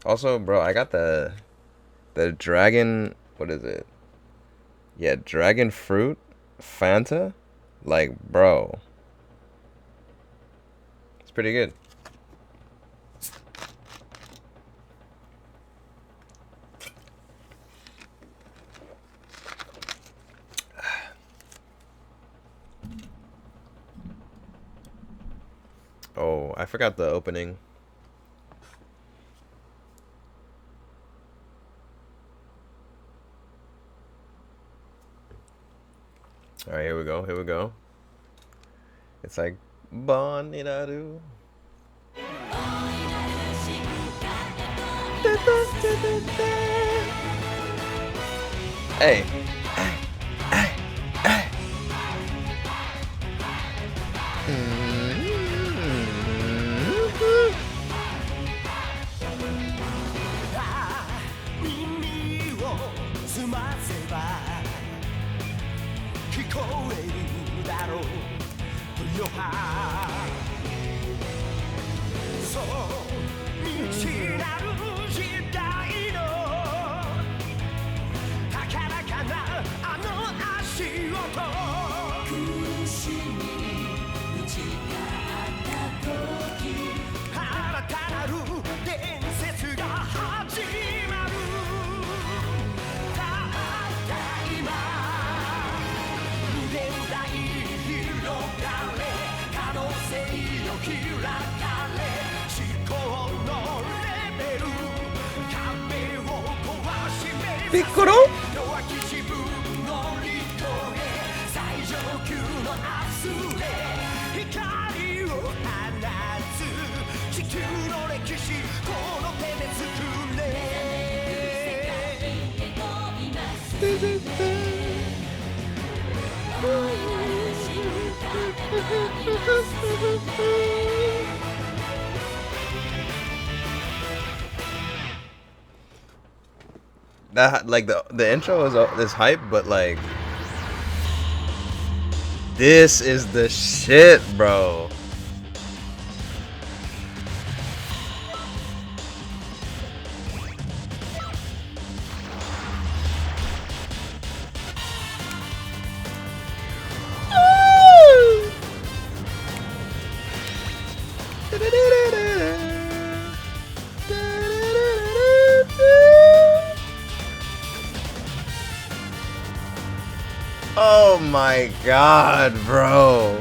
Also, bro, I got the dragon. What is it? Yeah, dragon fruit Fanta. Like, bro, it's pretty good. Oh, I forgot the opening. All right, here we go. Here we go. It's like Boniraru. Hey. Piccolo? That like the intro is hype, but like this is the shit, bro. Oh my god, bro.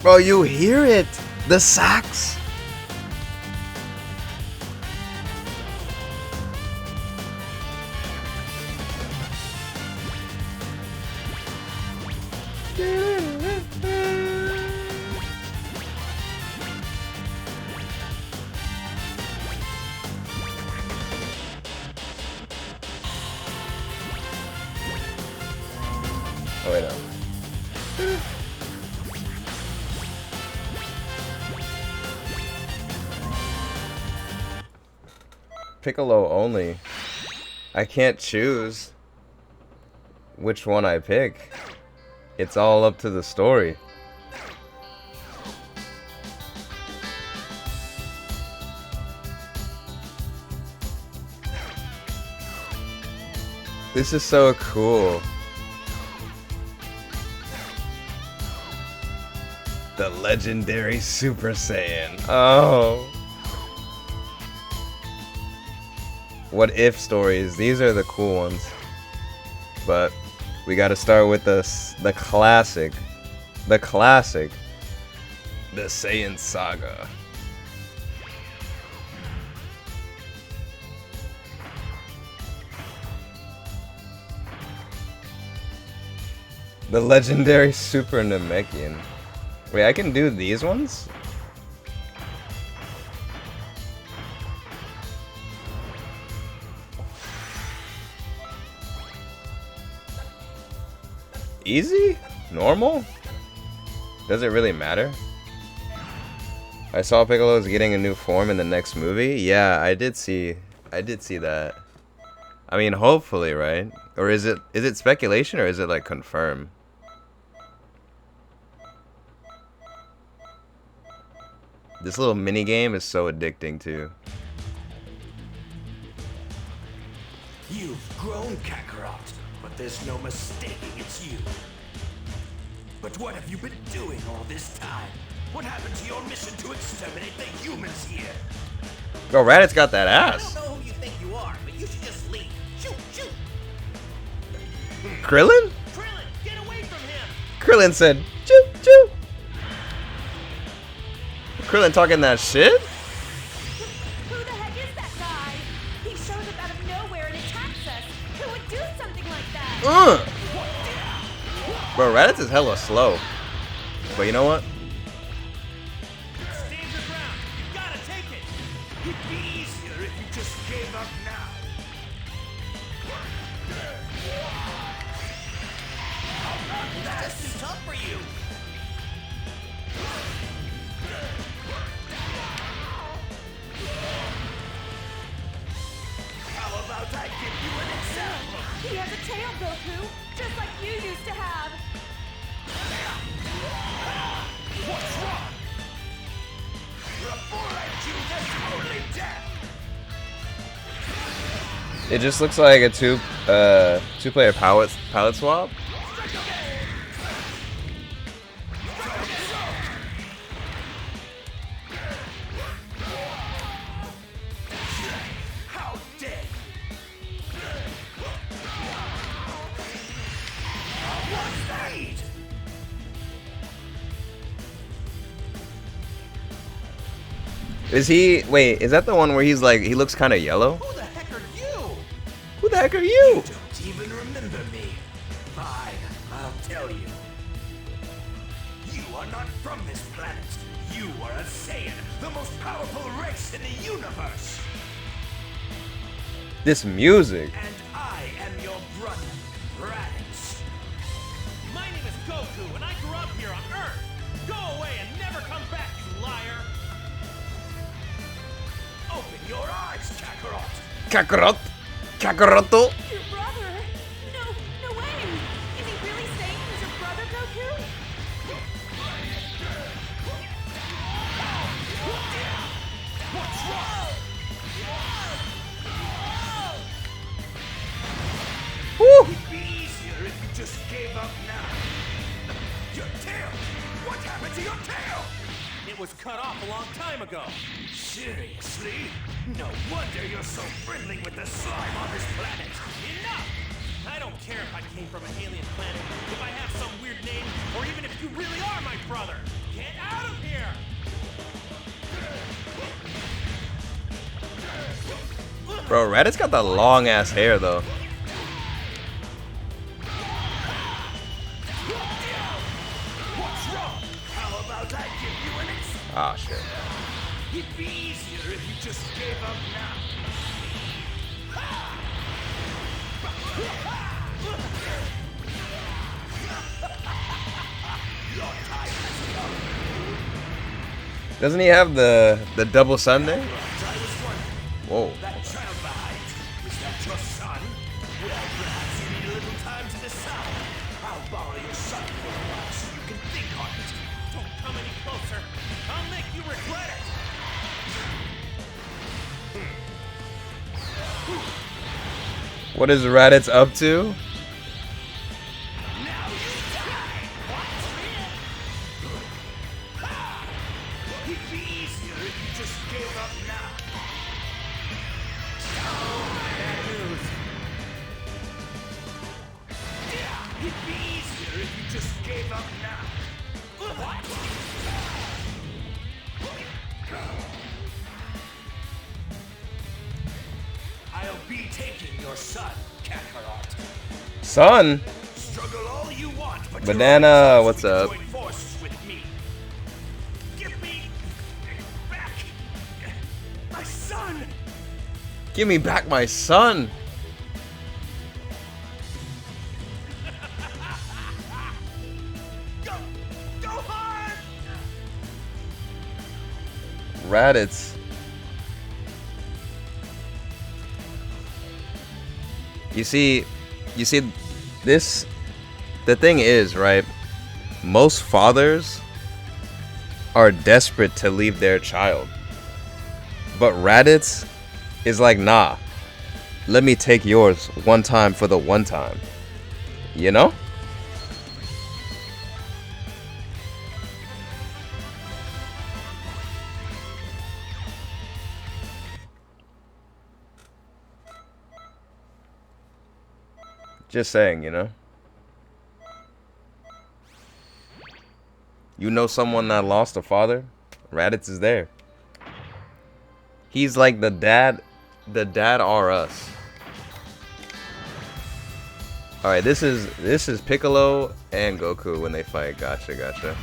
Bro, you hear it? The sax? Oh, wait, no. Piccolo only. I can't choose which one I pick. It's all up to the story. This is so cool. The legendary Super Saiyan. Oh. What if stories? These are the cool ones. But we got to start with the classic. The classic. The Saiyan Saga. The legendary Super Namekian. Wait, I can do these ones? Easy? Normal? Does it really matter? I saw Piccolo's getting a new form in the next movie. Yeah, I did see that. I mean, hopefully, right? Or is it speculation or is it like confirmed? This little mini game is so addicting too. You've grown, Kakarot, but there's no mistaking it's you. But what have you been doing all this time? What happened to your mission to exterminate the humans here? Bro, Raditz got that ass. I don't know who you think you are, but you should just leave. Shoot, shoot! Krillin? Krillin, get away from him! Krillin said, choo choo. Krillin talking that shit? Who the heck is that guy? He shows up out of nowhere and attacks us. Who would do something like that? Bro, Raditz is hella slow. But you know what? Stand your ground. You gotta take it. It'd be easier if you just gave up now. That's too tough for you. How about I give you an example? He has a tail, Goku, just like you used to have. What's wrong? Before I do, there's only death. It just looks like a two-player palette swap. How dare you? What's that? Is he? Wait, is that the one where he's like he looks kind of yellow? Who the heck are you? Who the heck are you? Don't even remember me. Fine, I'll tell you. You are not from this planet. You are a Saiyan, the most powerful race in the universe. This music. And I am your brother, Raditz. My name is Goku, and I grew up here on Earth. Go away and never come back, you liar. Open your eyes, Kakarot. Kakarot. Kakaroto. Your brother? No way! Is he really saying he's your brother, Goku? What's wrong? Woo. It'd be easier if you just gave up now. Your tail! What happened to your tail? It was cut off a long time ago. Seriously? No wonder you're so friendly with the slime on this planet. Enough! I don't care if I came from an alien planet, if I have some weird name, or even if you really are my brother. Get out of here! Bro, Raditz got the long ass hair though. What's wrong? How about I give you an example? Ah, shit. It'd be easier if you just gave up now. Your time has come. Doesn't he have the double Sunday? I was wondering, Whoa. that child behind, is that your son? Well, perhaps you need a little time to decide. I'll borrow your son for a while so you can think on it. Don't come any closer. I'll make you regret it. What is Raditz up to? Now you die! What? It'd be easier if you just gave up now. Oh, bad news. It'd be easier if you just gave up now. What? I'll be taking your son, Kakarot. Son? Struggle all you want, but Banana, what's up? Join forces with me. Give me back my son. Give me back my son. Go hard. Raditz. You see this, the thing is, right? Most fathers are desperate to leave their child. But Raditz is like, nah, let me take yours one time for the one time. You know? Just saying, you know? You know someone that lost a father? Raditz is there. He's like the dad are us. Alright, this is Piccolo and Goku when they fight. Gotcha.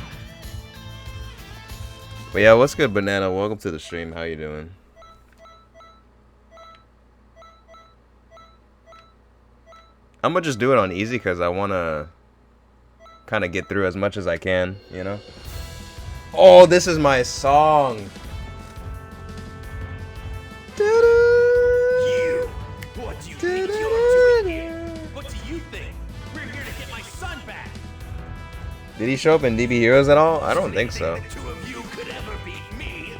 But yeah, what's good, Banana? Welcome to the stream. How you doing? I'm gonna just do it on easy because I wanna kind of get through as much as I can, you know? Oh, this is my song. You. What do you think you're doing here? What do you think? We're here to get my son back. Did he show up in DB Heroes at all? I don't think so. The two of you could ever beat me.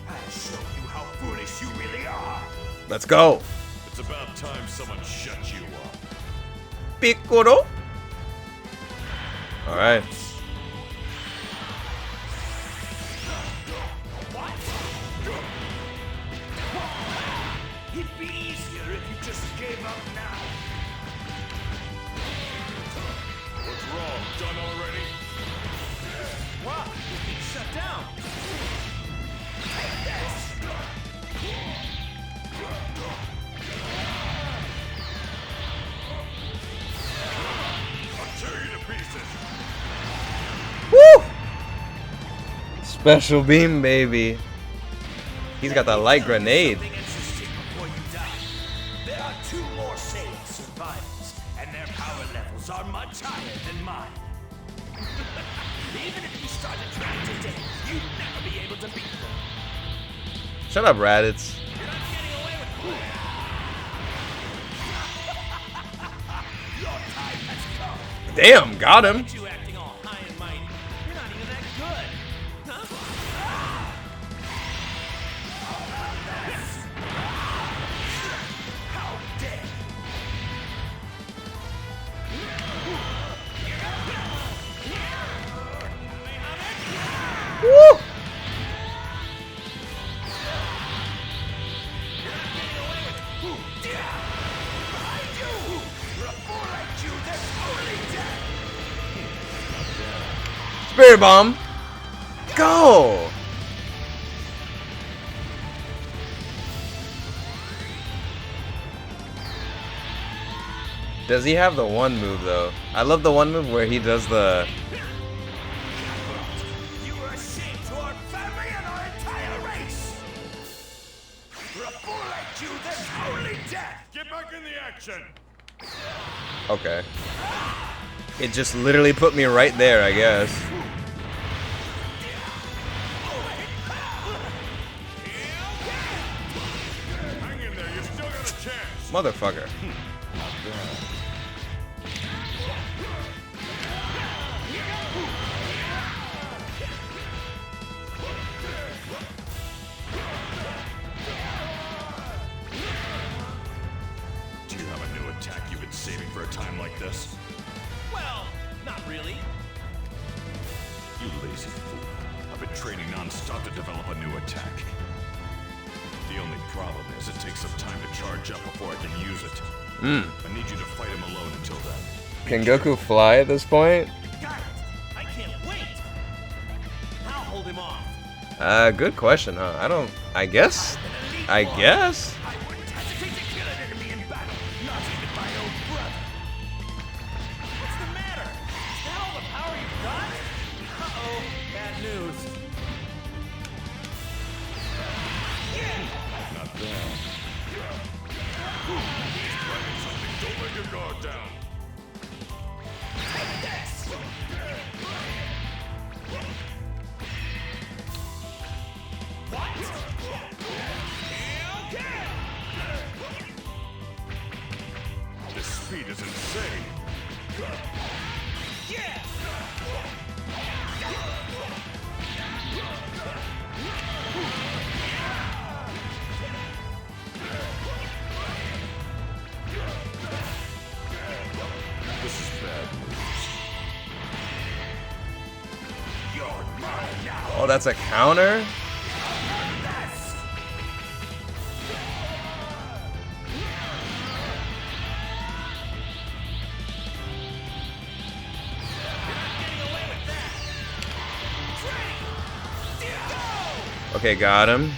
I'll show you how foolish you really are. Let's go. It's about time someone shut you up. Piccolo. All right. It'd be easier if you just gave up now. What's wrong? Done already? Wow, you're being shut down. I'll tear you to pieces. Woo! Special beam, baby. He's got that light grenade. Something interesting before you die. There are two more saved survivors, and their power levels are much higher than mine. Even if you started trying today, you'd never be able to beat them. Shut up, Raditz. You're not getting away with it. Your time has come. Damn, got him. You acting all high and mighty. You're not even that good. Huh? How dare Woo! behind you? For a fool like you, there's only death. Spirit bomb. Go. Does he have the one move though? I love the one move where he does the. You are a shame to our family and our entire race. For a fool like you, there's only death. Get back in the action. Okay. It just literally put me right there, I guess. Hang in there. You still got a chance. Motherfucker. Do you have a new attack you've been saving for a time like this? Well, not really. You lazy fool. I've been training non-stop to develop a new attack. The only problem is it takes some time to charge up before I can use it. I need you to fight him alone until then. Can Goku fly at this point? Got it. I can't wait. I'll hold him off. Good question, huh? I guess. I guess. I wouldn't hesitate to kill an enemy in battle, not even my own brother. What's the matter? news. Not bad. He's planning something. Don't let your guard down. Take this! What? Okay! The speed is insane. Yeah! This is bad news. You're mine now! Oh, that's a counter? This! Okay, got him.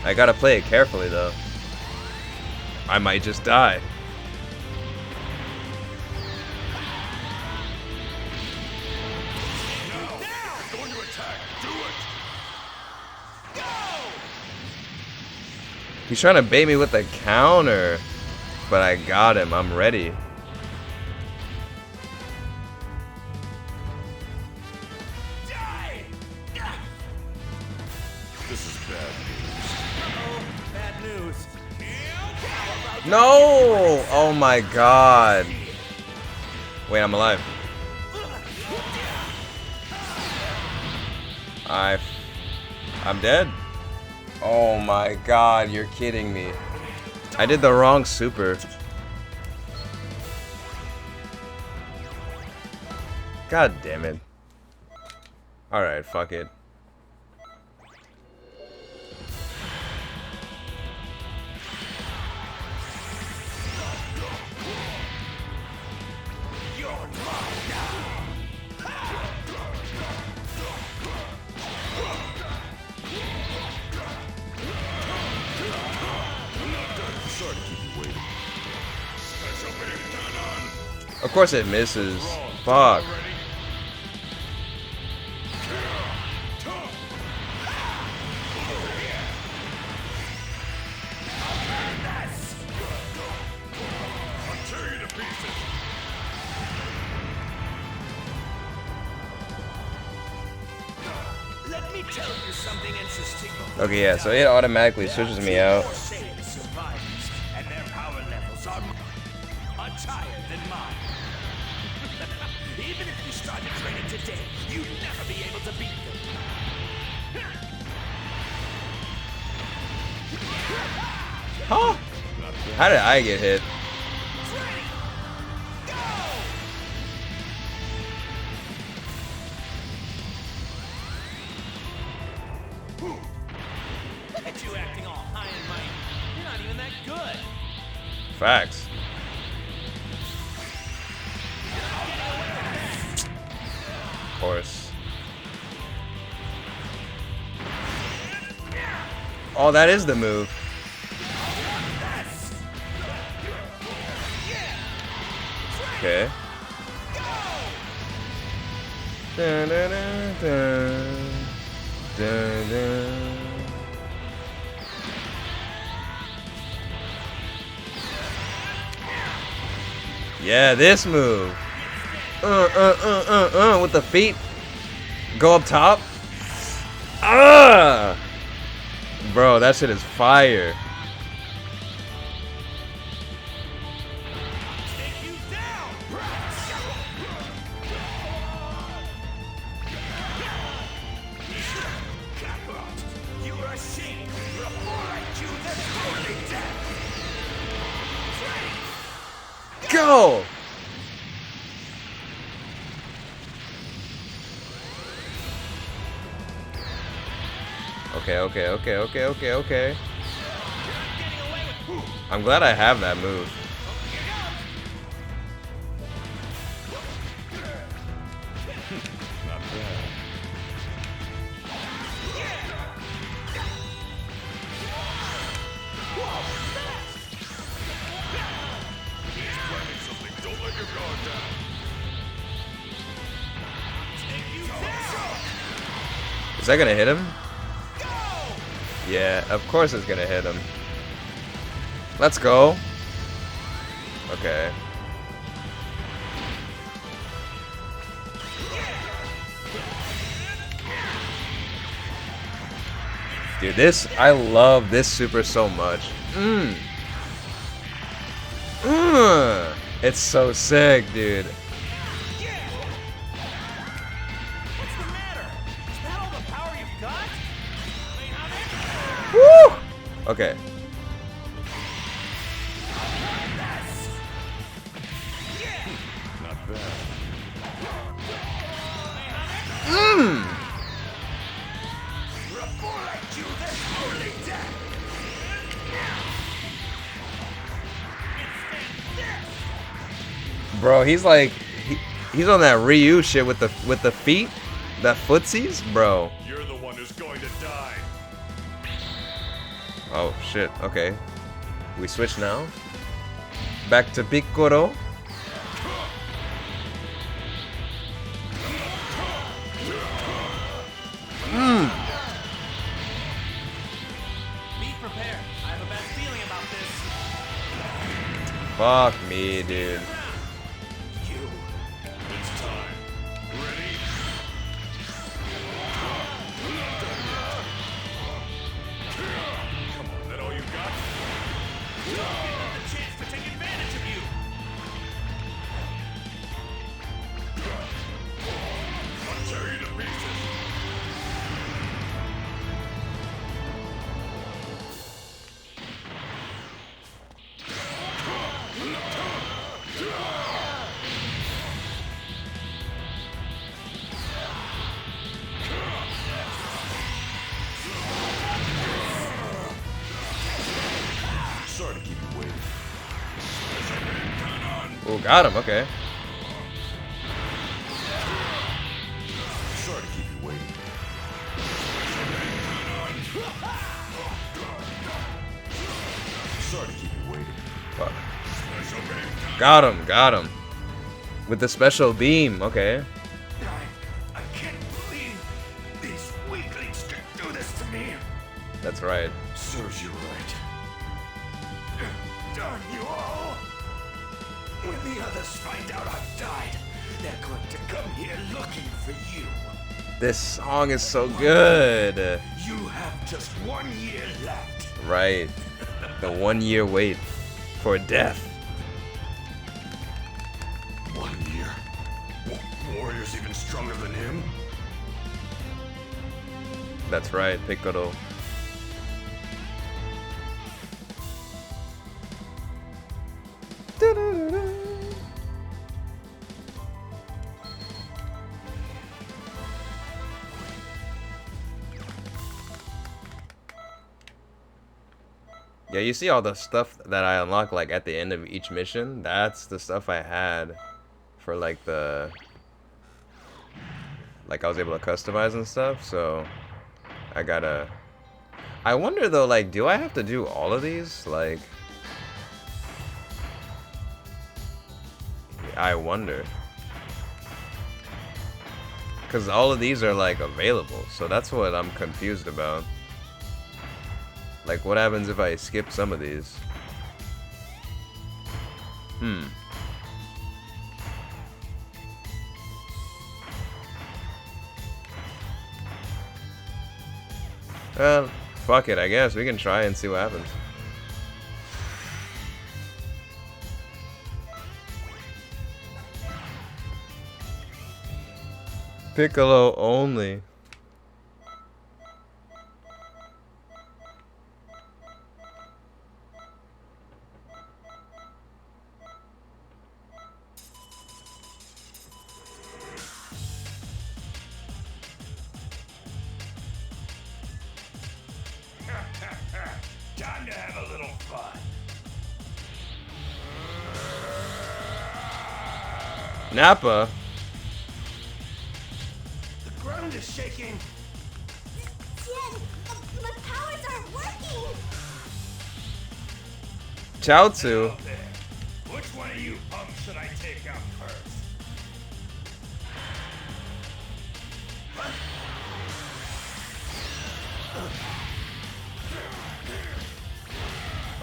I gotta play it carefully though. I might just die. Going to attack. Do it. He's trying to bait me with a counter. But I got him. I'm ready. Die! This is bad news. Oh, bad news. How about No! Oh my god. Wait, I'm alive. I'm dead. Oh my god, you're kidding me. I did the wrong super. God damn it. Alright, fuck it. you're mine now? Sorry to keep you waiting. Special beam cannon. Of course it misses. Fuck. Ready? I'll tear you to pieces. Let me tell you something interesting. Okay, yeah, so it automatically switches me out. Saiyan survivors, and their power levels are much higher than mine. Even if you started training today, you'd never be able to beat them. Huh? How did I get hit? Ready? Go! Look at you acting all high and mighty. You're not even that good. Facts. Of course. Oh, that is the move. Okay. Dun, dun, dun, dun. Dun, dun. Yeah, this move. With the feet. Go up top. Ah! Bro, that shit is fire. Take you down! Kakarot, you are ashamed. Before I choose a holy death. Go! Okay. I'm glad I have that move. Not bad. He's planning something. Don't let your guard down. Take you down! that gonna hit him? Yeah, of course it's gonna hit him. Let's go. Okay. Dude, I love this super so much. It's so sick, dude. What's the matter? Is that all the power you've got? Woo! Okay. Not bad. For a fool like you, there's only death. Bro, he's like he's on that Ryu shit with the feet, that footsies, bro. You're the one who's going to die. Oh shit. Okay. We switch now. Back to Piccolo. Be prepared. I have a bad feeling about this. Fuck me, dude. You. It's time. Ready? Come on, that all you got? Another chance to take advantage of you. I'll tear you to pieces. Sorry to keep you waiting. Oh, got him. Okay. Sorry to keep you waiting. Sorry to keep you waiting. Fuck. Got him. Got him. With the special beam. Okay. I can't believe these weaklings can do this to me. That's right. Serves you right. Darn you all! When the others find out I've died, they're going to come here looking for you. This song is so good. You have just 1 year left. Right. The 1 year wait for death. 1 year? Warrior's even stronger than him? That's right, Piccolo. Yeah, you see all the stuff that I unlock like at the end of each mission? That's the stuff I had for like the I was able to customize and stuff, so I wonder though, like, do I have to do all of these? Like, I wonder. Because all of these are like available, so that's what I'm confused about. Like, what happens if I skip some of these? Well, fuck it, I guess. We can try and see what happens. Piccolo only. Time to have a little fun. Nappa. The ground is shaking. Tien, my powers aren't working. Chaozu. Out there. Which one of you punks should I take out first?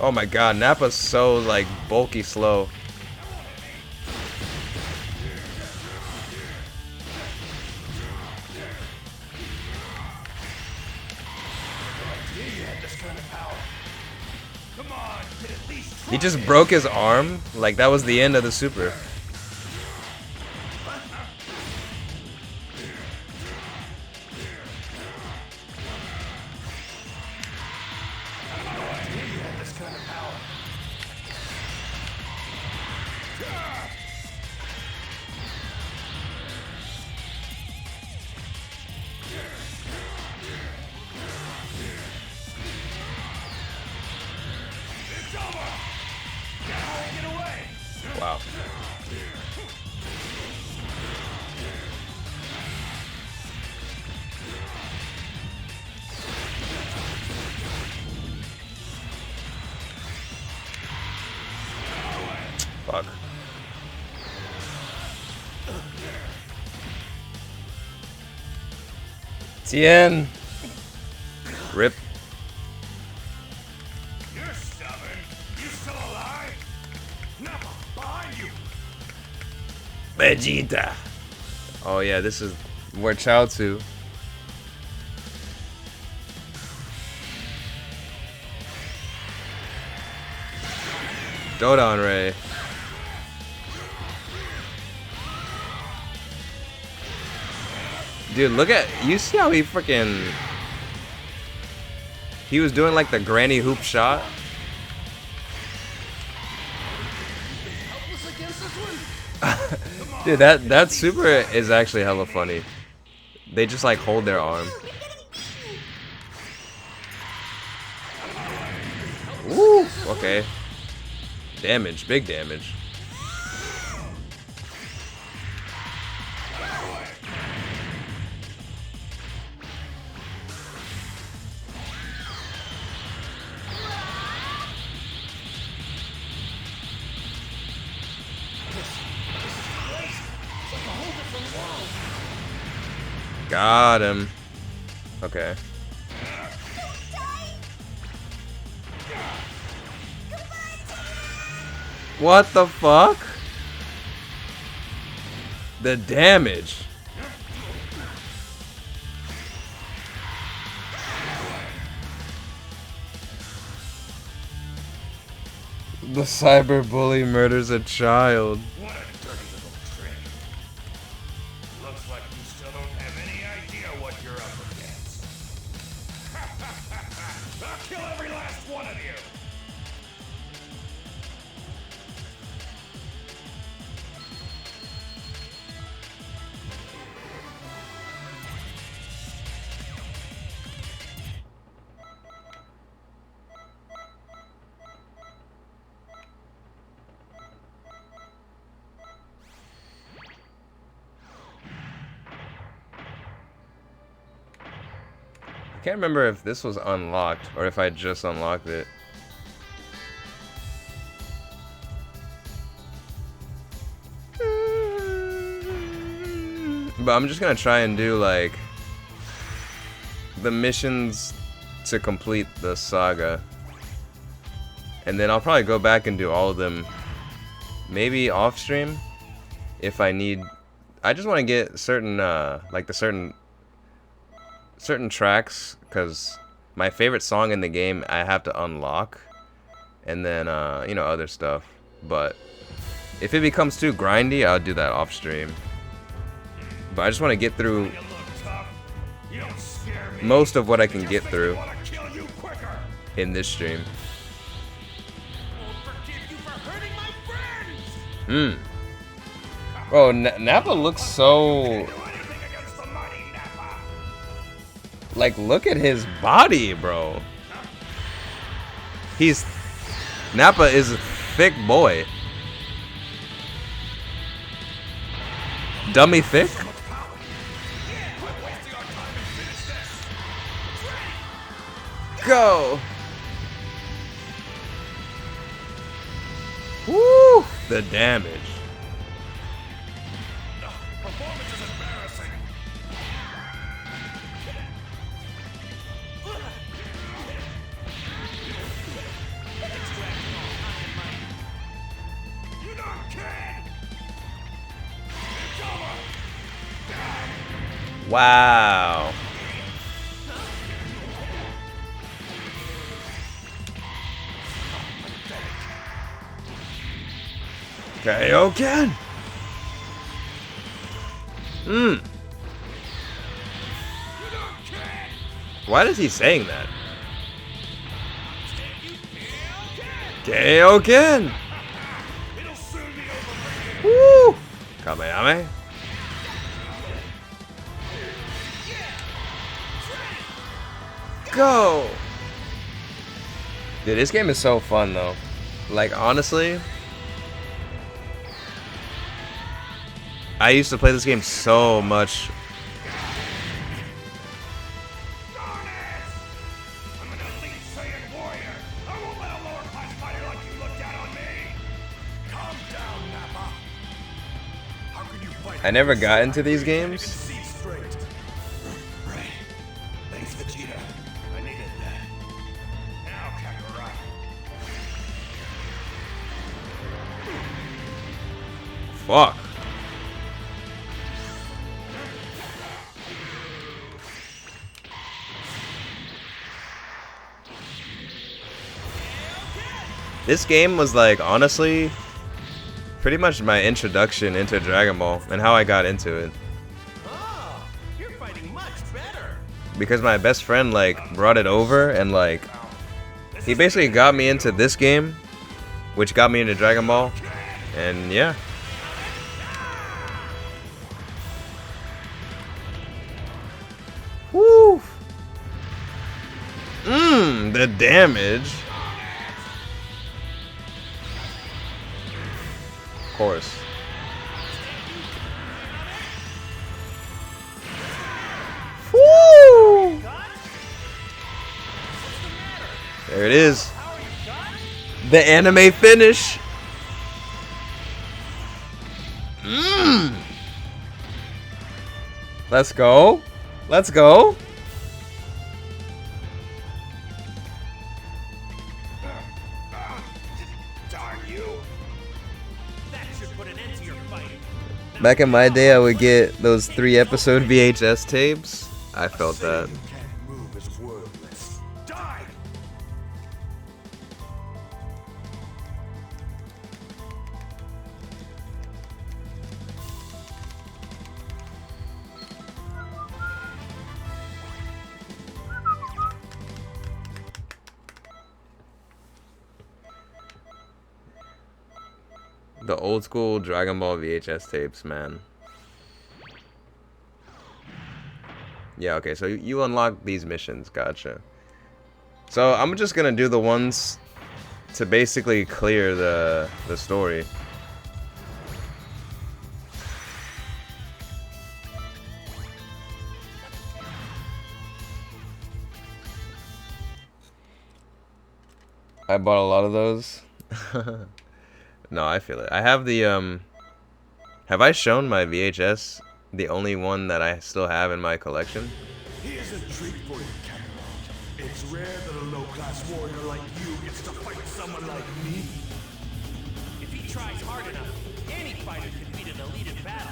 Oh my god, Nappa's so like bulky slow. He just broke his arm, like that was the end of the super. Wow. Fuck. Tien. Rip. You're stubborn. You still alive? Nappa, behind you. Vegeta. Oh yeah, this is where Chaozu. Dodon Ray. Dude, look at, you see how he freaking, he was doing like the granny hoop shot. Dude, that super is actually hella funny. They just like hold their arm. Woo, okay. Damage, big damage. Got him. Okay. What the fuck? The damage. The cyber bully murders a child. What a dirty little trick. Looks like you still don't have any idea what you're up against. I'll kill every last one of you. I can't remember if this was unlocked or if I just unlocked it. But I'm just gonna try and do like the missions to complete the saga. And then I'll probably go back and do all of them maybe off stream if I need. I just want to get certain like the certain tracks, because my favorite song in the game I have to unlock, and then you know, other stuff. But if it becomes too grindy, I'll do that off stream. But I just want to get through most of what I can get through in this stream. Oh, Nappa looks so, like, look at his body, bro. Nappa is a thick boy. Dummy thick? Go! Woo! The damage. Performance is embarrassing. Wow. Kaioken. Why is he saying that? Kaioken. Woo! Kamehameha. Go! Dude, this game is so fun though. Like, honestly, I used to play this game so much. I'm an elite Saiyan warrior. I won't let a lower class fighter like you look down on me. Calm down, Nappa. How can you fight? I never got into these games. See straight. Right. Thanks, Vegeta. I needed that. Now, Kakarot. Fuck. This game was like, honestly, pretty much my introduction into Dragon Ball and how I got into it. Oh, you're fighting much better. Because my best friend like brought it over and like he basically got me into this game, which got me into Dragon Ball, and yeah. Woo! The damage. Of course. Woo! There it is. The anime finish. Let's go. Let's go. Darn you. That should put an end to your fighting. Back in my day, I would get those 3-episode VHS tapes. I felt that. You can't move is worthless. Die! The old school Dragon Ball VHS tapes, man. Yeah, okay, so you unlock these missions, gotcha. So I'm just gonna do the ones to basically clear the story. I bought a lot of those. No, I feel it. I have the have I shown my VHS? The only one that I still have in my collection? Here's a treat for you, Kakarot. It's rare that a low-class warrior like you gets to fight someone like me. If he tries hard enough, any fighter can beat an elite in battle.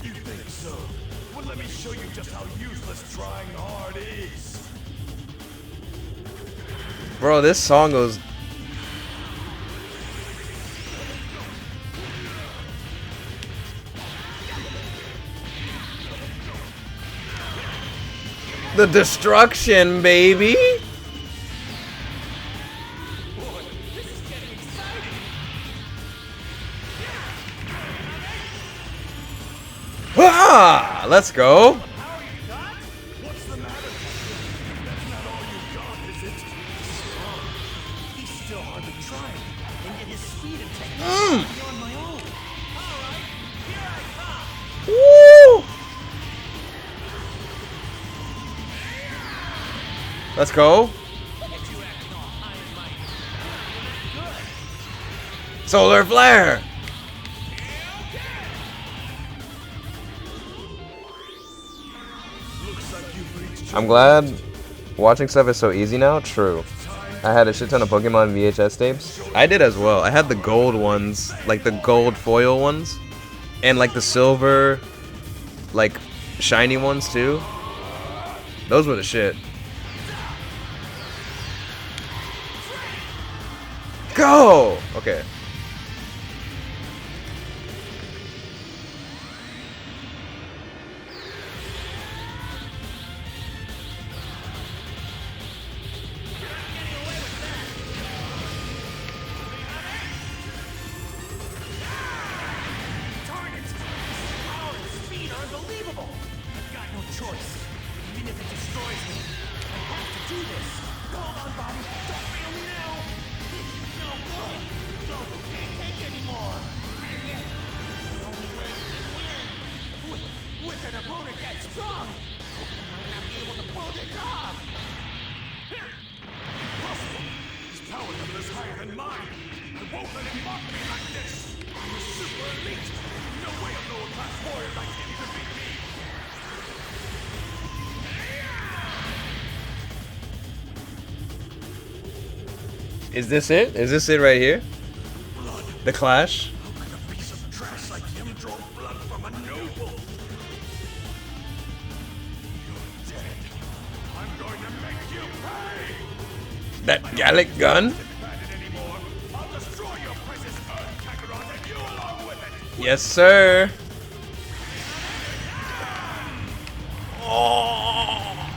You think so? Well, let me show you just how useless trying hard is. Bro, this song goes. The destruction, baby! Ah! Let's go! What's the matter? That's not all you got, is it? He's still hardly trying, and yet his speed and technique are beyond my own. Alright, here I come. Woo! Let's go. Solar flare. I'm glad watching stuff is so easy now. True. I had a shit ton of Pokemon VHS tapes. I did as well. I had the gold ones, like the gold foil ones, and like the silver, like shiny ones too. Those were the shit. Go! Okay. Is this it? Is this it right here? The clash? That Gallic gun? Yes, sir. Oh.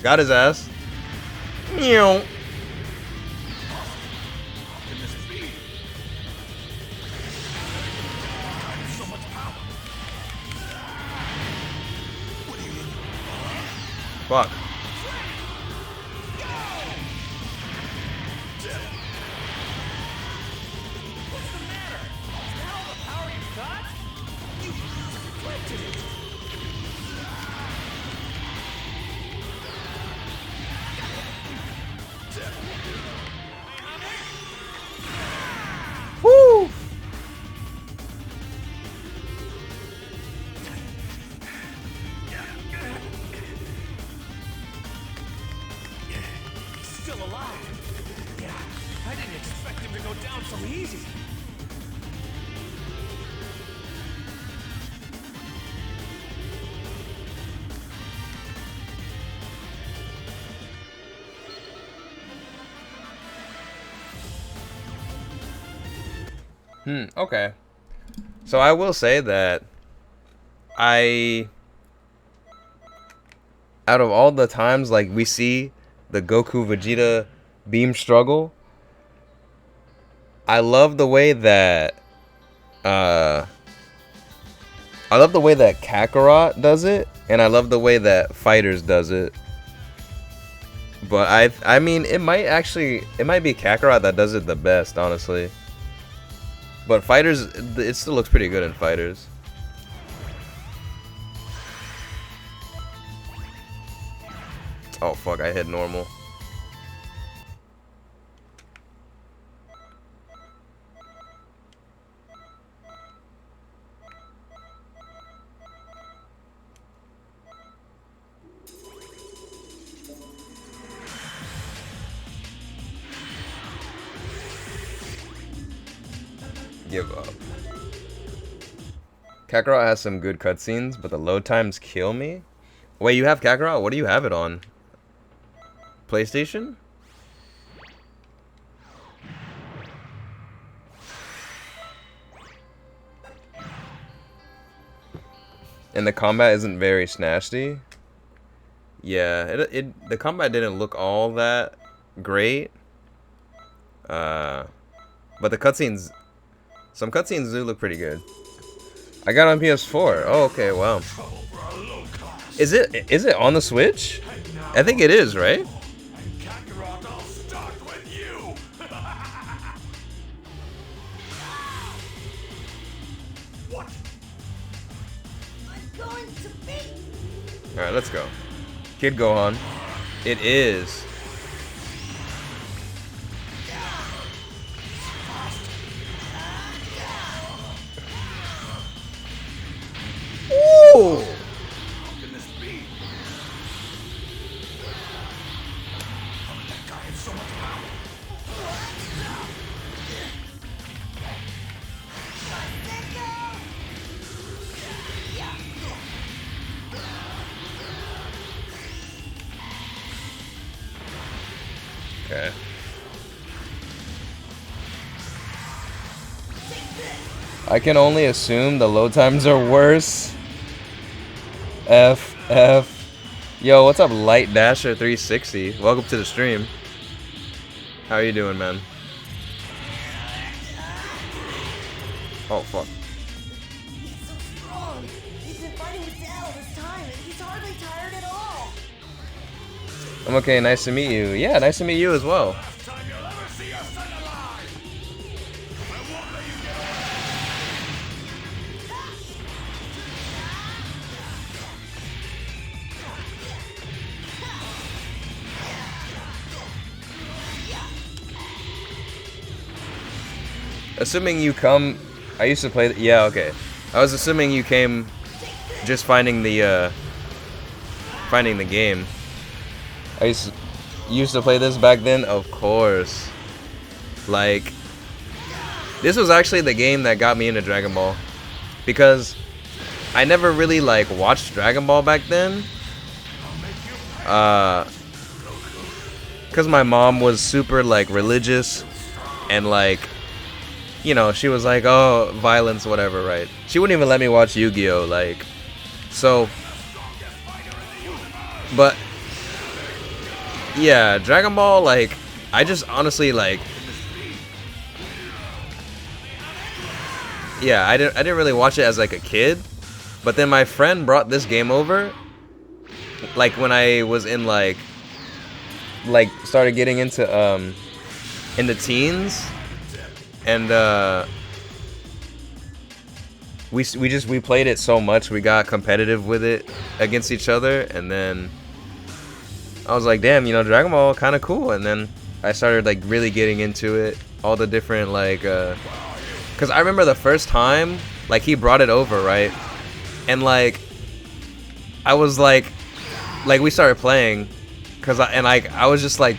Got his ass. Meow. Fuck. Woo! Still alive. Yeah, I didn't expect him to go down so easy. Okay. So I will say that out of all the times like we see the Goku Vegeta beam struggle, I love the way that Kakarot does it, and I love the way that Fighters does it. But I mean it might be Kakarot that does it the best, honestly. But Fighters, it still looks pretty good in Fighters. Oh fuck, I hit normal. Give up. Kakarot has some good cutscenes, but the load times kill me. Wait, you have Kakarot? What do you have it on? PlayStation? And the combat isn't very snasty. Yeah, the combat didn't look all that great. But the cutscenes, some cutscenes do look pretty good. I got it on PS4. Oh, okay, wow. Is it on the Switch? I think it is, right? Alright, let's go. Kid Gohan. It is. Ooh! Okay. I can only assume the load times are worse. F. Yo, what's up, Light Dasher 360? Welcome to the stream. How are you doing, man? Oh, fuck. He's so strong. He's been fighting with Dad all this time, and he's hardly tired at all. I'm okay, nice to meet you. Yeah, nice to meet you as well. Last time you'll ever see your son alive. I won't let you get away. Assuming you come... I used to play... Yeah, okay. I was assuming you came just finding the game. I used to play this back then, of course. Like, this was actually the game that got me into Dragon Ball. Because I never really, like, watched Dragon Ball back then. Because my mom was super, like, religious. And, like... You know, she was like, oh, violence, whatever, right? She wouldn't even let me watch Yu-Gi-Oh! Like, so, but, yeah, Dragon Ball, like, I just honestly, like, yeah, I didn't really watch it as, like, a kid, but then my friend brought this game over, like, when I was in, like, started getting into teens. And we played it so much, we got competitive with it against each other, and then I was like, damn, you know, Dragon Ball kind of cool. And then I started like really getting into it, all the different like because I remember the first time like he brought it over, right? And like I was like we started playing, cause I was just like,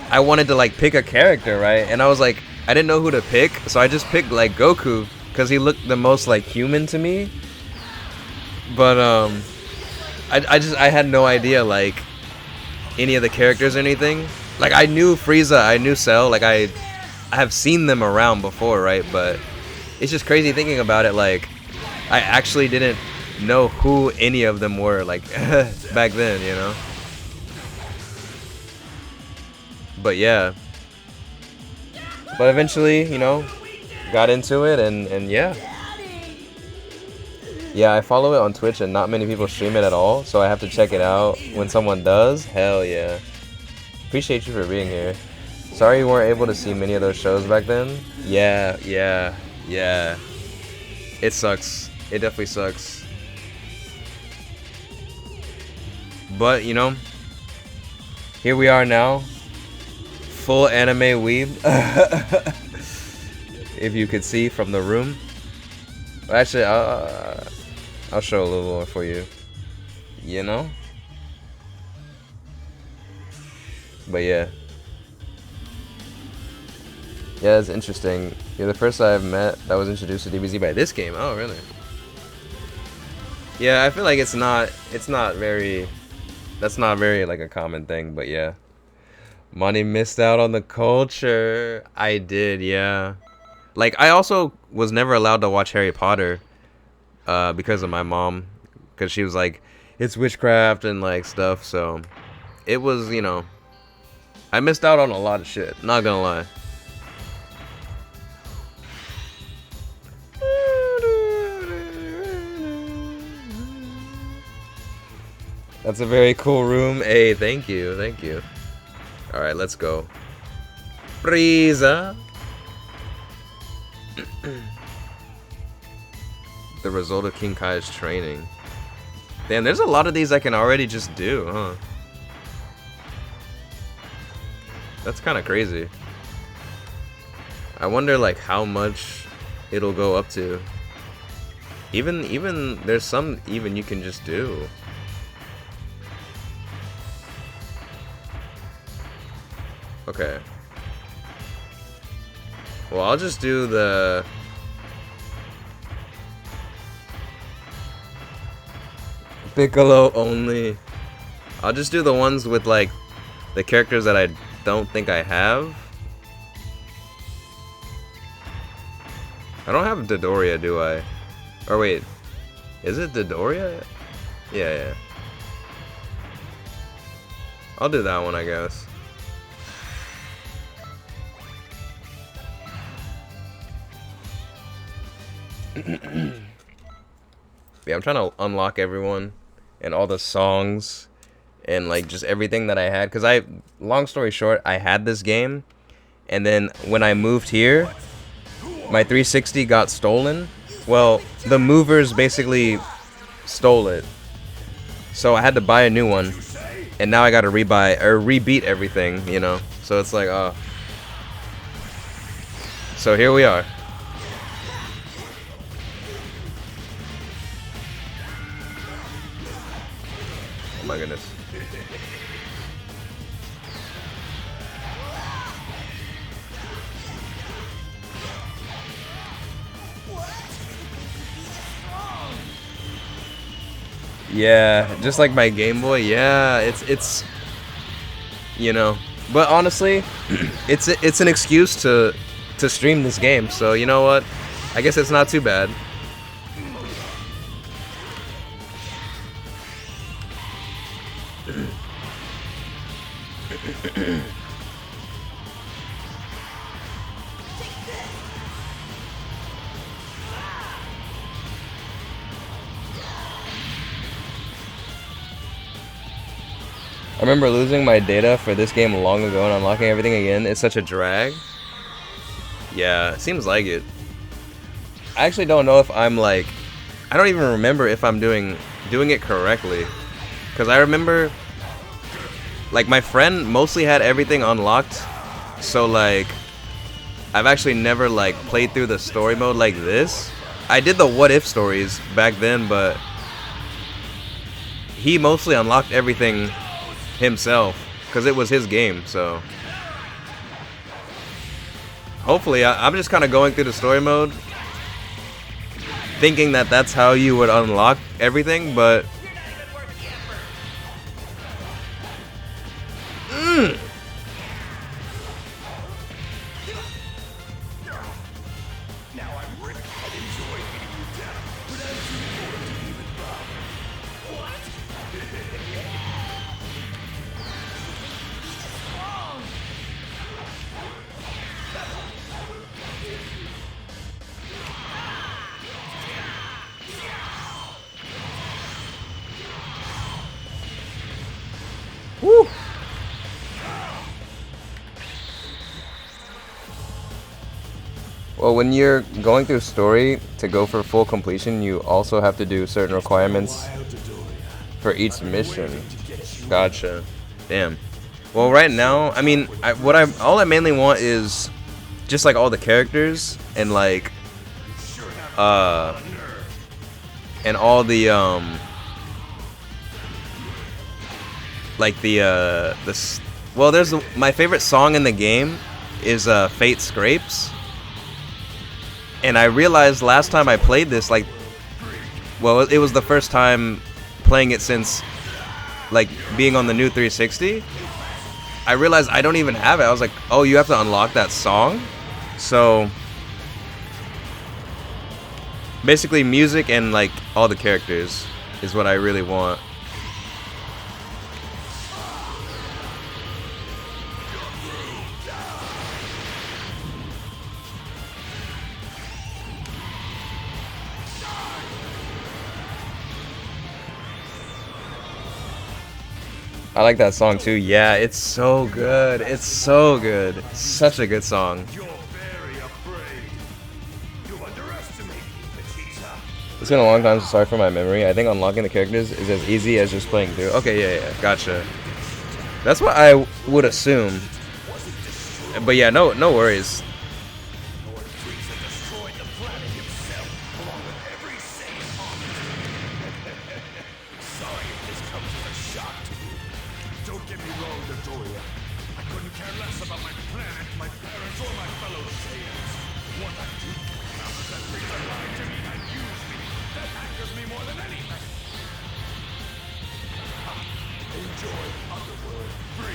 I wanted to like pick a character, right? And I was like, I didn't know who to pick, so I just picked like Goku because he looked the most like human to me. But I had no idea like any of the characters or anything. Like I knew Frieza, I knew Cell, like I have seen them around before, right? But it's just crazy thinking about it. Like I actually didn't know who any of them were like back then, you know. But yeah. But eventually, you know, got into it and yeah. Yeah, I follow it on Twitch and not many people stream it at all, so I have to check it out when someone does. Hell yeah. Appreciate you for being here. Sorry you weren't able to see many of those shows back then. Yeah. It sucks. It definitely sucks. But, you know, here we are now. Full anime weeb. If you could see from the room. Actually, I'll show a little more for you. You know? But yeah. Yeah, it's interesting. You're the first I've met that was introduced to DBZ by this game. Oh, really? Yeah, I feel like that's not very like a common thing, but yeah. Money missed out on the culture. I did, yeah. Like, I also was never allowed to watch Harry Potter because of my mom. Because she was like, it's witchcraft and, like, stuff. So, it was, you know, I missed out on a lot of shit. Not gonna lie. That's a very cool room. Hey, thank you. Thank you. Alright, let's go. Frieza! The result of King Kai's training. Damn, there's a lot of these I can already just do, huh? That's kind of crazy. I wonder, like, how much it'll go up to. Even there's some even you can just do. Okay. Well, I'll just do the... Piccolo only. I'll just do the ones with, like, the characters that I don't think I have. I don't have Dodoria, do I? Or wait, is it Dodoria? Yeah. I'll do that one, I guess. Yeah, I'm trying to unlock everyone and all the songs and like just everything that I had, because long story short, I had this game, and then when I moved here, my 360 got stolen. Well, the movers basically stole it, so I had to buy a new one, and now I gotta rebeat everything, you know. So it's like, so here we are. Oh my goodness. Yeah, just like my Game Boy. Yeah, it's you know, but honestly, it's an excuse to stream this game. So you know what? I guess it's not too bad. I remember losing my data for this game long ago and unlocking everything again. It's such a drag. Yeah, it seems like it. I actually don't know if I'm like, I don't even remember if I'm doing it correctly, because I remember like my friend mostly had everything unlocked, so like I've actually never like played through the story mode like this. I did the what if stories back then, but he mostly unlocked everything himself because it was his game. So hopefully I'm just kind of going through the story mode thinking that that's how you would unlock everything, but woo. Well, when you're going through story to go for full completion, you also have to do certain requirements for each mission. Gotcha. Damn. Well, right now, I mean, all I mainly want is just like all the characters and like and all the like well, there's my favorite song in the game is Fate Scrapes. And I realized last time I played this, like, well, it was the first time playing it since, like, being on the new 360. I realized I don't even have it. I was like, oh, you have to unlock that song? So, basically, music and, like, all the characters is what I really want. I like that song too. Yeah, it's so good. It's so good. It's such a good song. You're very afraid. You underestimate me, Vegeta. It's been a long time, so sorry for my memory. I think unlocking the characters is as easy as just playing through. Okay, yeah, gotcha. That's what I would assume. But yeah, no worries. Don't get me wrong, Dodoria. I couldn't care less about my planet, my parents, or my fellow Saiyans. What I do now is that Frieza lied to me and used me. That angers me more than anything. Enjoy Underworld 3.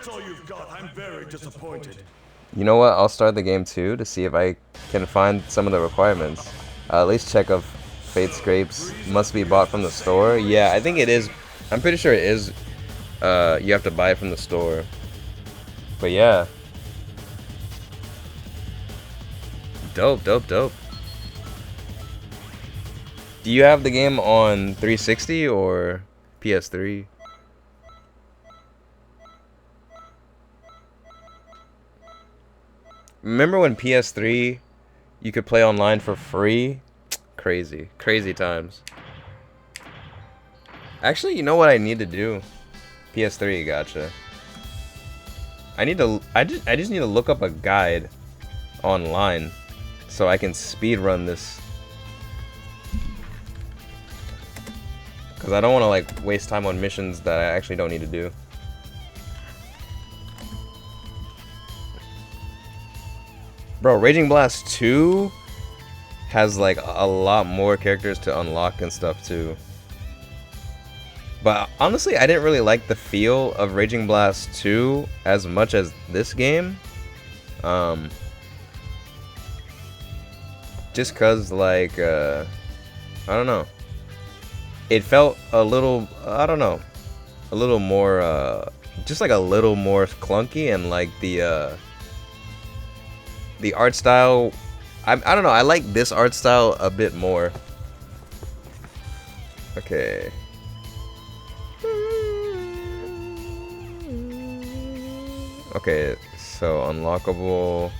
that's all you've got, I'm very disappointed. You know what? I'll start the game too to see if I can find some of the requirements. At least check if Fate Scrapes must be bought from the store. Yeah, I think it is. I'm pretty sure it is. You have to buy it from the store. But yeah. Dope, dope, dope. Do you have the game on 360 or PS3? Remember when PS3 you could play online for free? Crazy, crazy times. Actually, you know what I need to do? PS3, gotcha. I just need to look up a guide online so I can speedrun this. Cause I don't want to like waste time on missions that I actually don't need to do. Bro, Raging Blast 2 has like a lot more characters to unlock and stuff too. But honestly, I didn't really like the feel of Raging Blast 2 as much as this game. Just cause like, I don't know. It felt a little, I don't know, a little more, just like a little more clunky, and like the art style, I don't know, I like this art style a bit more. Okay. Okay, so unlockable.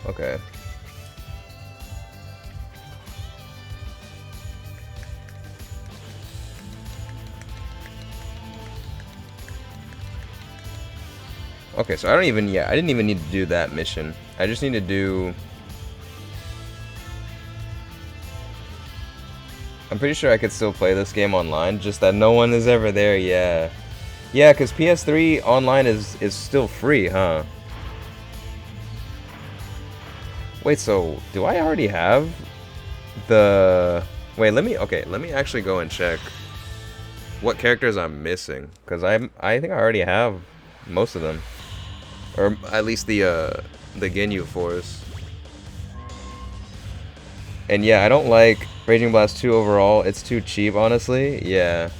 Okay. Okay, so I didn't even need to do that mission. I just need to do... I'm pretty sure I could still play this game online, just that no one is ever there, yeah. Yeah, because PS3 online is still free, huh? Wait, so do I already have the... Wait, let me actually go and check what characters I'm missing, because I think I already have most of them. Or at least the Ginyu Force. And yeah, I don't like Raging Blast 2 overall. It's too cheap, honestly. Yeah.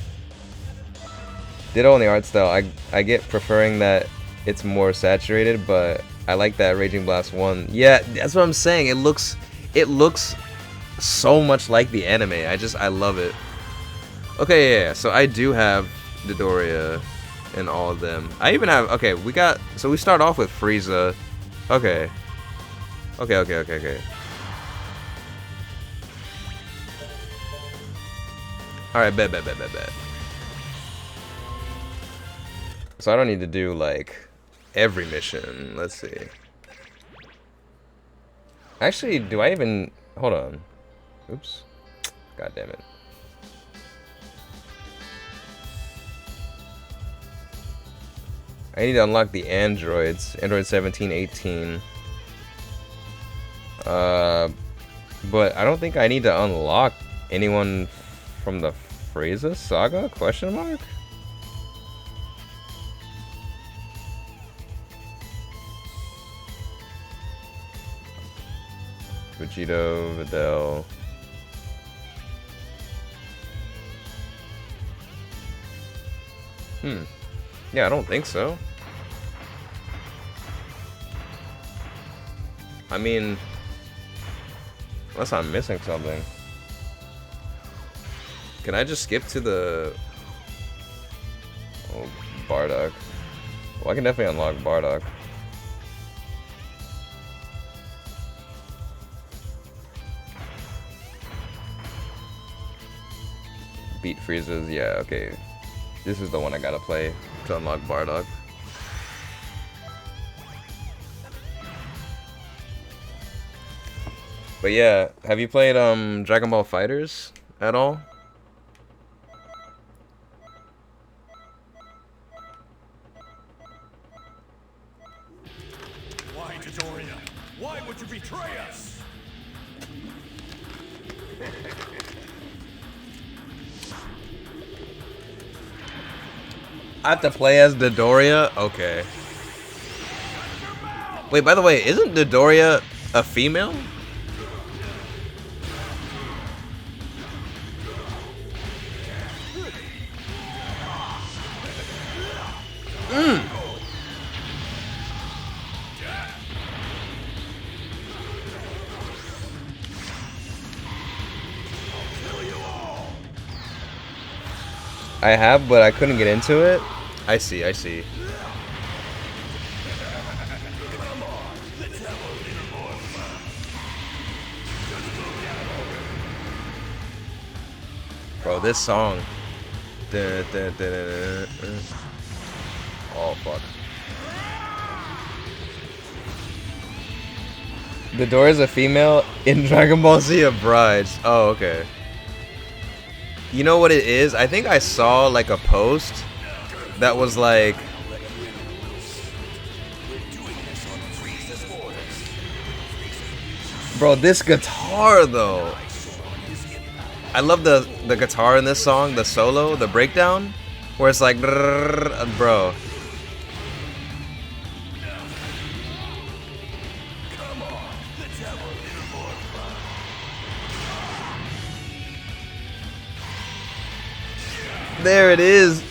Ditto on the art style. I get preferring that it's more saturated, but I like that Raging Blast 1. Yeah, that's what I'm saying. It looks so much like the anime. I love it. Okay, yeah, so I do have Dodoria and all of them. I even have, okay, so we start off with Frieza. Okay. Okay. Alright, bet. So I don't need to do, like, every mission. Let's see. Actually, do I even... Hold on. Oops. God damn it. I need to unlock the androids. Android 17, 18. But I don't think I need to unlock anyone from the Frieza saga? Question mark? Vegito, Videl. Yeah, I don't think so. I mean, unless I'm missing something. Can I just skip to the... Oh, Bardock. Well, I can definitely unlock Bardock. Beat Frieza's, yeah, okay. This is the one I gotta play to unlock Bardock. But yeah, have you played Dragon Ball Fighters at all? Why, Dodoria? Why would you betray us? I have to play as Dodoria? Okay. Wait, by the way, isn't Dodoria a female? I have, but I couldn't get into it. I see, I see. Bro, this song. Dun, dun, dun, dun, dun. Oh, fuck. Dodora's a female in Dragon Ball Z of Brides. Oh, okay. You know what it is? I think I saw like a post that was like, bro, this guitar though. I love the guitar in this song, the solo, the breakdown, where it's like, bro. There it is.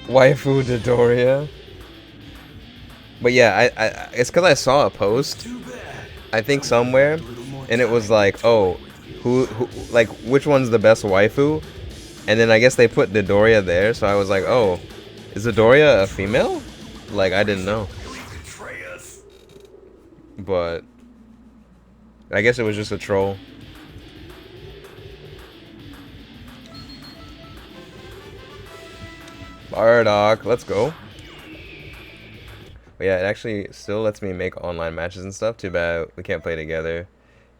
Waifu Dodoria. But yeah, I it's because I saw a post, I think somewhere, and it was like, oh, who like which one's the best waifu? And then I guess they put Dodoria there, so I was like, oh, is Dodoria a female? Like, I didn't know. But I guess it was just a troll. Bardock, let's go. But yeah, it actually still lets me make online matches and stuff. Too bad we can't play together.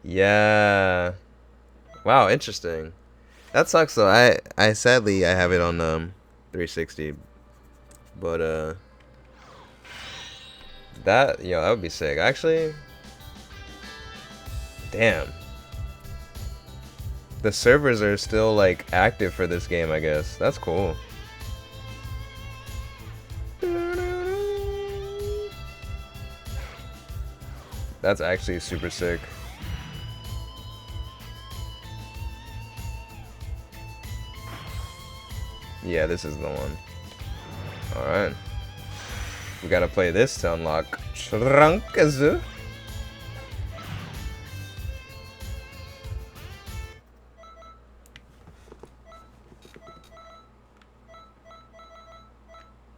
Yeah. Wow, interesting. That sucks though. I sadly I have it on 360. But that that would be sick. Actually, damn. The servers are still like active for this game, I guess. That's cool. That's actually super sick. Yeah, this is the one. Alright. We gotta play this to unlock Trunkazu.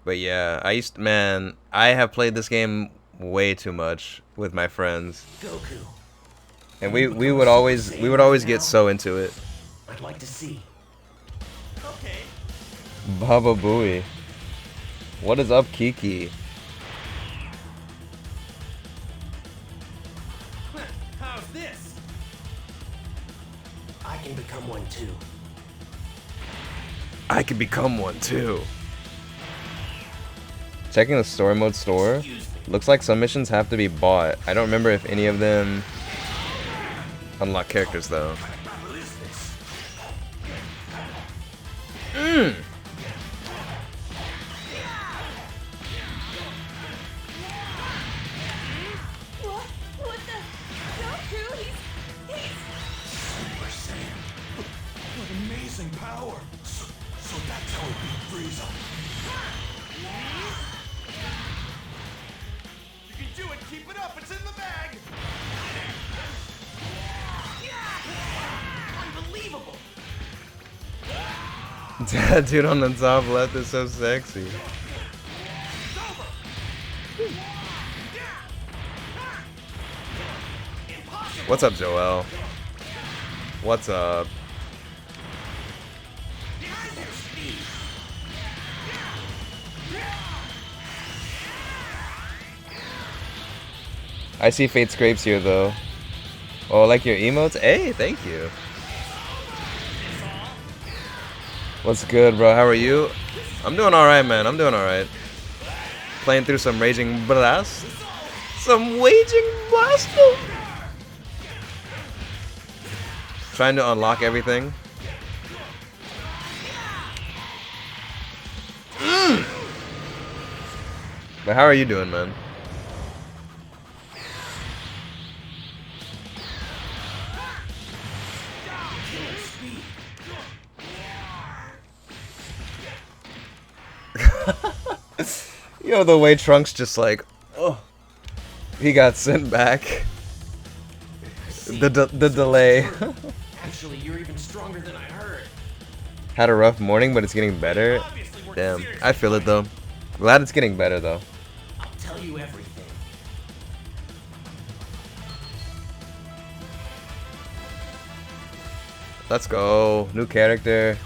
But yeah, I have played this game way too much with my friends. Goku. And we would always get so into it. I'd like to see. Okay. Baba Booey. What is up, Kiki? How's this? I can become one too. I could become one too. Checking the story mode store. Looks like some missions have to be bought. I don't remember if any of them unlock characters though. What the? Goku, he's... Super Saiyan. What amazing power. So that's how it beat Frieza. You can do it. Keep it up. It's in the bag. Unbelievable. That dude on the top left is so sexy. What's up, Joel? What's up? I see Fate Scrapes here though. Oh, like your emotes? Hey, thank you. What's good, bro? How are you? I'm doing alright, man. I'm doing alright. Playing through some Raging Blast. Some Waging Blast. Trying to unlock everything. But how are you doing, man? Yo, the way Trunks just like, oh, he got sent back. The delay. Actually, you're even stronger than I heard. Had a rough morning, but it's getting better. Damn, I feel it though. Glad it's getting better though. I'll tell you everything. Let's go. New character.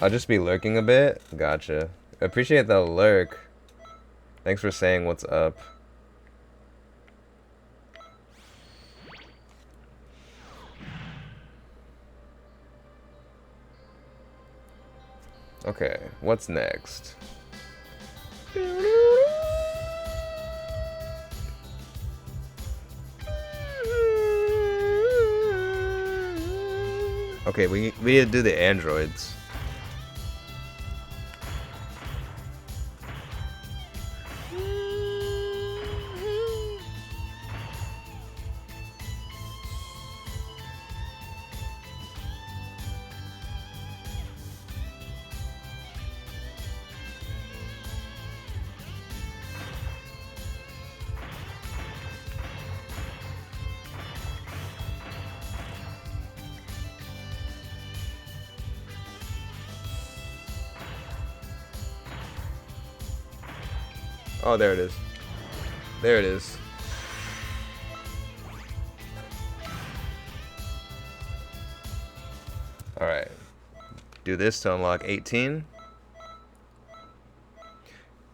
I'll just be lurking a bit. Gotcha. Appreciate the lurk. Thanks for saying what's up. Okay, what's next? Okay, we need to do the androids. Oh, there it is. There it is. Alright. Do this to unlock 18.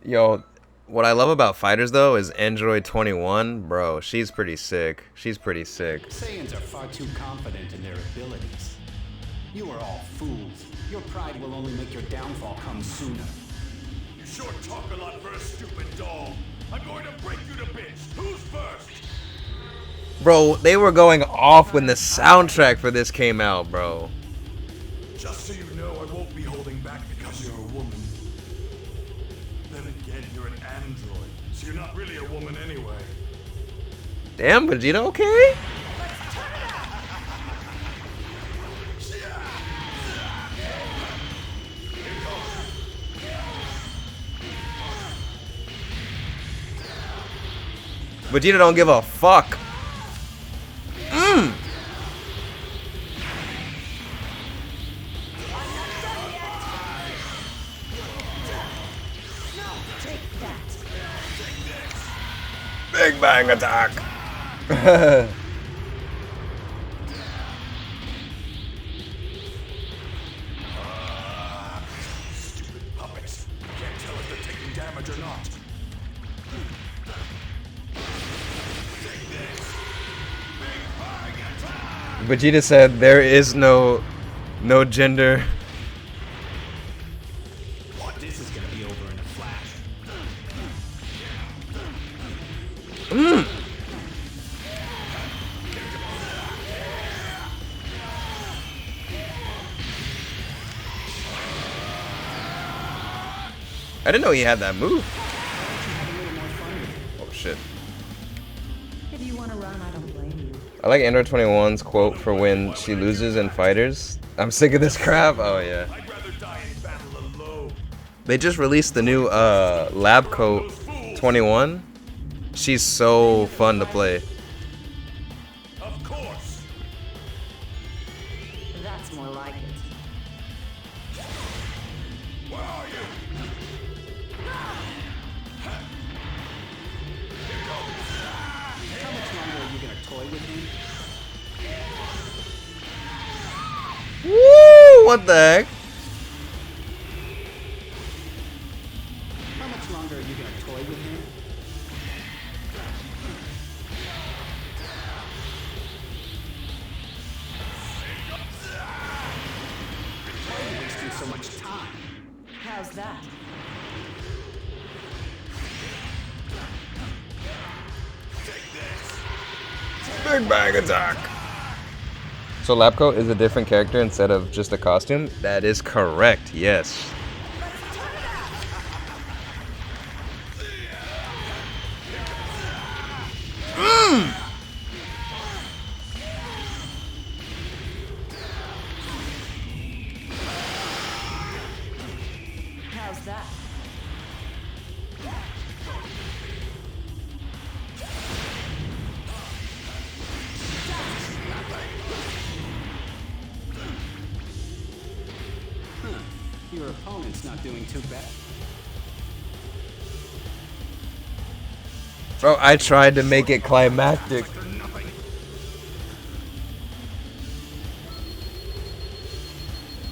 Yo, what I love about fighters though is Android 21. Bro, she's pretty sick. She's pretty sick. Saiyans are far too confident in their abilities. You are all fools. Your pride will only make your downfall come sooner. You sure talk a lot for a stupid doll. I'm going to break you to bits. Who's first? Bro, they were going off when the soundtrack for this came out, bro. Just so you know, I won't be holding back because you're a woman. Then again, you're an android, so you're not really a woman anyway. Damn, Vegeta, okay? Vegeta don't give a fuck. Big Bang attack. Stupid puppets. Can't tell if they're taking damage or not. Vegeta said there is no gender. This is gonna be over in a flash. I didn't know he had that move. Oh shit. If you want to run, I don't blame you. I like Android 21's quote for when she loses in fighters. I'm sick of this crap. Oh yeah. I'd rather die in battle alone. They just released the new Lab Coat 21. She's so fun to play. Of course. That's more like it. Where are you? How much longer are you gonna toy with me? Woo! What the heck? How much longer are you gonna toy with me? Big bang attack. So Lapco is a different character instead of just a costume? That is correct, yes. How's that? Your opponent's not doing too bad. Bro, I tried to make it climactic.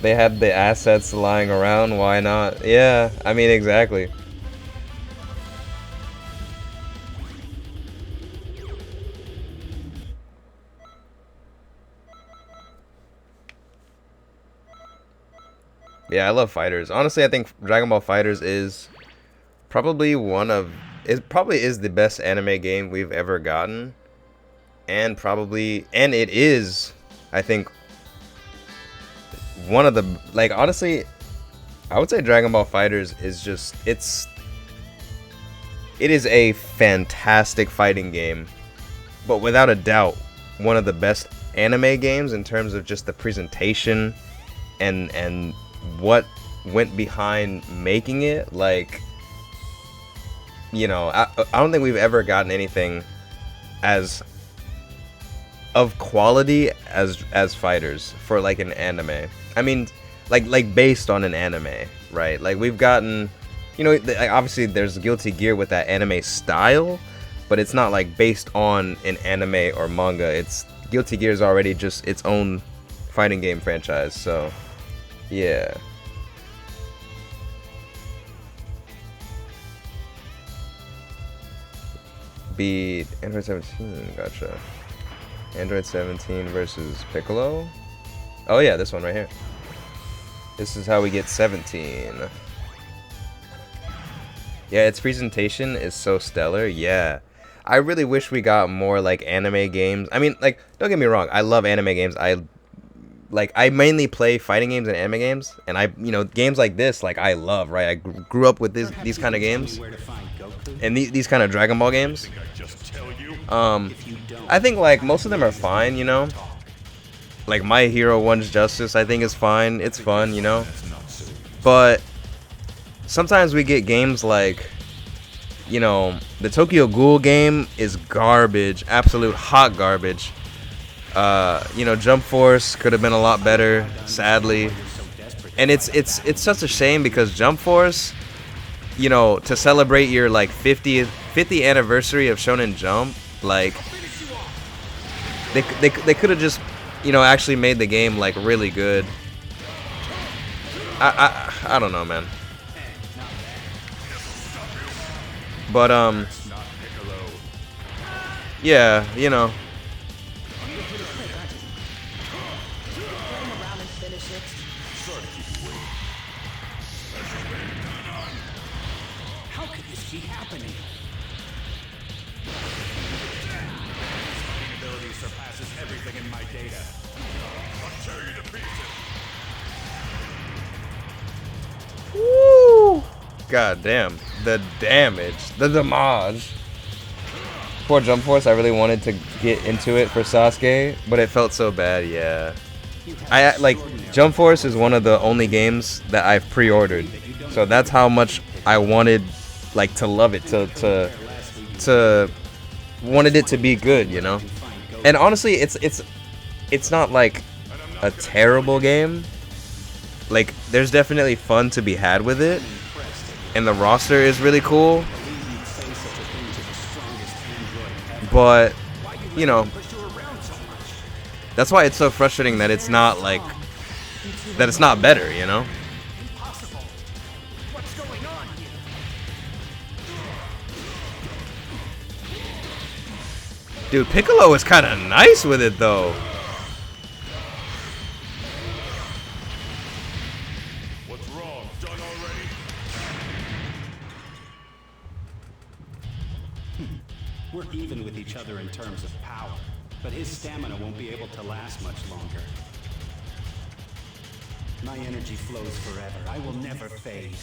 They had the assets lying around, why not? Yeah, I mean, exactly. Yeah, I love fighters. Honestly, I think Dragon Ball Fighters is probably it probably is the best anime game we've ever gotten. And it is, I think, one of the, like, honestly, I would say Dragon Ball Fighters is just, it is a fantastic fighting game, but without a doubt, one of the best anime games in terms of just the presentation and what went behind making it. Like, you know, I don't think we've ever gotten anything as of quality as fighters for like an anime. I mean, like based on an anime, right? Like we've gotten, you know, obviously there's Guilty Gear with that anime style, but it's not like based on an anime or manga. It's Guilty Gear is already just its own fighting game franchise. So, yeah. Beat Android 17, gotcha. Android 17 versus Piccolo. Oh yeah, this one right here. This is how we get 17. Yeah, its presentation is so stellar. Yeah. I really wish we got more like anime games. I mean, like, don't get me wrong, I love anime games. I mainly play fighting games and anime games, and you know, games like this, like, I love, right? I grew up with these kind of games, and these kind of Dragon Ball games. I think, like, most of them are fine, you know? Like, My Hero One's Justice, I think, is fine. It's fun, you know? But sometimes we get games like, you know, the Tokyo Ghoul game is garbage, absolute hot garbage. You know, Jump Force could have been a lot better, sadly. And it's such a shame because Jump Force, you know, to celebrate your like 50th anniversary of Shonen Jump, like they could have just, you know, actually made the game like really good. I don't know, man. But yeah, you know. How could this be happening? Ability surpasses everything in my data. I'll tear you to pieces. Woo! God damn. The damage. The damage. For Jump Force, I really wanted to get into it for Sasuke, but it felt so bad, yeah. I like, Jump Force is one of the only games that I've pre-ordered. So that's how much I wanted, like, to love it, to wanted it to be good, you know? And honestly, it's not like a terrible game. Like, there's definitely fun to be had with it, and the roster is really cool. But, you know, that's why it's so frustrating that it's not like, that it's not better, you know? What's going on here? Dude, Piccolo is kind of nice with it, though. What's wrong? Done already? We're even with each other in terms of power. but his stamina won't be able to last much longer. My energy flows forever. I will never fade.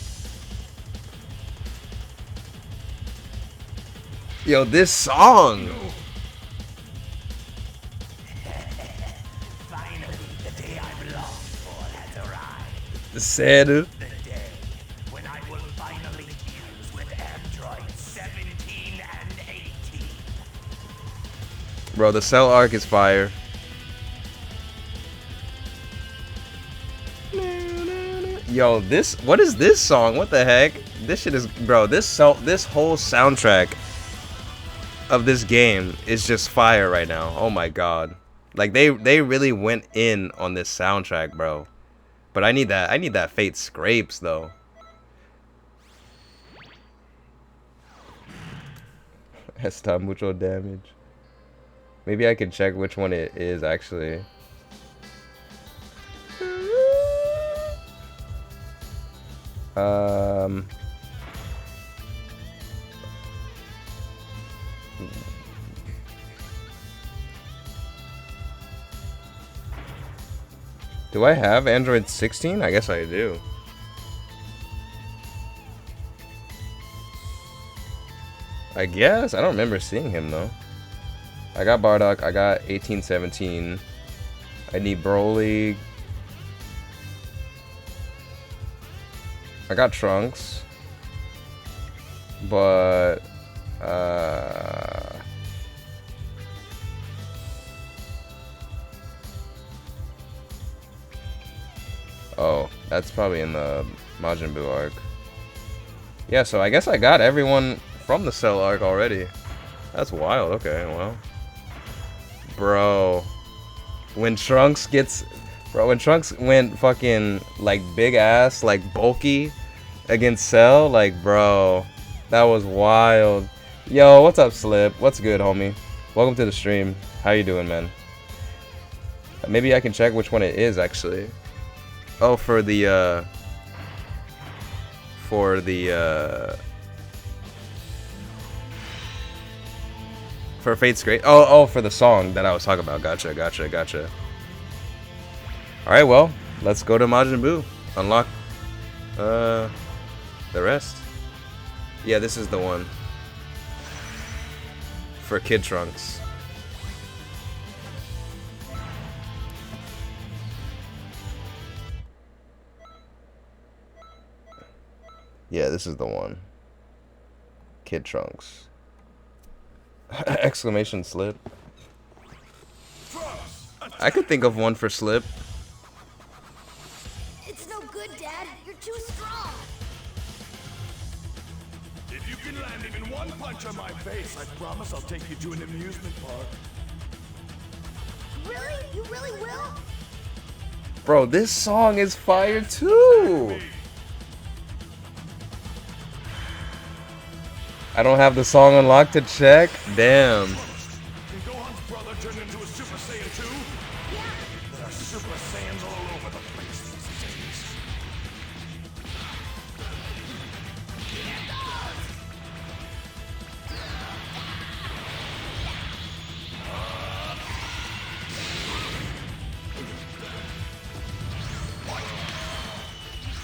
Yo, this song. Finally, the day I've longed for has arrived. Sad. The day when I will finally fuse with androids 17 and 18. Bro, the Cell arc is fire. Yo, what is this song? What the heck? This shit is, bro, this whole soundtrack of this game is just fire right now. Oh my god. Like they really went in on this soundtrack, bro. But I need that Fate Scrapes though. Está mucho damage. Maybe I can check which one it is actually. Do I have Android 16? I guess I do. I guess. I don't remember seeing him though. I got Bardock. I got 1817. I need Broly. I got Trunks. But oh, that's probably in the Majin Buu arc. Yeah, so I guess I got everyone from the Cell arc already. That's wild. Okay, well. Bro. When Trunks went fucking, like, big ass, like, bulky against Cell, like, bro. That was wild. Yo, what's up, Slip? What's good, homie? Welcome to the stream. How you doing, man? Maybe I can check which one it is, actually. Oh, for Fate's Great. Oh, for the song that I was talking about. Gotcha. Alright, well, let's go to Majin Buu. Unlock the rest. Yeah, this is the one. For Kid Trunks. Yeah, this is the one. Kid Trunks. Exclamation Slip. I could think of one for Slip. It's no good, Dad. You're too strong. If you can land even one punch on my face, I promise I'll take you to an amusement park. Really? You really will? Bro, this song is fire too. I don't have the song unlocked to check. Damn. Can Gohan's brother turn into a Super Saiyan 2? Yeah. There are Super Saiyans all over the place these days.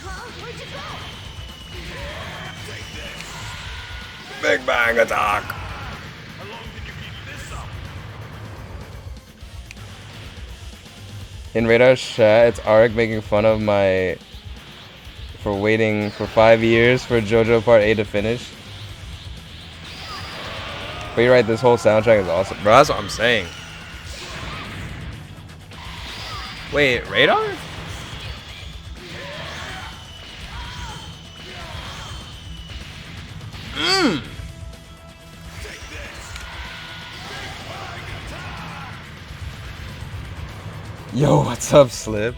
Huh? Where'd you go? Big Bang Attack. How long can you keep this up? In Radar's chat, it's Arik making fun of my for waiting for 5 years for JoJo Part 8 to finish. But you're right, this whole soundtrack is awesome. Bro, that's what I'm saying. Wait, Radar? Yo, what's up, Slip?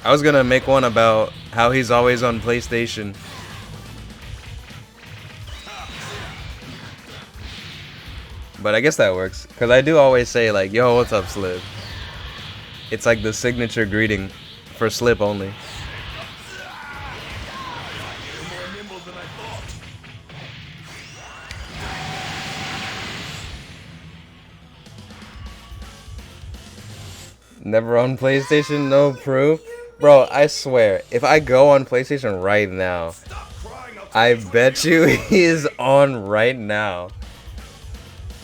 I was gonna make one about how he's always on PlayStation. But I guess that works, because I do always say, like, yo, what's up, Slip? It's like the signature greeting for Slip only. You're more nimble than I thought. Never on PlayStation, no proof. Bro, I swear, if I go on PlayStation right now, Stop crying, I'll I tell you bet you he is on right now.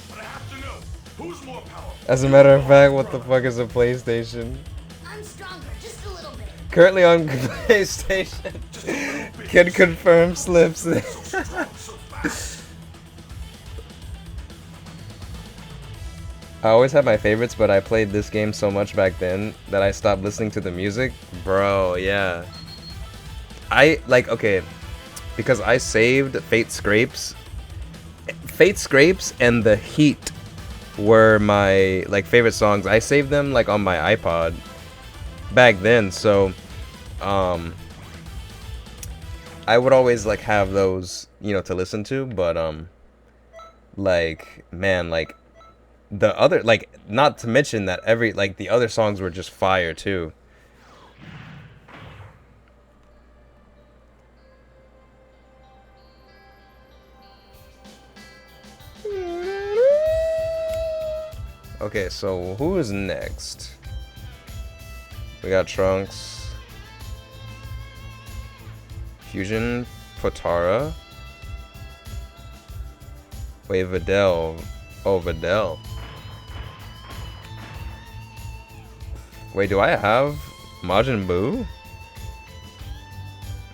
But I have to know, who's more powerful? As a matter of fact, what the fuck is a PlayStation? I'm stronger, just a little bit. Currently on PlayStation. Can confirm slips. So strong, so fast. I always had my favorites, but I played this game so much back then that I stopped listening to the music. Bro, yeah. Okay, because I saved Fate Scrapes. Fate Scrapes and The Heat were my like favorite songs. I saved them like on my iPod back then, so I would always like have those, you know, to listen to, but like man, like the other, like, not to mention that every, like, the other songs were just fire too. Okay, so who is next? We got Trunks, Fusion, Potara. Wait, Videl. Oh, Videl. Wait, do I have Majin Buu?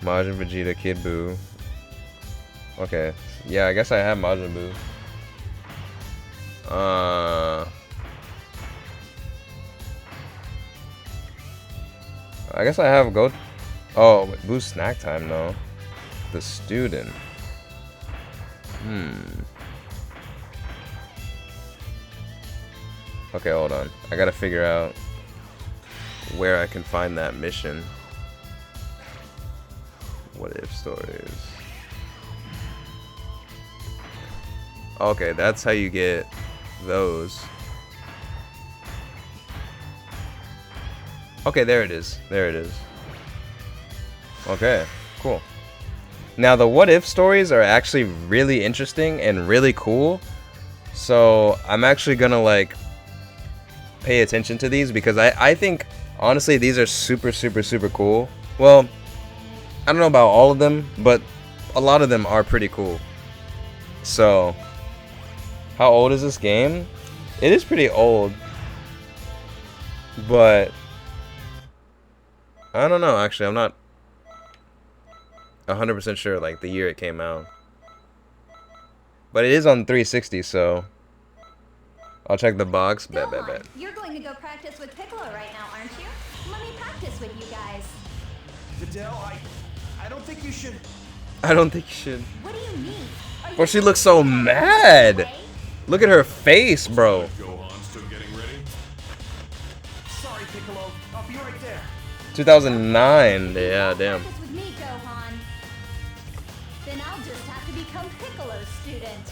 Majin Vegeta, Kid Buu. Okay, yeah, I guess I have Majin Buu. I guess I have Go. Oh, Buu Snack Time though. The student. Okay, hold on. I gotta figure out where I can find that mission. What if stories? Okay, that's how you get those. Okay, there it is. There it is. Okay, cool. Now the what if stories are actually really interesting and really cool. So I'm actually gonna like pay attention to these because I think honestly these are super cool. Well, I don't know about all of them, but a lot of them are pretty cool. So how old is this game? It is pretty old, but I don't know, actually. I'm not 100% sure like the year it came out, but it is on 360, so I'll check the box. Bet. You're going to go practice with Piccolo right now, aren't you? Let me practice with you guys. Videl, I don't think you should. I don't think you should. What do you mean? Are you Well, she looks so mad. Look at her face, bro. Gohan still getting ready? Sorry, Piccolo. I'll be right there. 2009. Yeah, damn. Practice with me, Gohan. Then I'll just have to become Piccolo's student.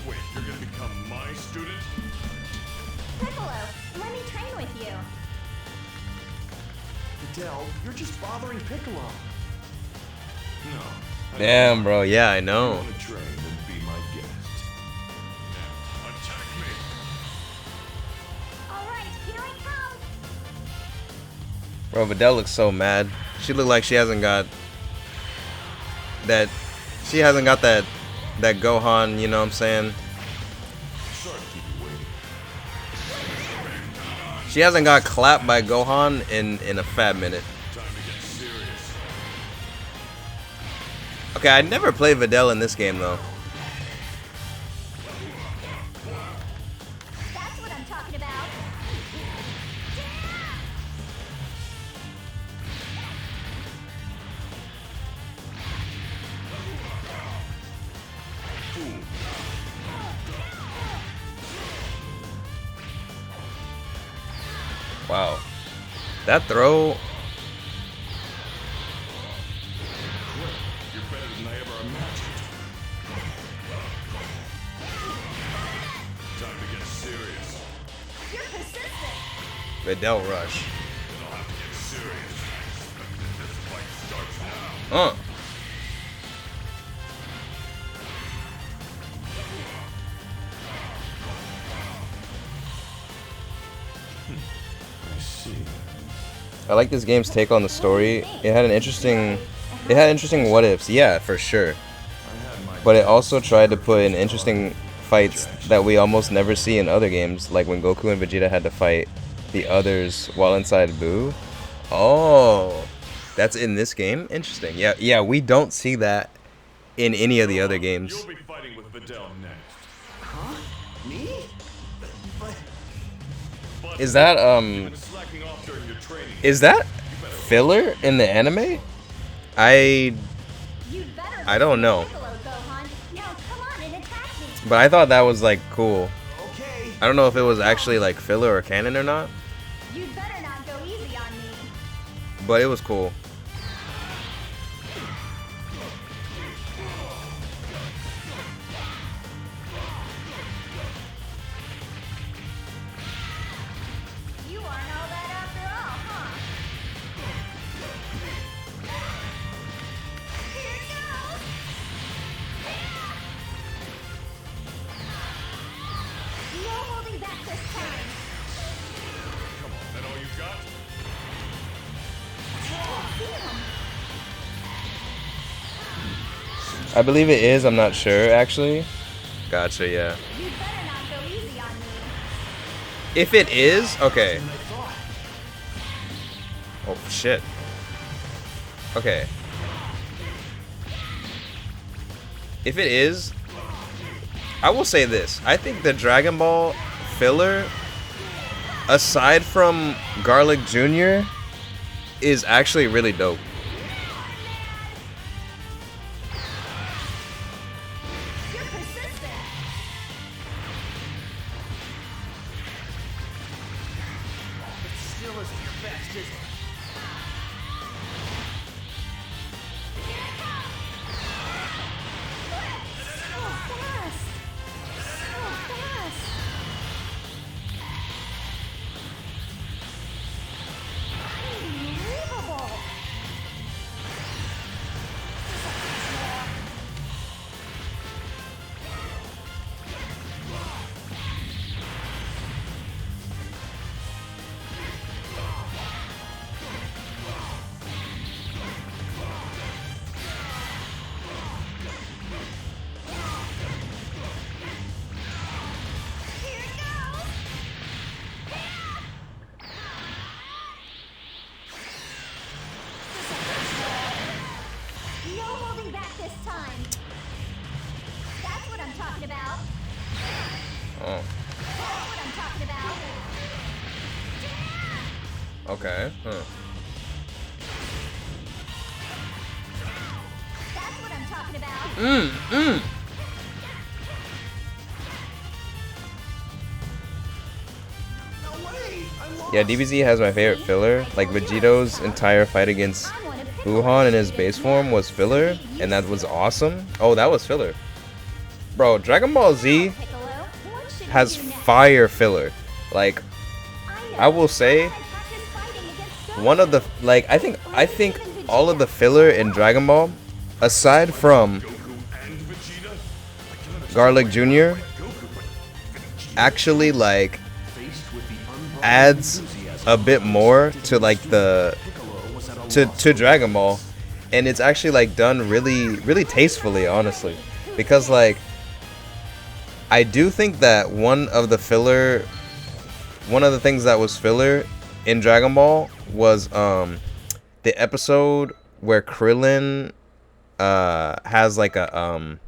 Wait, you're gonna become my student? Piccolo, let me train with you. Videl, you're just bothering Piccolo. No. Damn, bro. Yeah, I I know. want to train and be my guest. Now, attack me! All right, here I come. Bro, Videl looks so mad. She look like she hasn't got that. She hasn't got that Gohan. You know what I'm saying? Sorry to keep you waiting. She hasn't got clapped by Gohan in a fat minute. Time to get serious. Okay, I never played Videl in this game though. That's what I'm talking about. Wow, that throw. You're better than I ever imagined. Time to get serious. You're persistent. Videl rush. Then I'll have to get serious. This fight starts now. I like this game's take on the story. It had interesting what ifs, yeah, for sure. But it also tried to put in interesting fights that we almost never see in other games, like when Goku and Vegeta had to fight the others while inside Buu. Oh, that's in this game? Interesting. Yeah, we don't see that in any of the other games. You'll be fighting with Videl next. Huh? Me? But Is that You've been slacking off during your training. is that filler in the anime? I You'd better don't know. Piccolo, Gohan. Now come on and attack me. But I thought that was like cool. okay. I don't know if it was actually like filler or canon or not, You'd better not go easy on me. but it was cool. You aren't all that after all, huh? Here it goes. No holding back this time. Come on, that all you got? I believe it is. I'm not sure actually. Gotcha. Yeah. You'd better not go easy on me. If it is, okay. Oh shit. Okay. If it is, I will say this. I think the Dragon Ball filler, aside from Garlic Jr., is actually really dope. You're persistent. It still isn't your best, is it? So fast. So fast. Unbelievable. Here it goes. No holding back this time. That's what I'm talking about. Oh. That's what I'm talking about. Okay. Huh. That's what I'm talking about. No way. I lost. Yeah, DBZ has my favorite filler. Like Vegito's entire fight against Wuhan in his base form was filler, and that was awesome. Oh, that was filler. Bro, Dragon Ball Z Piccolo, what should has we do next? fire filler. Like, I will say, Practice fighting against one of the like I think all of the filler in Dragon Ball, aside from Goku and Vegeta? I can understand Garlic Jr., Goku, but actually like Faced with the unbridled adds enthusiasm a bit more to like the Piccolo was at a to loss. to Dragon Ball, and it's actually like done really tastefully, honestly, because like I do think that one of the things that was filler in Dragon Ball was the episode where Krillin has like a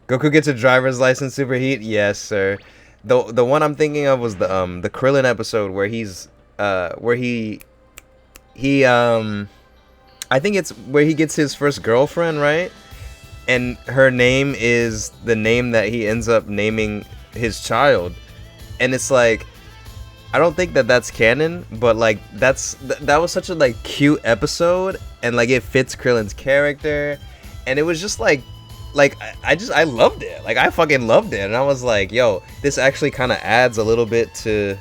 Goku gets a driver's license superheat. Yes, sir. The one I'm thinking of was the Krillin episode where I think it's where he gets his first girlfriend, right? And her name is the name that he ends up naming his child. And it's like, I don't think that that's canon, but like that was such a like cute episode, and like it fits Krillin's character, and it was just like I loved it. Like I fucking loved it, and I was like, yo, this actually kind of adds a little bit to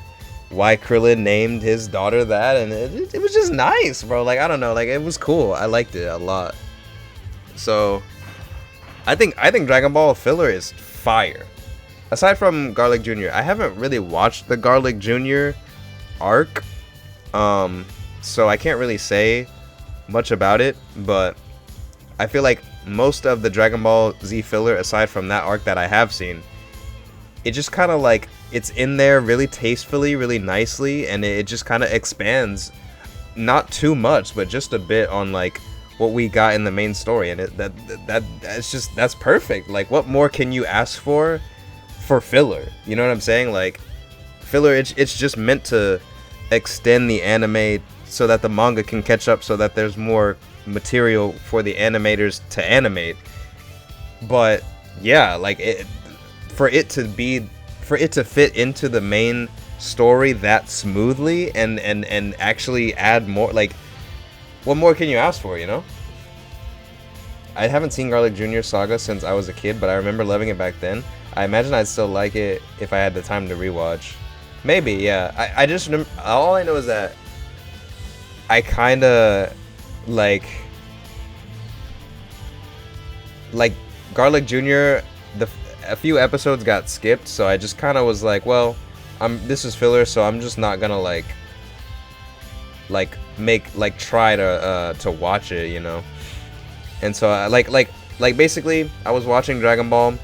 why Krillin named his daughter that, and it was just nice, bro. Like I don't know, like it was cool. I liked it a lot. So I think Dragon Ball filler is fire. Aside from Garlic Jr., I haven't really watched the Garlic Jr. arc. so I can't really say much about it, but I feel like most of the Dragon Ball Z filler, aside from that arc that I have seen, it just kind of like, it's in there really tastefully, really nicely, and it just kind of expands, not too much, but just a bit on like what we got in the main story, and that's perfect. Like, what more can you ask for filler? You know what I'm saying? Like, filler, it's just meant to extend the anime so that the manga can catch up, so that there's more material for the animators to animate. But yeah, like, for it to fit into the main story that smoothly and actually add more, like, what more can you ask for, you know? I haven't seen Garlic Jr. Saga since I was a kid, but I remember loving it back then. I imagine I'd still like it if I had the time to rewatch. Maybe, yeah. I just remember, all I know is that I kind of like Garlic Jr. A few episodes got skipped, so I just kind of was like, well, this is filler, so I'm just not gonna try to watch it, you know. And so I basically I was watching Dragon Ball,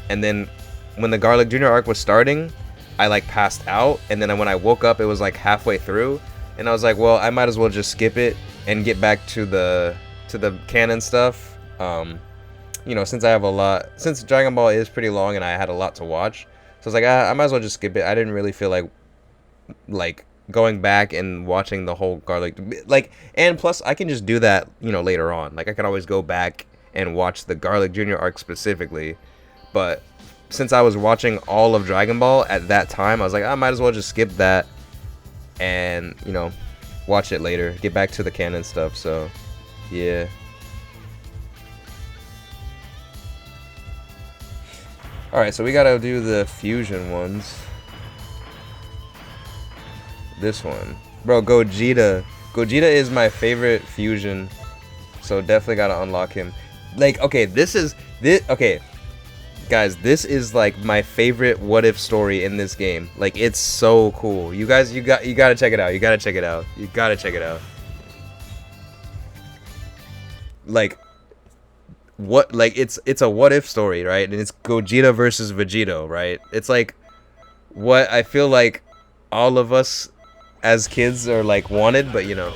and then when the Garlic Jr. arc was starting, I like passed out, and then when I woke up, it was like halfway through, and I was like, well, I might as well just skip it and get back to the canon stuff. You know, since Dragon Ball is pretty long and I had a lot to watch, so I was like, I might as well just skip it. I didn't really feel like going back and watching the whole Garlic, like, and plus I can just do that, you know, later on. Like, I can always go back and watch the Garlic Jr. arc specifically, but since I was watching all of Dragon Ball at that time, I was like, I might as well just skip that and, you know, watch it later, get back to the canon stuff. So yeah. Alright, so we gotta do the fusion ones. This one. Bro, Gogeta. Gogeta is my favorite fusion, so definitely gotta unlock him. Like, okay, okay, guys, this is like my favorite what if story in this game. Like, it's so cool. You guys, you gotta check it out. You gotta check it out. You gotta check it out. Like, it's a what if story, right? And it's Gogeta versus Vegito, right? It's like what I feel like all of us as kids are like wanted, but you know.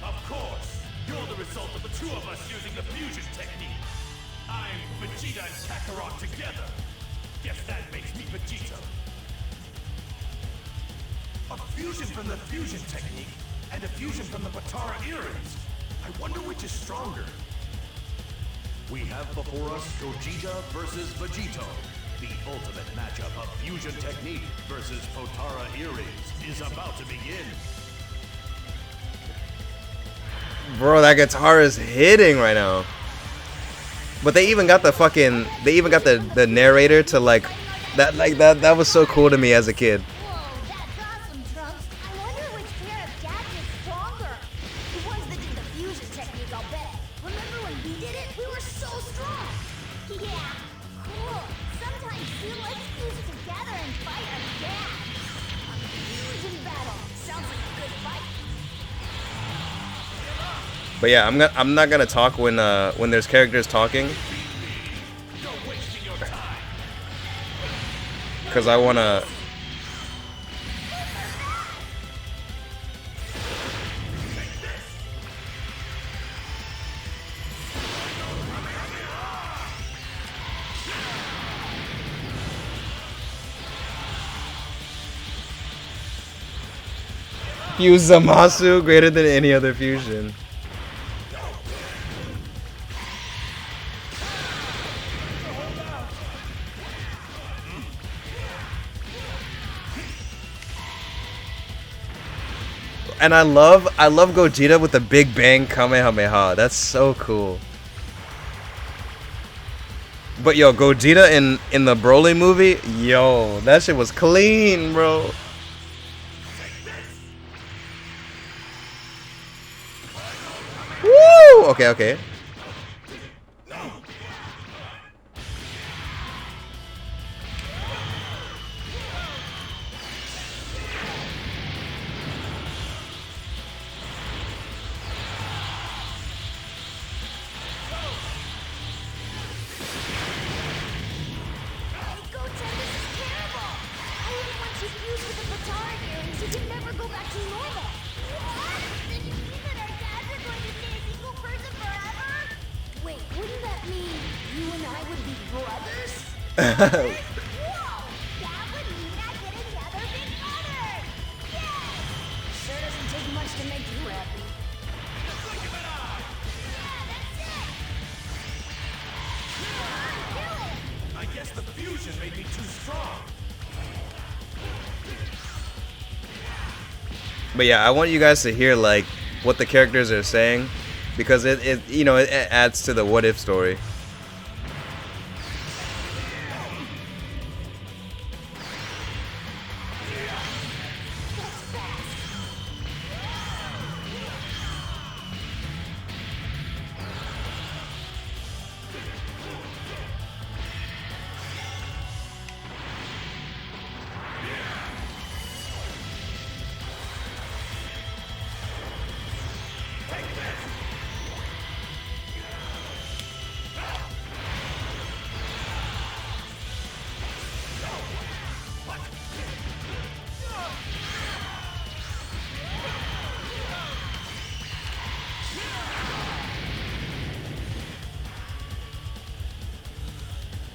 Of course, you're the result of the two of us using the fusion technique. I'm Vegeta and Kakarot together. Guess that makes me Vegito. A fusion from the fusion technique and a fusion from the Potara earrings. I wonder which is stronger. We have before us Gogeta versus Vegito. The ultimate matchup of fusion technique versus Potara earrings is about to begin. Bro, that guitar is hitting right now. But they even got the narrator to that was so cool to me as a kid. Whoa, that's awesome, Trunks. I wonder which pair of gadgets is stronger. The ones that did the fusion technique, I'll bet. Remember when we did it? We were so strong. Yeah, cool. Sometimes two let's fuse together and fight again. A fusion battle. Sounds like a good fight. But yeah, I'm not gonna talk when there's characters talking, cause I wanna. Fuse Zamasu greater than any other fusion. And I love Gogeta with the Big Bang Kamehameha. That's so cool. But yo, Gogeta in the Broly movie, yo, that shit was clean, bro. Woo! Okay. never go back to normal. What? Does it mean that our dads are going to stay a single person forever? Wait, wouldn't that mean you and I would be brothers? Whoa! That would mean I get another big brother! Yay! Sure doesn't take much to make you happy. Yeah, that's it! Come on, kill it! I guess the fusion made me too strong. But yeah, I want you guys to hear like what the characters are saying, because it you know, it adds to the what if story.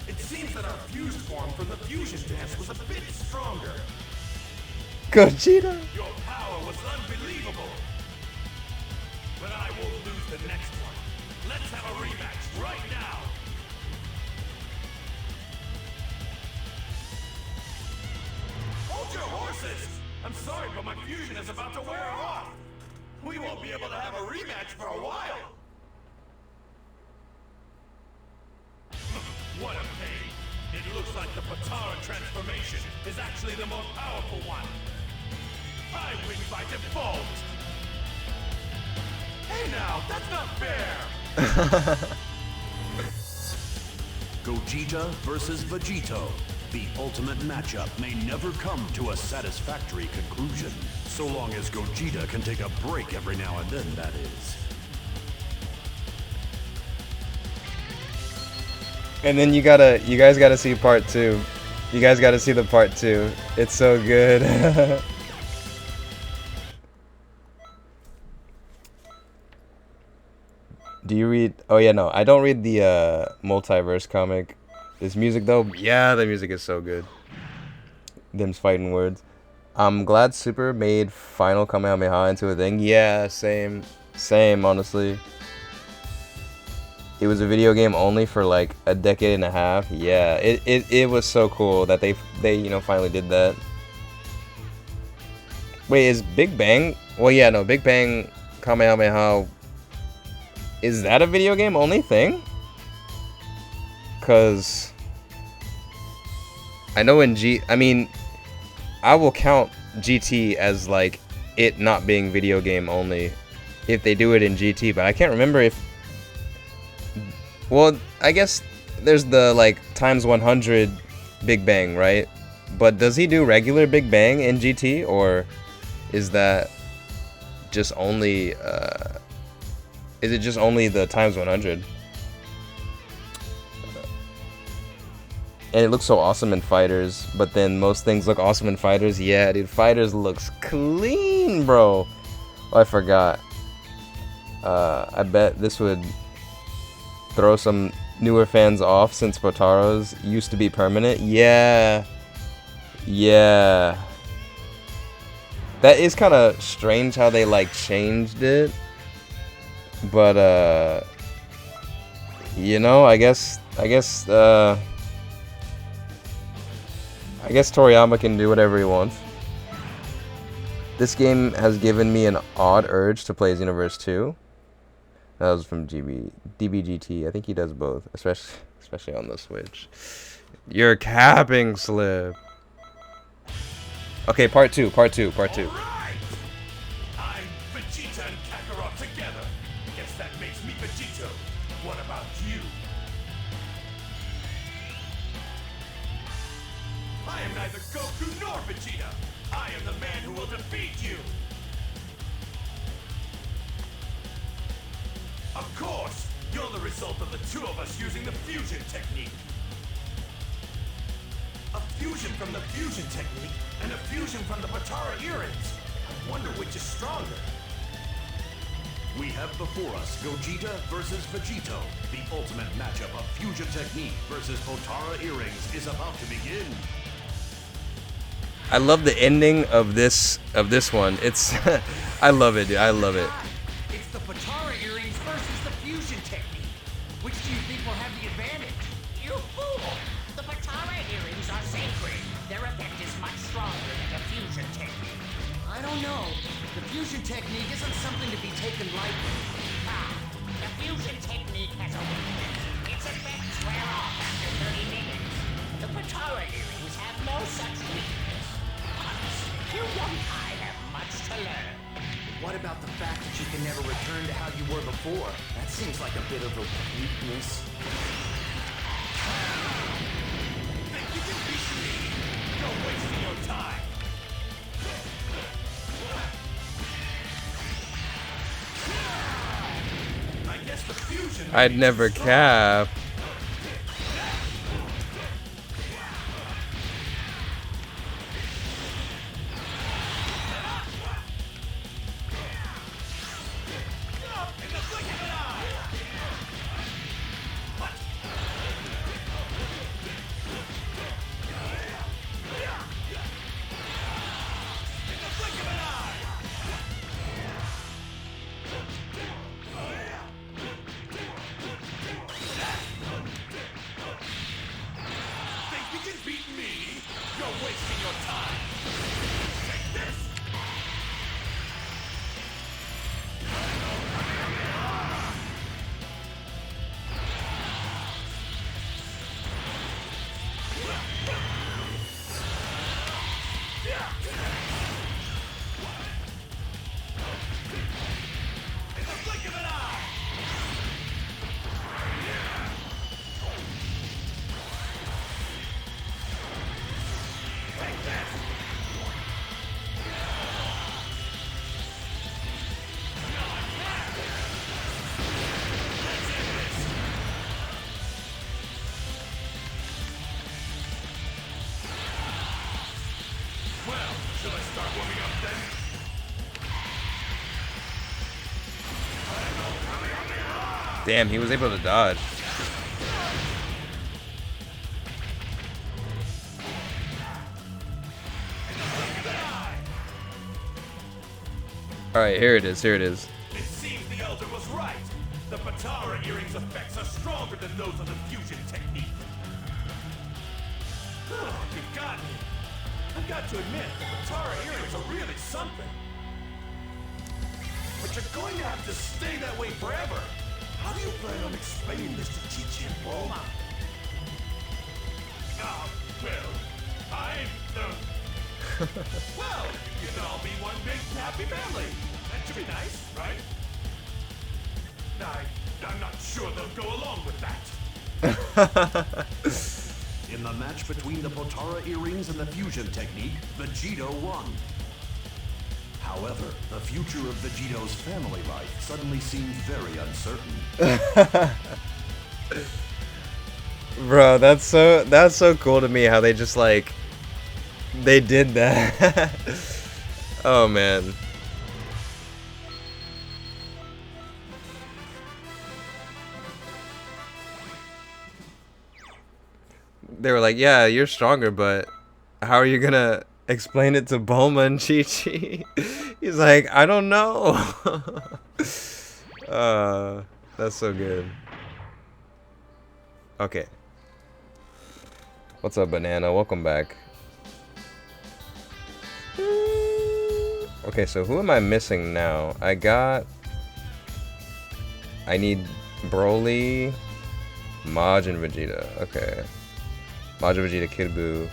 It seems that our fused form from the fusion dance was a bit stronger. Gogeta. Your power was unbelievable. But I won't lose the next one. Let's have a rematch right now. Hold your horses! I'm sorry, but my fusion is about to wear off. We won't be able to have a rematch for a while. What a pain. It looks like the Potara transformation is actually the most powerful one. I win by default. Hey now, that's not fair! Gogeta versus Vegito. The ultimate matchup may never come to a satisfactory conclusion. So long as Gogeta can take a break every now and then, that is. And then you guys gotta see part 2. You guys gotta see the part 2. It's so good. Do you read? Oh yeah, no, I don't read the multiverse comic. This music though, yeah, the music is so good. Them's fighting words. I'm glad Super made Final Kamehameha into a thing. Yeah, same, honestly. It was a video game only for like a decade and a half. Yeah, it was so cool that they you know finally did that. Wait, is Big Bang? Well, yeah, no, Big Bang Kamehameha. Is that a video game only thing? Cause I know in I mean, I will count GT as like it not being video game only if they do it in GT, but I can't remember if. Well, I guess there's the like times 100 Big Bang, right? But does he do regular Big Bang in GT, or is that just only is it just only the times 100? And it looks so awesome in Fighters, but then most things look awesome in Fighters. Yeah, dude, Fighters looks clean, bro. Oh, I forgot. I bet this would throw some newer fans off since Potaro's used to be permanent. Yeah. Yeah. That is kind of strange how they like changed it. But you know, I guess Toriyama can do whatever he wants. This game has given me an odd urge to play Xenoverse 2. That was from DBGT. I think he does both, especially on the Switch. You're capping, Slip. Okay, part two. All right. I'm Vegeta and Kakarot together. Guess that makes me Vegito. What about you? I am neither Goku nor Vegeta. I am the man who will defeat you. Of course, you're the result of the two of us using the fusion technique. A fusion from the fusion technique and a fusion from the Potara earrings. wonder which is stronger. We have before us Gogeta versus Vegito. The ultimate matchup of fusion technique versus Potara earrings is about to begin. I love the ending of this one. It's I love it, dude. I love it. It's the Potara earrings versus the fusion technique. Which do you think will have the advantage? You fool! The Potara earrings are sacred. Their effect is much stronger than the fusion technique. I don't know. The fusion technique isn't something to be taken lightly. Ah, the fusion technique has a weakness. Its effects wear off after 30 minutes. The Potara earrings have no such weakness. You young-kai have much to learn. What about the fact that you can never return to how you were before? That seems like a bit of a weakness. Think you can beat me? You're wasting your time. I guess the fusion. I'd never cap. Damn, he was able to dodge. Alright, here it is, here it is. It seems the Elder was right. The Potara earrings' effects are stronger than those of the fusion technique. Oh, you got me. I've got to admit, the Potara earrings are really something. But you're going to have to stay that way forever. How do you plan on explaining this to Chi-Chi and Bulma? Well, well, you can all be one big happy family. That should be nice, right? I'm not sure they'll go along with that. In the match between the Potara earrings and the fusion technique, Vegito won. However, the future of Vegito's family life suddenly seemed very uncertain. Bro, that's so cool to me how they just like they did that. Oh man. They were like, yeah, you're stronger, but how are you gonna explain it to Bulma and Chi-Chi? He's like, I don't know. That's so good. Okay. What's up, Banana? Welcome back. Okay, so who am I missing now? I need Broly, Maj, and Vegeta. Okay. Maj, Vegeta, Kid Buu.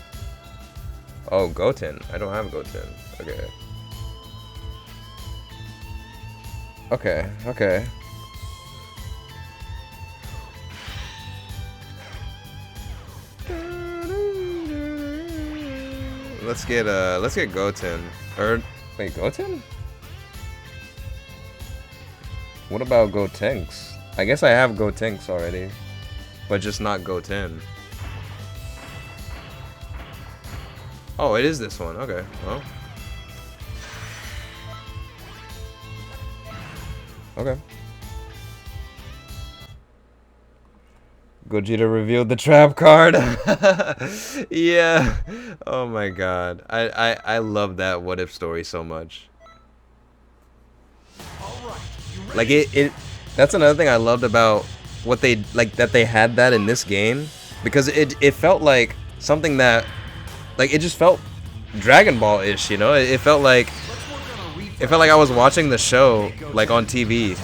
Oh, Goten. I don't have Goten. Okay. Okay. Let's get Goten. Or wait, Goten? What about Gotenks? I guess I have Gotenks already, but just not Goten. Oh, it is this one. Okay. Well. Okay. Gogeta revealed the trap card. Yeah. Oh my god. I love that what if story so much. Like it that's another thing I loved about what they like that they had that in this game, because it felt like something that like it just felt Dragon Ball-ish, you know? It felt like I was watching the show like on TV.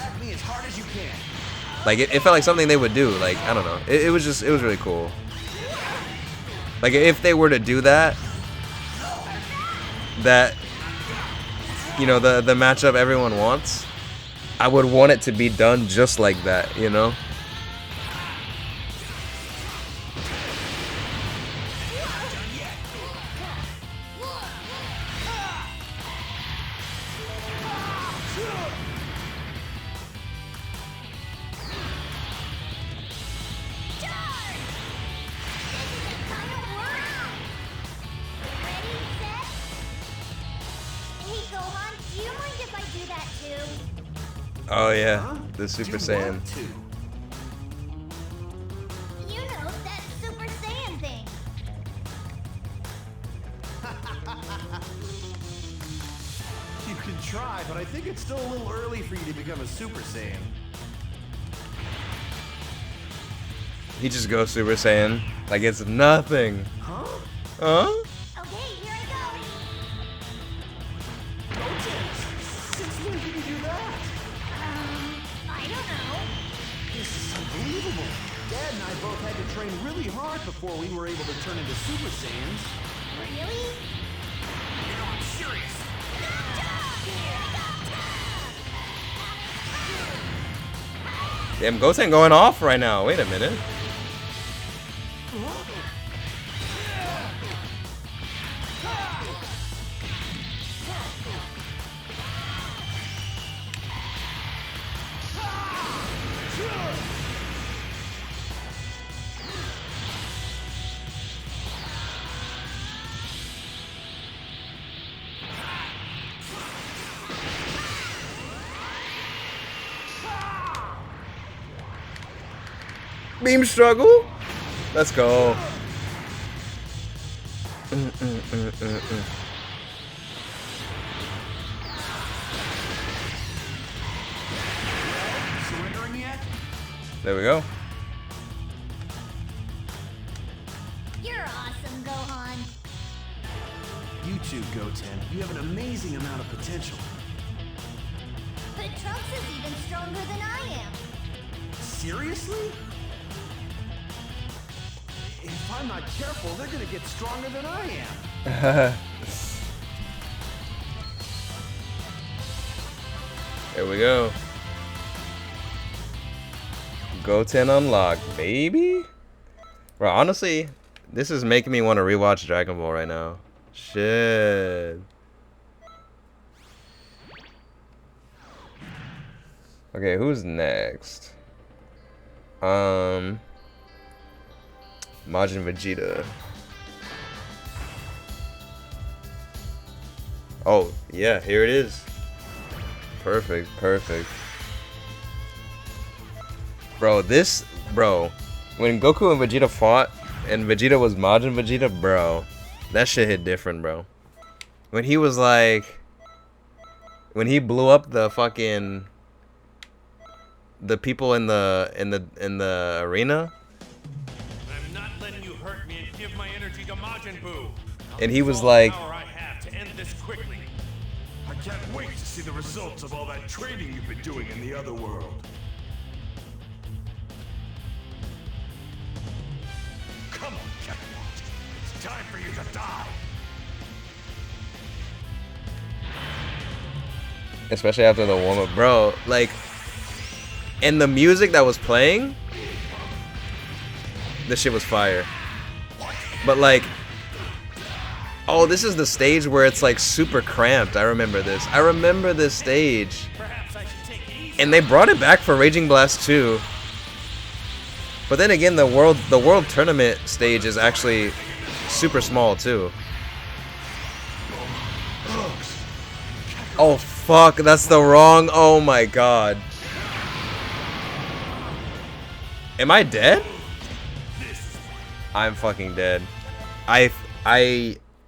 Like it felt like something they would do. Like I don't know. It was really cool. Like if they were to do that, you know, the matchup everyone wants, I would want it to be done just like that, you know? Oh yeah, the Super Saiyan. You know, that Super Saiyan thing. You can try, but I think it's still a little early for you to become a Super Saiyan. He just goes Super Saiyan like it's nothing. Huh? Huh? Okay, here I go. Since when did you do that? I don't know. This is unbelievable. Dad and I both had to train really hard before we were able to turn into Super Saiyans. Really? No, I'm serious. Damn, Goten going off right now. Wait a minute. Beam struggle. Let's go. Surrendering yet? There we go. You're awesome, Gohan. You too, Goten. You have an amazing amount of potential. But Trunks is even stronger than I am. Seriously? If I'm not careful, they're gonna get stronger than I am. There we go. Goten unlocked, baby. Bro, honestly, this is making me want to rewatch Dragon Ball right now. Shit. Okay, who's next? Majin Vegeta. Oh, yeah, here it is. Perfect, perfect. Bro, when Goku and Vegeta fought and Vegeta was Majin Vegeta, bro, that shit hit different, bro. When he was like, when he blew up the fucking the people in the arena, I'm not letting you hurt me and give my energy to Majin Buu. and he was like, Power I have to end this quickly. I can't wait to see the results of all that training you've been doing in the other world. Come on, Kakarot. It's time for you to die. especially after the warm up, bro, like, and the music that was playing, this shit was fire. But like, oh, this is the stage where it's like super cramped. I remember this. I remember this stage. Perhaps I should take it easy. And they brought it back for Raging Blast 2. But then again, the world tournament stage is actually super small too. Oh fuck, that's the wrong. Oh my god. Am I dead? I'm fucking dead. I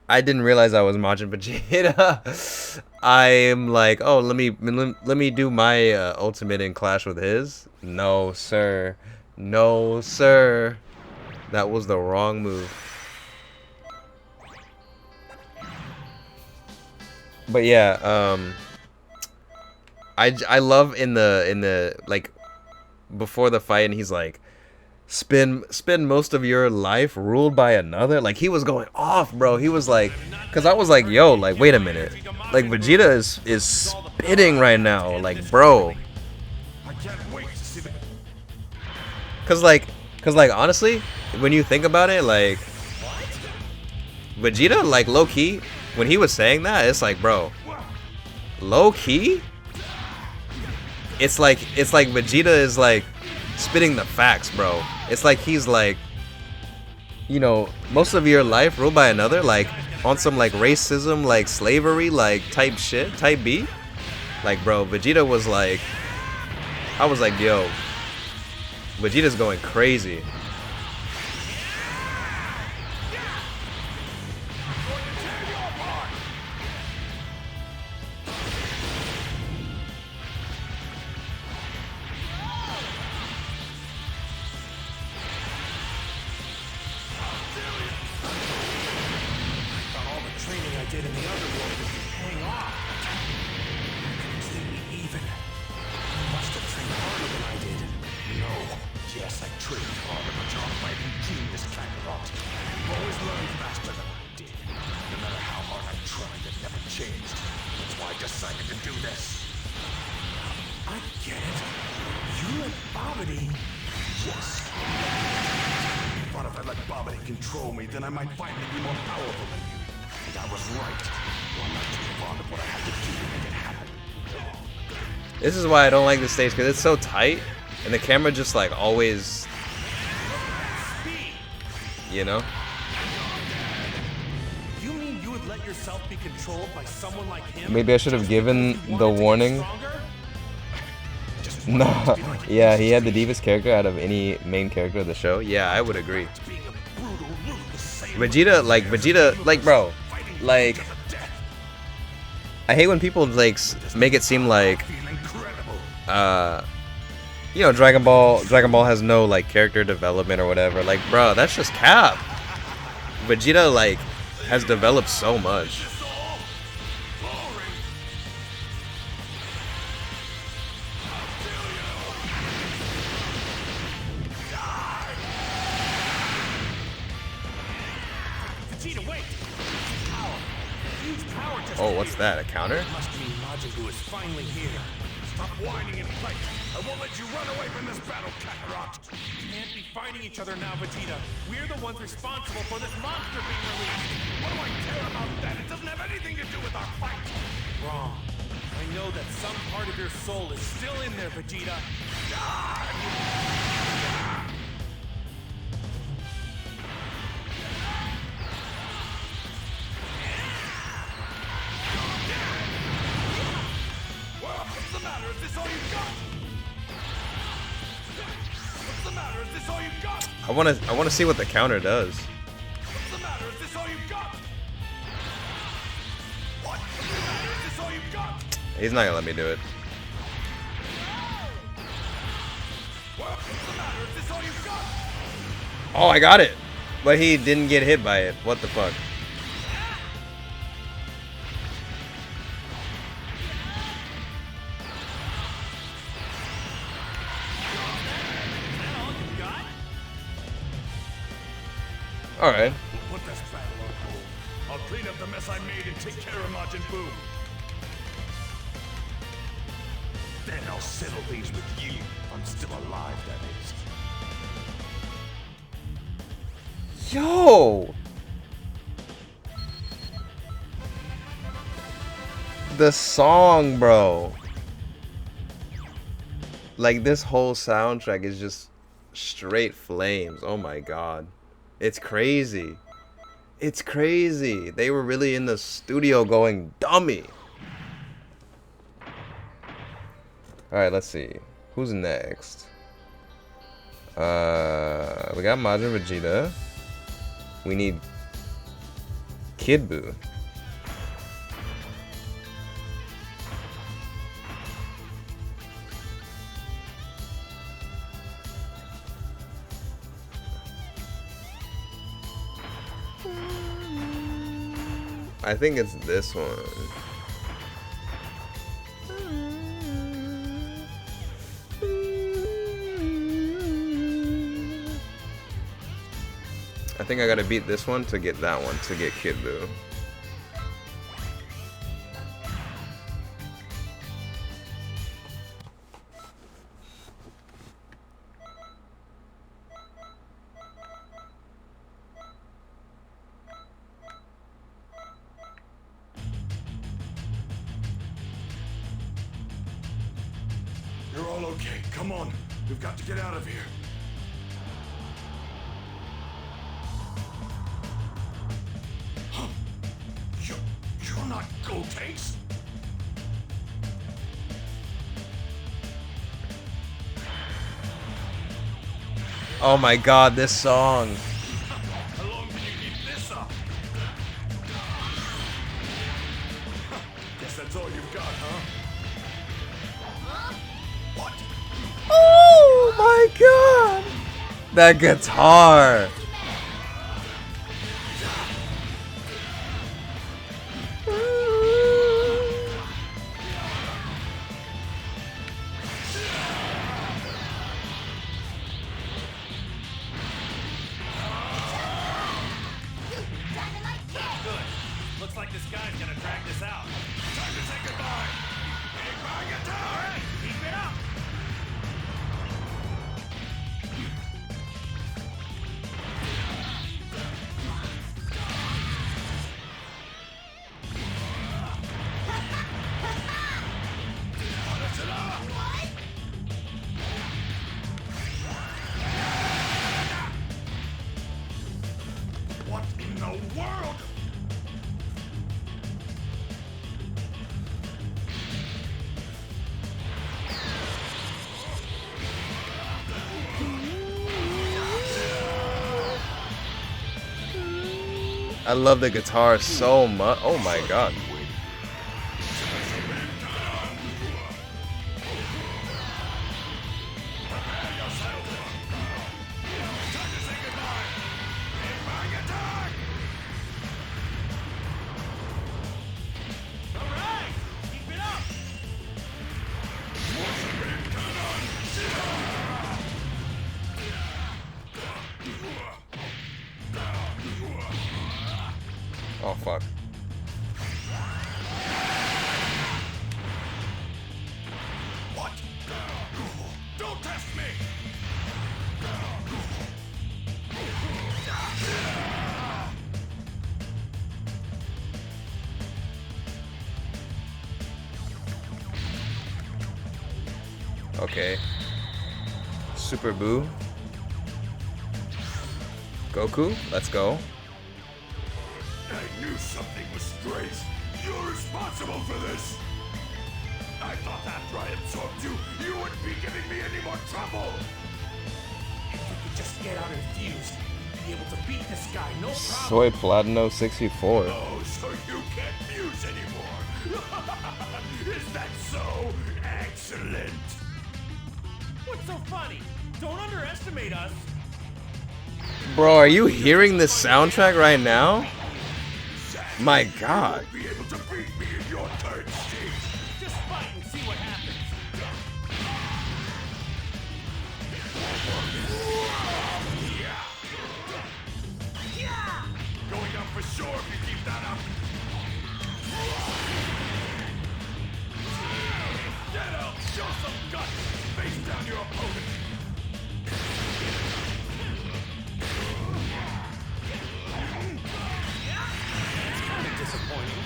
didn't realize I was Majin Vegeta. I'm like, oh, let me do my ultimate in clash with his. No, sir. No, sir. That was the wrong move. But yeah, I love in the like before the fight, and he's like, spend most of your life ruled by another. Like, he was going off, bro. He was like, because I was like, yo, like, wait a minute, like Vegeta is spitting right now, like, bro. Cause like honestly, when you think about it, like Vegeta, like, low key, when he was saying that, it's like, bro, low key, it's like Vegeta is like spitting the facts, bro. It's like he's like, you know, most of your life ruled by another, like on some like racism, like slavery, like type shit, type B. Like, bro, Vegeta was like, I was like, yo, Vegeta's going crazy. Control me, then I might finally be more powerful than you. And I was right. You're not too fond of what I had to do to make it happen. This is why I don't like this stage, because it's so tight, and the camera just like always, you know. You mean you would let yourself be controlled by someone like him? Maybe I should have given the warning. No, yeah, he had the deepest character out of any main character of the show. Yeah, I would agree. Vegeta, like, bro, like, I hate when people like make it seem like, you know, Dragon Ball has no like character development or whatever. Like, bro, that's just cap. Vegeta like has developed so much. Oh, what's that? A counter? Must mean Majin Buu is finally here. Stop whining and fight. I won't let you run away from this battle, Kakarot. We can't be fighting each other now, Vegeta. We're the ones responsible for this monster being released. What do I care about that? It doesn't have anything to do with our fight. Wrong. I know that some part of your soul is still in there, Vegeta. What's the matter? Is this all you've got? What's the matter? Is this all you've got? I wanna see what the counter does. What's the matter? Is this all you've got? What's the matter? Is this all you've got? He's not gonna let me do it. What's the matter? Is this all you've got? Oh, I got it, but he didn't get hit by it. What the fuck? All right. We'll put this battle on hold. I'll clean up the mess I made and take care of Majin Buu. Then I'll settle things with you. I'm still alive, that is. Yo! The song, bro. Like, this whole soundtrack is just straight flames. Oh my god. It's crazy. It's crazy. They were really in the studio going dummy. Alright, let's see. Who's next? We got Majin Vegeta. We need Kid Buu. I think it's this one. I think I gotta beat this one to get that one, to get Kid Buu. You're all okay. Come on. We've got to get out of here. Huh? You're not Gotenks? Oh my god, this song. How long can you keep this up? Guess that's all you've got, huh? What? Oh my god! That guitar! Good. Looks like this guy's gonna drag this out. Time to say goodbye. Big Bang Attack! All right, keep it up. What in the world? I love the guitar so much. Oh my god. All right, keep it up. Oh fuck. What? Don't test me! Okay. Super Buu. Goku, let's go. I knew something was strange. You're responsible for this! I thought after I absorbed you, you wouldn't be giving me any more trouble! If we could just get out and fuse, we'd be able to beat this guy, no problem. Soy Platino 64. Oh, so you can't fuse anymore! Is that so? Excellent! What's so funny? Don't underestimate us. Bro, are you hearing this soundtrack right now? My god. Be able to beat me in your third stage! Just fight and see what happens. Going up for sure if you keep that up! Get up! Show some guts! Face down your opponent! Kind of disappointing.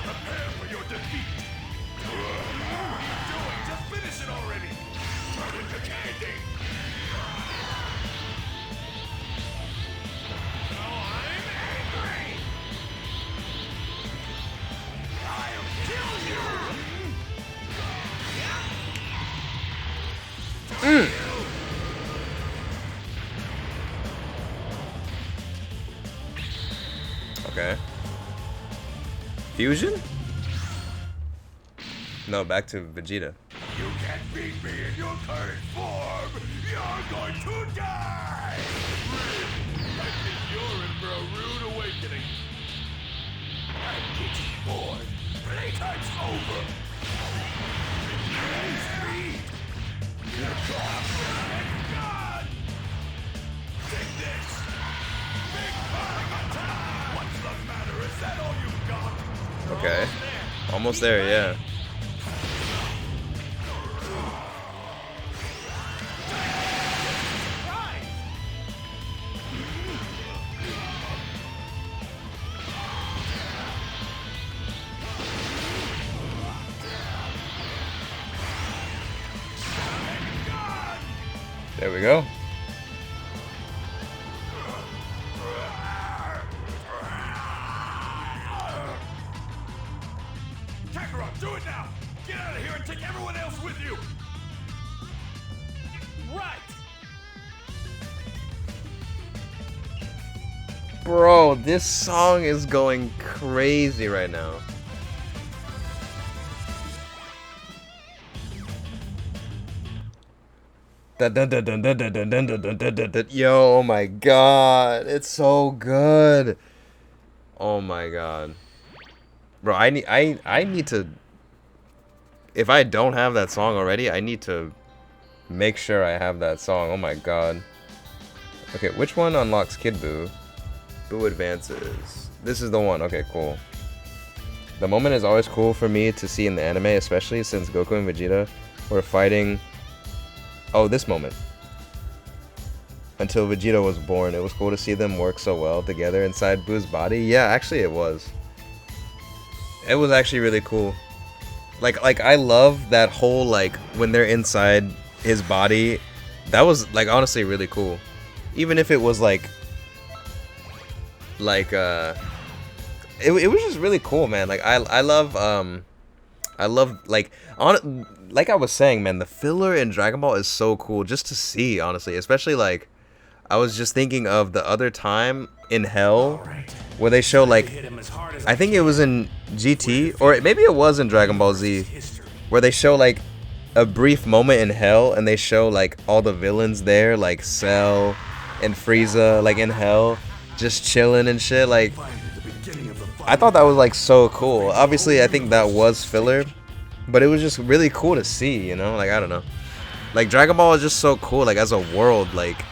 Prepare for your defeat! What are you doing? Just finish it already! Turn into candy! Oh, I'm angry. I'll kill you! Okay. Fusion? No, back to Vegeta. You can't beat me in your current form! You're going to die! I think you're in for a rude awakening. I'm getting bored. Playtime's over! Speed! God! Take this! Big bang attack! What's the matter? Is that all you've got? Okay. Almost there, yeah. There we go. Kakarot, do it now! Get out of here and take everyone else with you! Right! Bro, this song is going crazy right now. Yo, oh my god, it's so good. Oh my god, bro, I need to. If I don't have that song already, I need to make sure I have that song. Oh my god. Okay, which one unlocks Kid Buu? Buu advances. This is the one. Okay, cool. The moment is always cool for me to see in the anime, especially since Goku and Vegeta were fighting. Oh, this moment. Until Vegeta was born, it was cool to see them work so well together inside Buu's body. Yeah, actually it was. It was actually really cool. Like I love that whole, like, when they're inside his body. That was, like, honestly really cool. Even if it was like it was just really cool, man. Like I love like like I was saying, man, the filler in Dragon Ball is so cool just to see, honestly. Especially, like, I was just thinking of the other time in Hell where they show, like, I think it was in GT, or maybe it was in Dragon Ball Z, where they show, like, a brief moment in Hell and they show, like, all the villains there, like Cell and Frieza, like, in Hell, just chilling and shit. Like, I thought that was, like, so cool. Obviously, I think that was filler, but it was just really cool to see, you know? Like, I don't know. Like, Dragon Ball is just so cool, like, as a world, like,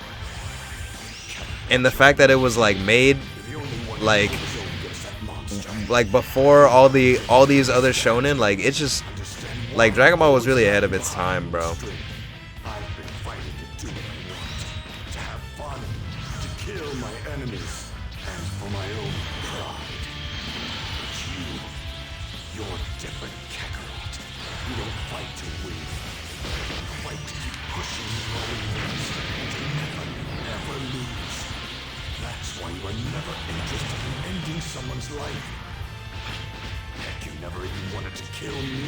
and the fact that it was, like, made, like before all these other shonen, like, it's just, like, Dragon Ball was really ahead of its time, bro. Someone's life. Heck, you never even wanted to kill me.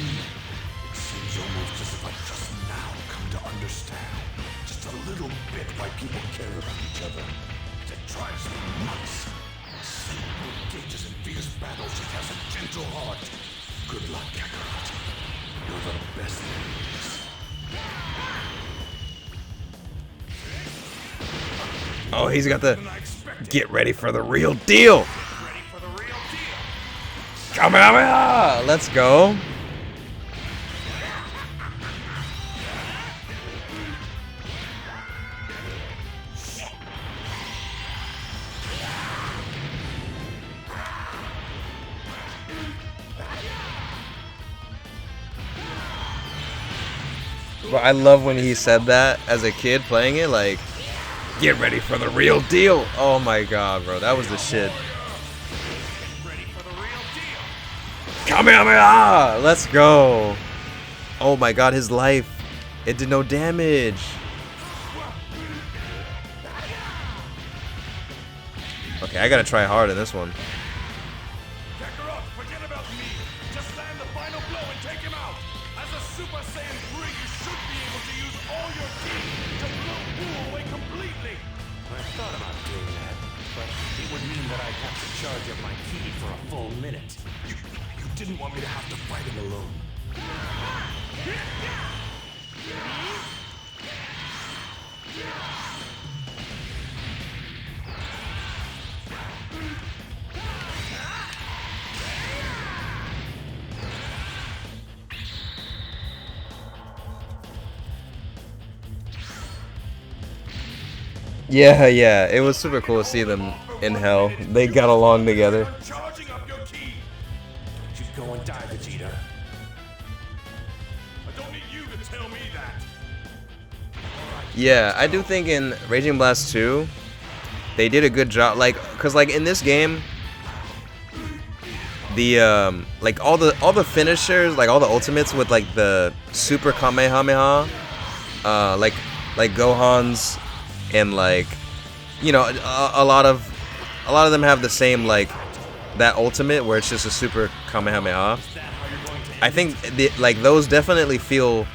It seems almost as if I've just now come to understand just a little bit why people care about each other. It drives me nuts. Seeing who engages in fierce battles just has a gentle heart. Good luck, Kakarot. You're the best there is. Oh, he's got the get ready for the real deal. Kamehameha! Let's go. But I love when he said that as a kid playing it, like, get ready for the real deal. Oh my god, bro, that was the shit. Kamehameha! Let's go. Oh my god, his life, it did no damage. Okay, I gotta try hard in this one. Kakarot, forget about me. Just land the final blow and take him out. As a Super Saiyan 3, you should be able to use all your ki to blow Boo away completely. I thought about doing that, but it would mean that I'd have to charge up my ki for a full minute. You didn't want me to have to fight him alone. Yeah, yeah, it was super cool to see them in hell. They got along together. Charging up your ki. Don't you go and die, Vegeta. I don't need you to tell me that. Yeah, I do think in Raging Blast 2, they did a good job. Like, cause like in this game, the like all the finishers, like all the ultimates with like the Super Kamehameha, like Gohan's, and like, you know, a lot of them have the same, like that ultimate where it's just a Super Kamehameha. I think like those definitely feel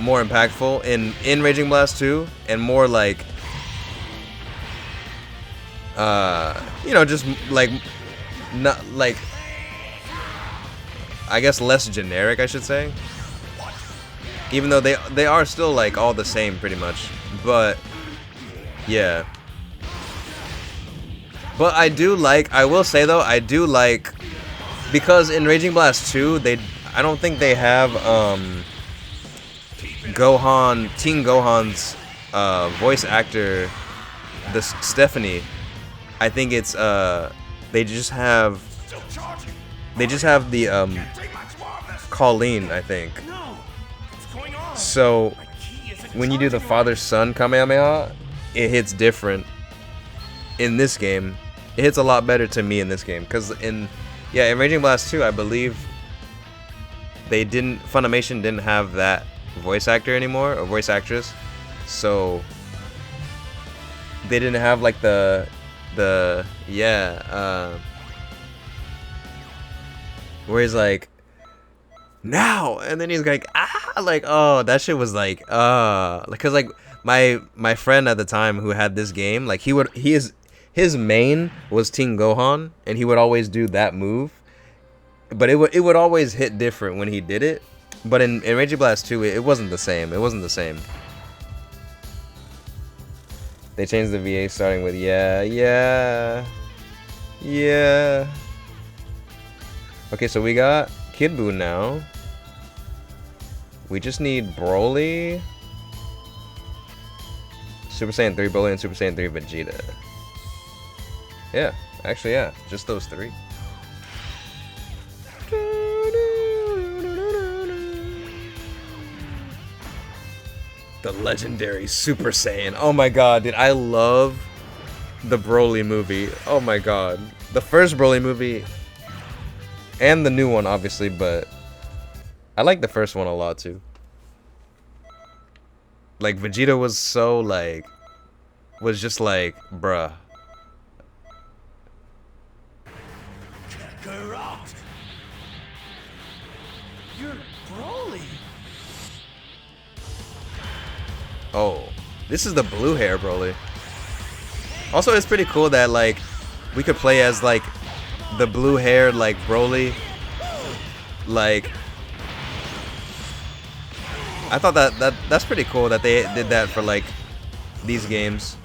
more impactful in Raging Blast 2, and more like you know, just like not like, I guess less generic, I should say. Even though they are still like all the same pretty much, but yeah. But I will say though, I do like, because in Raging Blast 2, I don't think they have Teen Gohan's voice actor, Stephanie. I think it's they just have the Colleen, I think. So when you do the father-son Kamehameha, it hits different in this game. It hits a lot better to me in this game, because in Raging Blast 2, I believe Funimation didn't have that voice actor anymore, or voice actress, so they didn't have like where he's like, now, and then he's like, like, oh, that shit was like, because like my friend at the time who had this game, like his main was Teen Gohan, and he would always do that move, but it would always hit different when he did it. But in Raging Blast 2, it wasn't the same. It wasn't the same. They changed the VA starting with yeah. Okay, so we got Kid Buu now. We just need Broly, Super Saiyan 3 Broly, and Super Saiyan 3 Vegeta. Yeah, actually, yeah, just those three. The legendary Super Saiyan. Oh my god, dude, I love the Broly movie. Oh my god. The first Broly movie, and the new one, obviously, but I like the first one a lot, too. Like, Vegeta was so, like, was just like, bruh. Kakarot! You're Broly! Oh, this is the blue hair Broly. Also, it's pretty cool that, like, we could play as, like, the blue hair, like, Broly. Like, I thought that's pretty cool that they did that for, like, these games.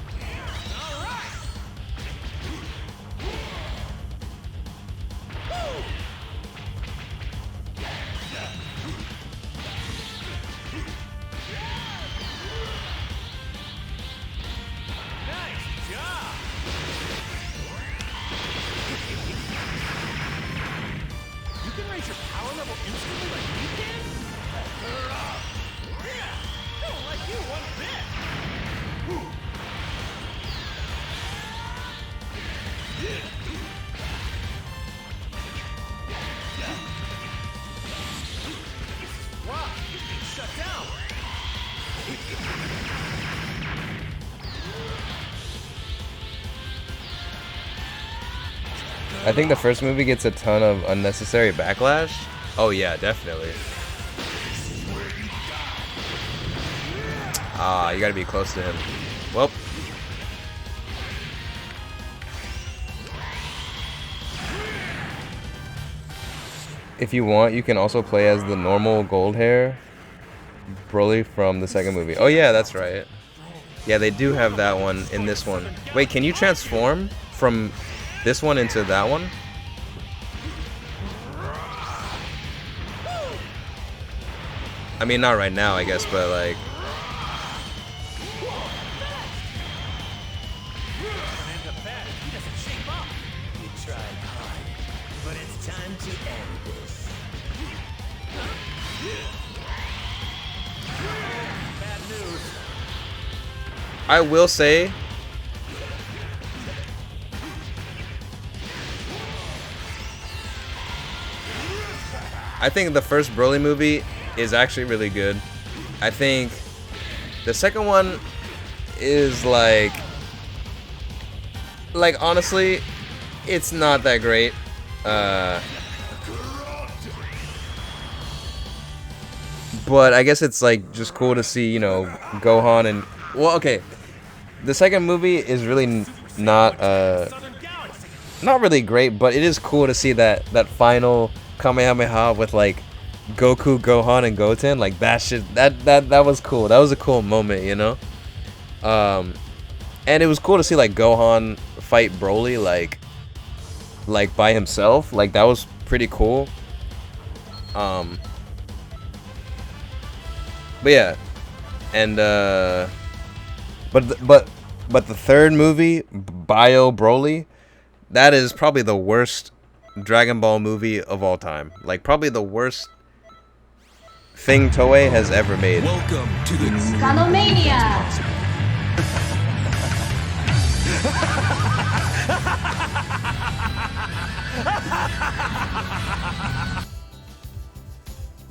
I think the first movie gets a ton of unnecessary backlash. Oh yeah, definitely. Ah, you gotta be close to him. Well. If you want, you can also play as the normal gold hair Broly from the second movie. Oh yeah, that's right. Yeah, they do have that one in this one. Wait, can you transform from this one into that one? I mean, not right now, I guess, but like... You tried hard, but it's time to end this. Bad news. I will say... I think the first Broly movie is actually really good. I think the second one is like honestly, it's not that great. But I guess it's like just cool to see, you know, Gohan and well, okay. The second movie is really not really great, but it is cool to see that final Kamehameha with like Goku, Gohan, and Goten. Like that shit, that was cool. That was a cool moment, you know. And it was cool to see like Gohan fight Broly like by himself. Like that was pretty cool. But yeah, and but the third movie, Bio Broly, that is probably the worst Dragon Ball movie of all time. Like probably the worst thing Toei has ever made. Welcome to the Scanomania!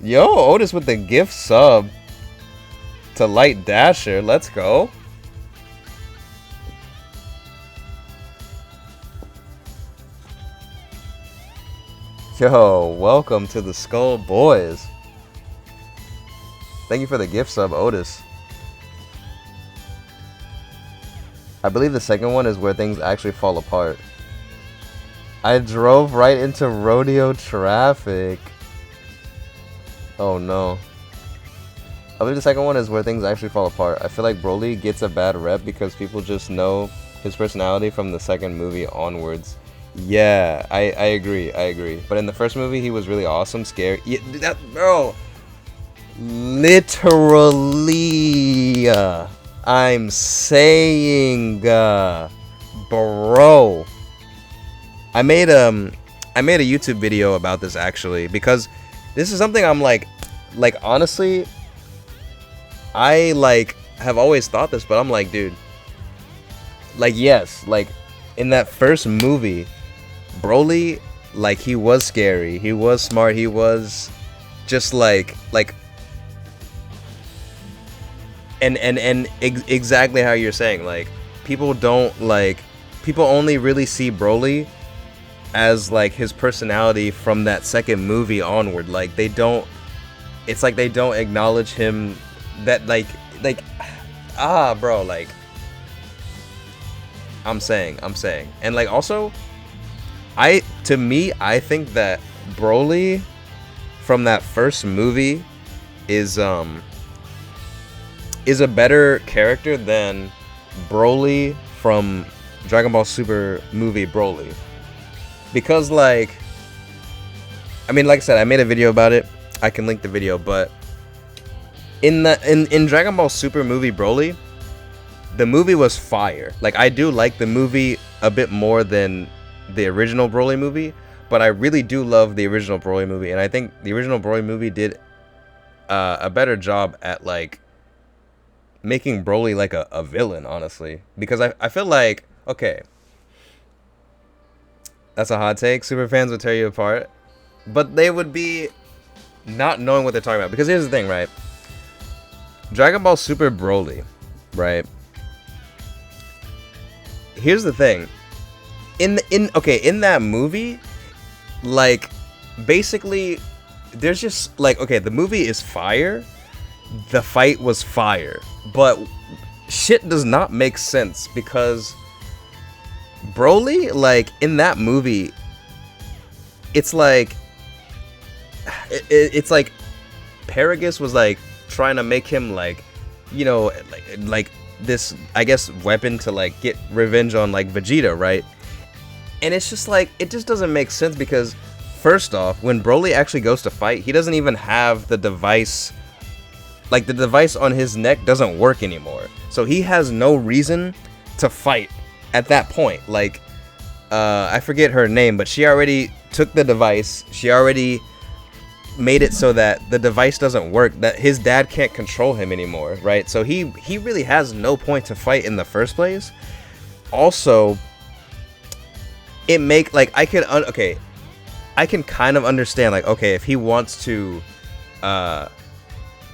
Yo, Otis with the gift sub to Light Dasher. Let's go. Yo, welcome to the Skull Boys. Thank you for the gift sub, Otis. I believe the second one is where things actually fall apart. I drove right into rodeo traffic. Oh no. I believe the second one is where things actually fall apart. I feel like Broly gets a bad rep because people just know his personality from the second movie onwards. Yeah, I agree. But in the first movie, he was really awesome, scary. Yeah, that, bro. Literally. I'm saying, bro. I made a YouTube video about this actually because this is something I'm like honestly, I have always thought this, but I'm like, dude, like yes, like in that first movie, Broly, like he was scary, he was smart, he was just exactly how you're saying, like people only really see Broly as like his personality from that second movie onward. Like they don't, it's like they don't acknowledge him that like bro, like I'm saying and like also I think that Broly from that first movie is a better character than Broly from Dragon Ball Super movie Broly. Because like I mean, like I said, I made a video about it. I can link the video, but in Dragon Ball Super movie Broly, the movie was fire. Like I do like the movie a bit more than the original Broly movie, but I really do love the original Broly movie, and I think the original Broly movie did a better job at like making Broly like a villain, honestly. Because I feel like, okay, that's a hot take. Super fans would tear you apart, but they would be not knowing what they're talking about. Because here's the thing, right? Dragon Ball Super Broly, right? Here's the thing. In that movie, like basically there's just like, okay, the movie is fire, the fight was fire, but shit does not make sense because Broly, like, in that movie, it's like it's like Paragus was like trying to make him like, you know, like this, I guess, weapon to like get revenge on like Vegeta, right? And it's just like, it just doesn't make sense because first off, when Broly actually goes to fight, he doesn't even have the device. Like, the device on his neck doesn't work anymore. So he has no reason to fight at that point. Like, I forget her name, but she already took the device. She already made it so that the device doesn't work, that his dad can't control him anymore, right? So he really has no point to fight in the first place. Also, it make, like, I can kind of understand, like, okay, if he wants to,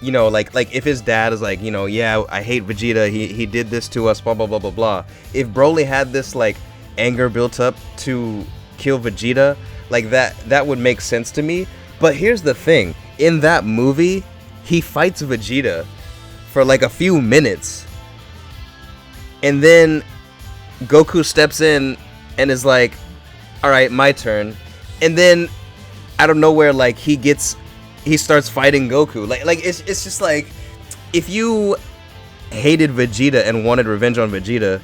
you know, like if his dad is like, you know, yeah, I hate Vegeta, he did this to us, blah blah blah blah blah. If Broly had this like anger built up to kill Vegeta, like that would make sense to me. But here's the thing, in that movie, he fights Vegeta for like a few minutes, and then Goku steps in and is like, all right, my turn. And then out of nowhere, like, he starts fighting Goku. Like it's just like, if you hated Vegeta and wanted revenge on Vegeta,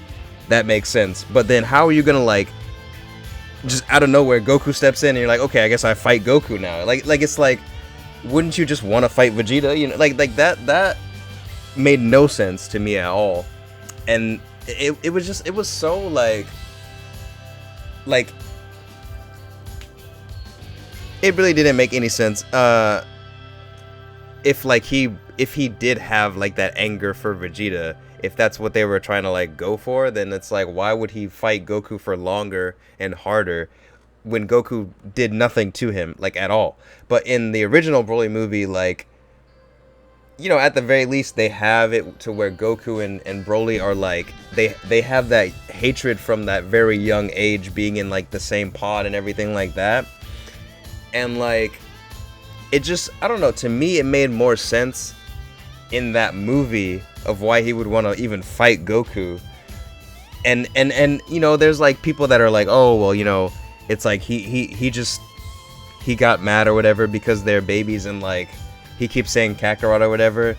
that makes sense. But then how are you gonna, like, just out of nowhere Goku steps in and you're like, okay, I guess I fight Goku now. Like it's like, wouldn't you just want to fight Vegeta? You know, like that made no sense to me at all. And it was so like it really didn't make any sense. If he did have like that anger for Vegeta, if that's what they were trying to like go for, then it's like, why would he fight Goku for longer and harder when Goku did nothing to him, like, at all? But in the original Broly movie, like, you know, at the very least they have it to where Goku and Broly are like, they have that hatred from that very young age, being in like the same pod and everything like that. And like, it just, I don't know, to me it made more sense in that movie of why he would want to even fight Goku. And you know, there's like people that are like, oh well, you know, it's like he got mad or whatever because they're babies and like he keeps saying Kakarot or whatever.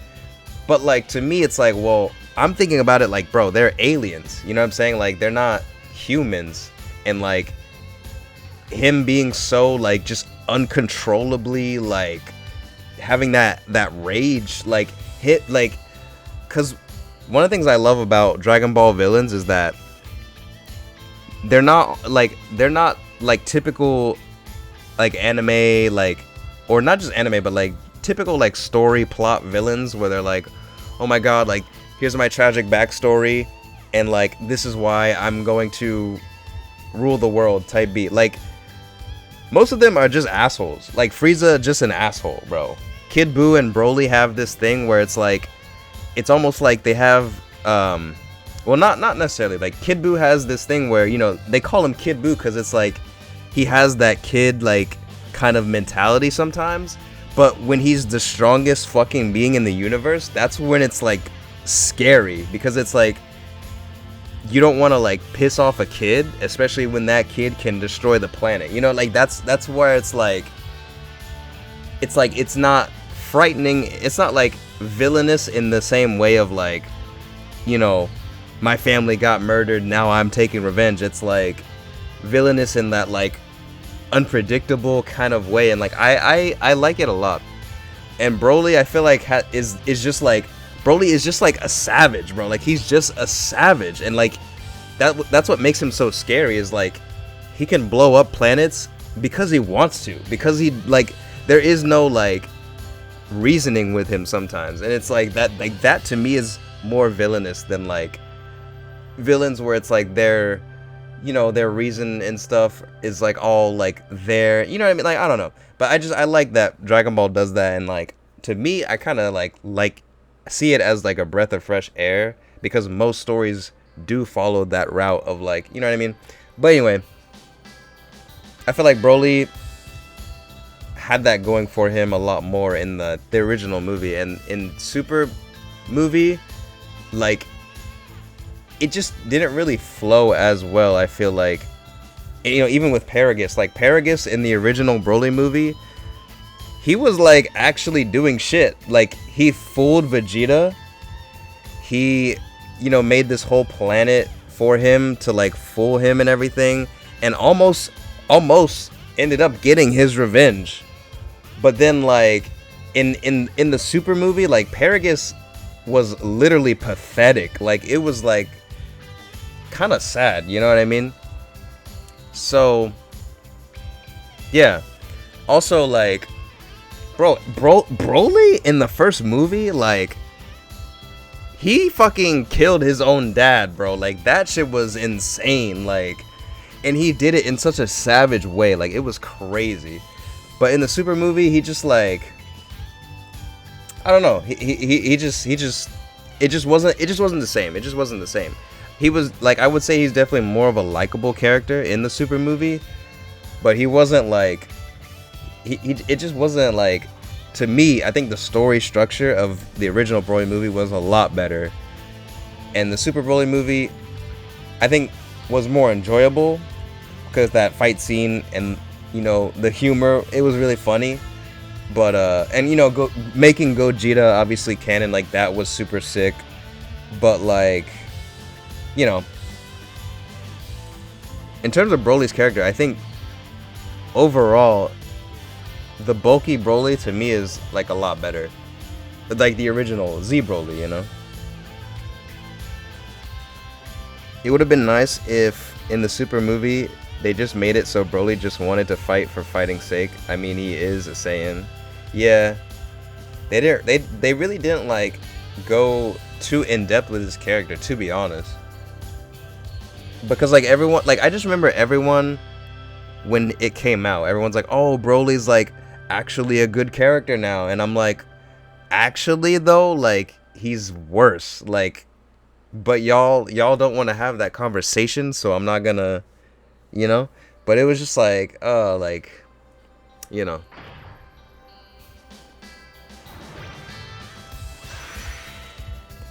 But like, to me it's like, well, I'm thinking about it like, bro, they're aliens, you know what I'm saying? Like, they're not humans. And like, him being so like just uncontrollably like having that rage, like, hit, like, because one of the things I love about Dragon Ball villains is that they're not like typical like anime, like, or not just anime, but like typical like story plot villains where they're like, oh my god, like, here's my tragic backstory and like this is why I'm going to rule the world type beat. Like, most of them are just assholes. Like, Frieza, just an asshole, bro. Kid Buu and Broly have this thing where it's like, it's almost like they have, well, not necessarily. Like, Kid Buu has this thing where, you know, they call him Kid Buu because it's like, he has that kid, like, kind of mentality sometimes. But when he's the strongest fucking being in the universe, that's when it's, like, scary. Because it's like, you don't want to like piss off a kid, especially when that kid can destroy the planet. You know, like, that's where it's like it's not frightening. It's not like villainous in the same way of like, you know, my family got murdered, now I'm taking revenge. It's like villainous in that like unpredictable kind of way, and like I like it a lot. And Broly, I feel like is just like, Broly is just like a savage, bro. Like, he's just a savage, and like that's what makes him so scary. Is like, he can blow up planets because he wants to, because he, like, there is no like reasoning with him sometimes, and it's like that to me is more villainous than like villains where it's like their, you know, their reason and stuff is like all like there, you know what I mean? Like, I don't know, but I like that Dragon Ball does that, and like, to me, I kind of like see it as like a breath of fresh air, because most stories do follow that route of like, you know what I mean? But anyway, I feel like Broly had that going for him a lot more in the original movie, and in Super movie, like, it just didn't really flow as well, I feel like. You know, even with Paragus, like Paragus in the original Broly movie, he was like actually doing shit. Like, he fooled Vegeta. He, you know, made this whole planet for him to like fool him and everything, and almost ended up getting his revenge. But then, like, in the Super movie, like, Paragus was literally pathetic. Like, it was like kind of sad, you know what I mean? So yeah. Also, like, Broly in the first movie, like, he fucking killed his own dad, bro. Like, that shit was insane. Like, and he did it in such a savage way. Like, it was crazy. But in the Super movie, he just, like, I don't know. He just it just wasn't the same. It just wasn't the same. He was, like, I would say he's definitely more of a likable character in the Super movie, but he wasn't like it just wasn't like, to me, I think the story structure of the original Broly movie was a lot better. And the Super Broly movie, I think, was more enjoyable because that fight scene and, you know, the humor, it was really funny. But and, you know, making Gogeta obviously canon, like, that was super sick. But, like, you know, in terms of Broly's character, I think overall the bulky Broly to me is like a lot better, like the original Z Broly, you know. It would have been nice if in the Super movie they just made it so Broly just wanted to fight for fighting's sake. I mean, he is a Saiyan. Yeah, they really didn't like go too in depth with his character, to be honest. Because, like, everyone, like, I just remember everyone, when it came out, everyone's like, oh, Broly's, like, actually a good character now. And I'm like, actually, though, like, he's worse. Like, but y'all don't want to have that conversation, so I'm not gonna, you know? But it was just like, oh, like, you know.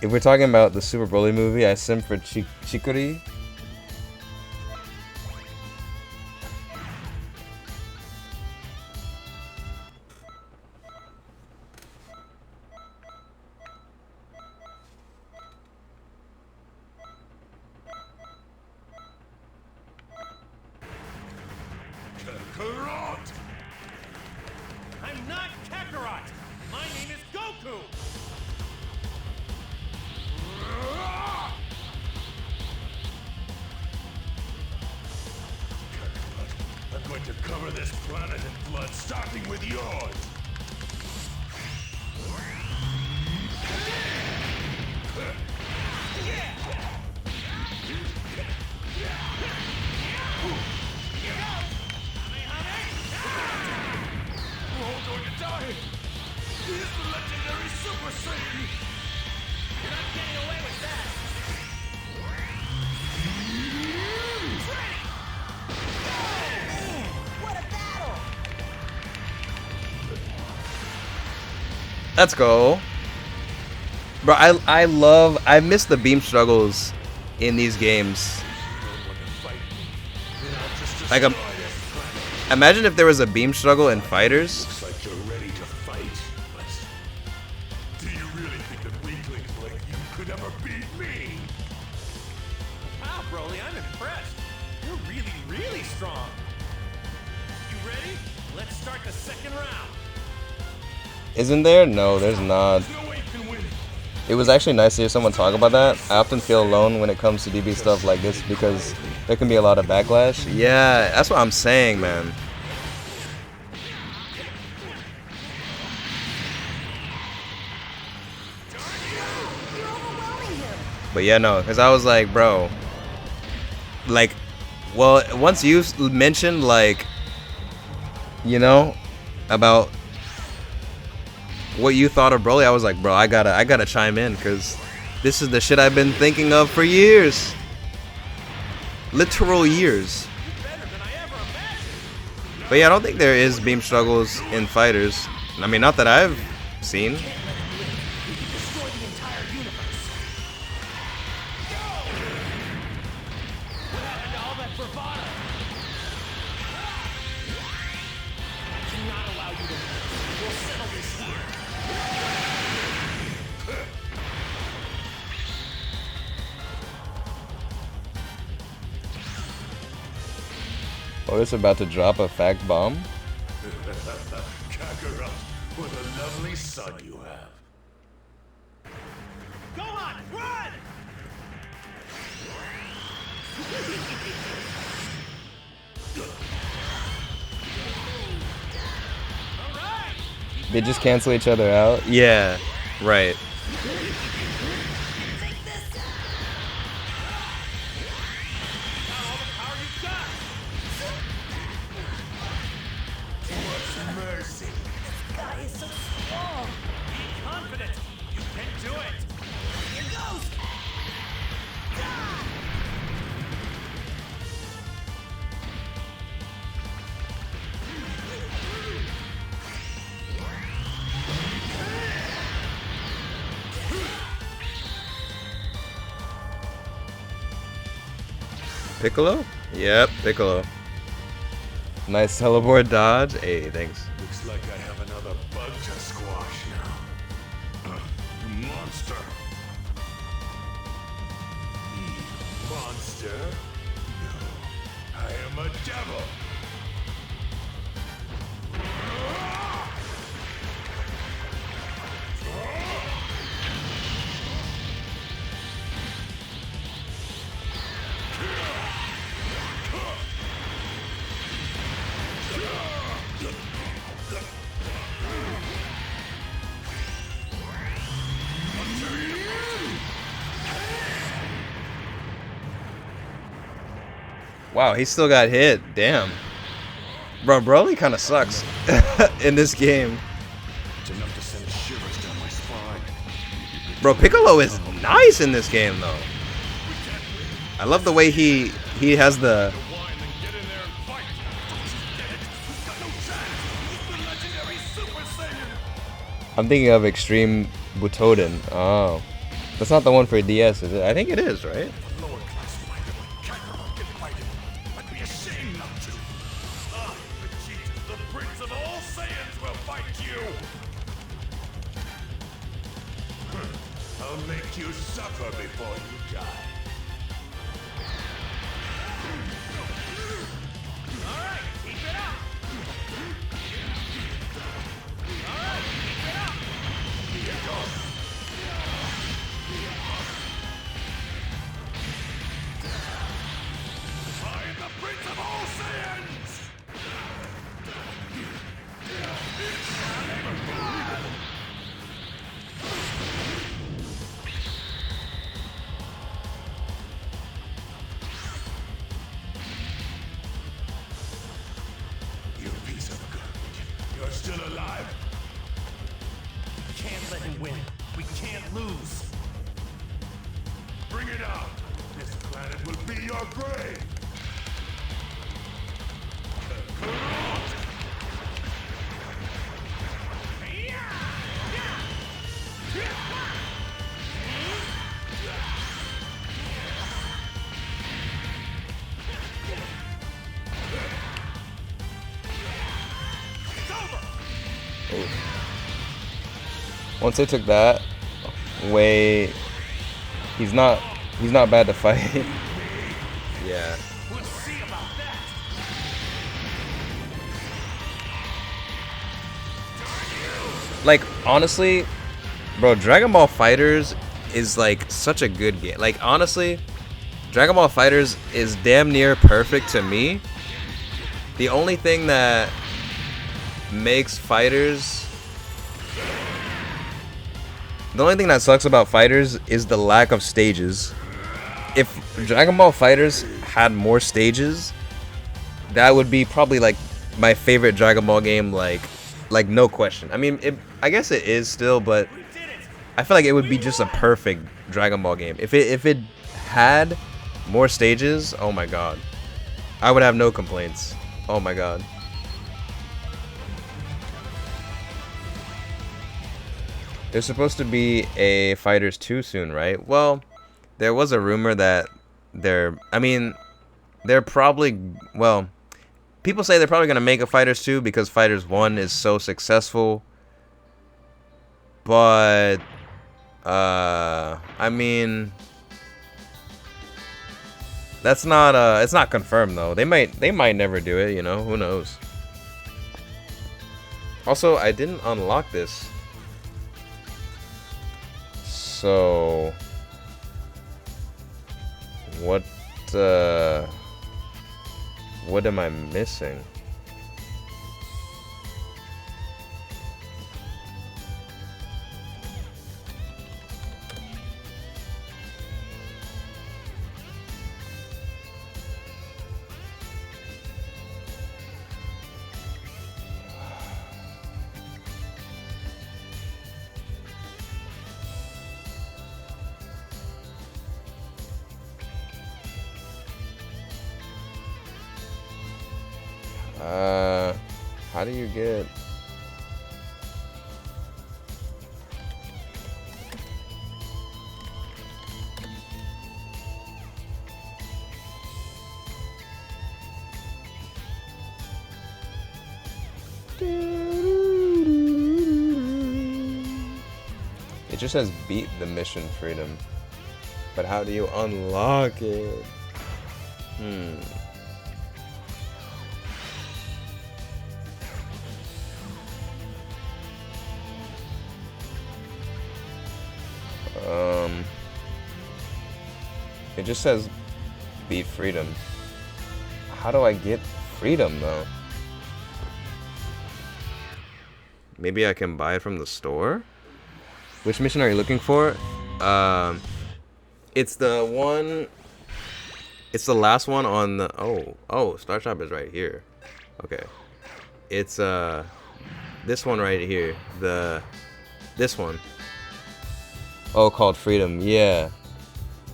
If we're talking about the Super Broly movie, I sim for Chikuri. Kakarot! I'm not Kakarot! My name is Goku! I'm going to cover this planet in blood, starting with yours! We're all going to die! He is the legendary Super Saiyan! You're not getting away with that! What a battle! Let's go. Bro, I miss the beam struggles in these games. Like, imagine if there was a beam struggle in Fighters. Looks like you're ready to fight, but do you really think that weaklings like you could ever beat me? Wow, Broly, I'm impressed. You're really, really strong. You ready? Let's start the second round. Isn't there? No, there's not. There's no way you can win. It was actually nice to hear someone talk about that. I often feel alone when it comes to DB stuff like this because there can be a lot of backlash. Yeah, that's what I'm saying, man. But yeah, no, because I was like, bro, like, well, once you mentioned, like, you know, about what you thought of Broly, I was like, bro, I gotta chime in, because this is the shit I've been thinking of for years. Literal years. Better than I ever imagined. But yeah, I don't think there is beam struggles in fighters. I mean, not that I've seen. Destroy the entire universe. What happened to all that bravado? I cannot allow you to win. We'll settle this here. Oh, it's about to drop a fact bomb. Kakarot, what a lovely son you have. Go on, run! All right. They just cancel each other out. Yeah, right. All the power you've got. Mercy. This guy is so strong. Be confident. You can do it. Here goes. Piccolo? Yep, Piccolo. Nice teleport dodge. Hey, thanks. Looks like I have another bug to squash now. You monster. Monster? No, I am a devil. Wow, he still got hit. Damn. Bro, Broly kind of sucks in this game. It's enough to send shivers down my spine. Bro, Piccolo is nice in this game, though. I love the way he has the... Whine and get in there and fight. Get it? We've got no chance. He's the legendary Super Saiyan. I'm thinking of Extreme Butoden. Oh. That's not the one for DS, is it? I think it is, right? Lower class fighter like Kakarot can fight him. I'd be ashamed not to. I, Vegeta, the Prince of all Saiyans, will fight you. I'll make you suffer before you die. All right, keep it up. All right, keep it up. I am the Prince of all Saiyans. You piece of garbage. You're still alive. We can't let him win. We can't lose. Bring it out. This planet will be your grave. Once they took that way, he's not bad to fight. Yeah. We'll see about that. Like, honestly, bro, Dragon Ball Fighters is like such a good game. Like, honestly, Dragon Ball Fighters is damn near perfect to me. The only thing that makes Fighters... The only thing that sucks about Fighters is the lack of stages. If Dragon Ball Fighters had more stages, that would be probably like my favorite Dragon Ball game, like no question. I mean, I guess it is still, but I feel like it would be just a perfect Dragon Ball game. If it had more stages, oh my god, I would have no complaints. Oh my god. There's supposed to be a Fighters 2 soon, right? Well, there was a rumor that they're probably, well, people say they're probably going to make a Fighters 2 because Fighters 1 is so successful. But, I mean, that's not, it's not confirmed though. They might never do it, you know, who knows. Also, I didn't unlock this. So, what am I missing? How do you get... It just says beat the mission freedom. But how do you unlock it? It just says beat freedom. How do I get freedom though? Maybe I can buy it from the store? Which mission are you looking for? It's the one... It's the last one on the... Oh, Star Shop is right here. Okay. It's, this one right here. This one. Oh, called Freedom. Yeah.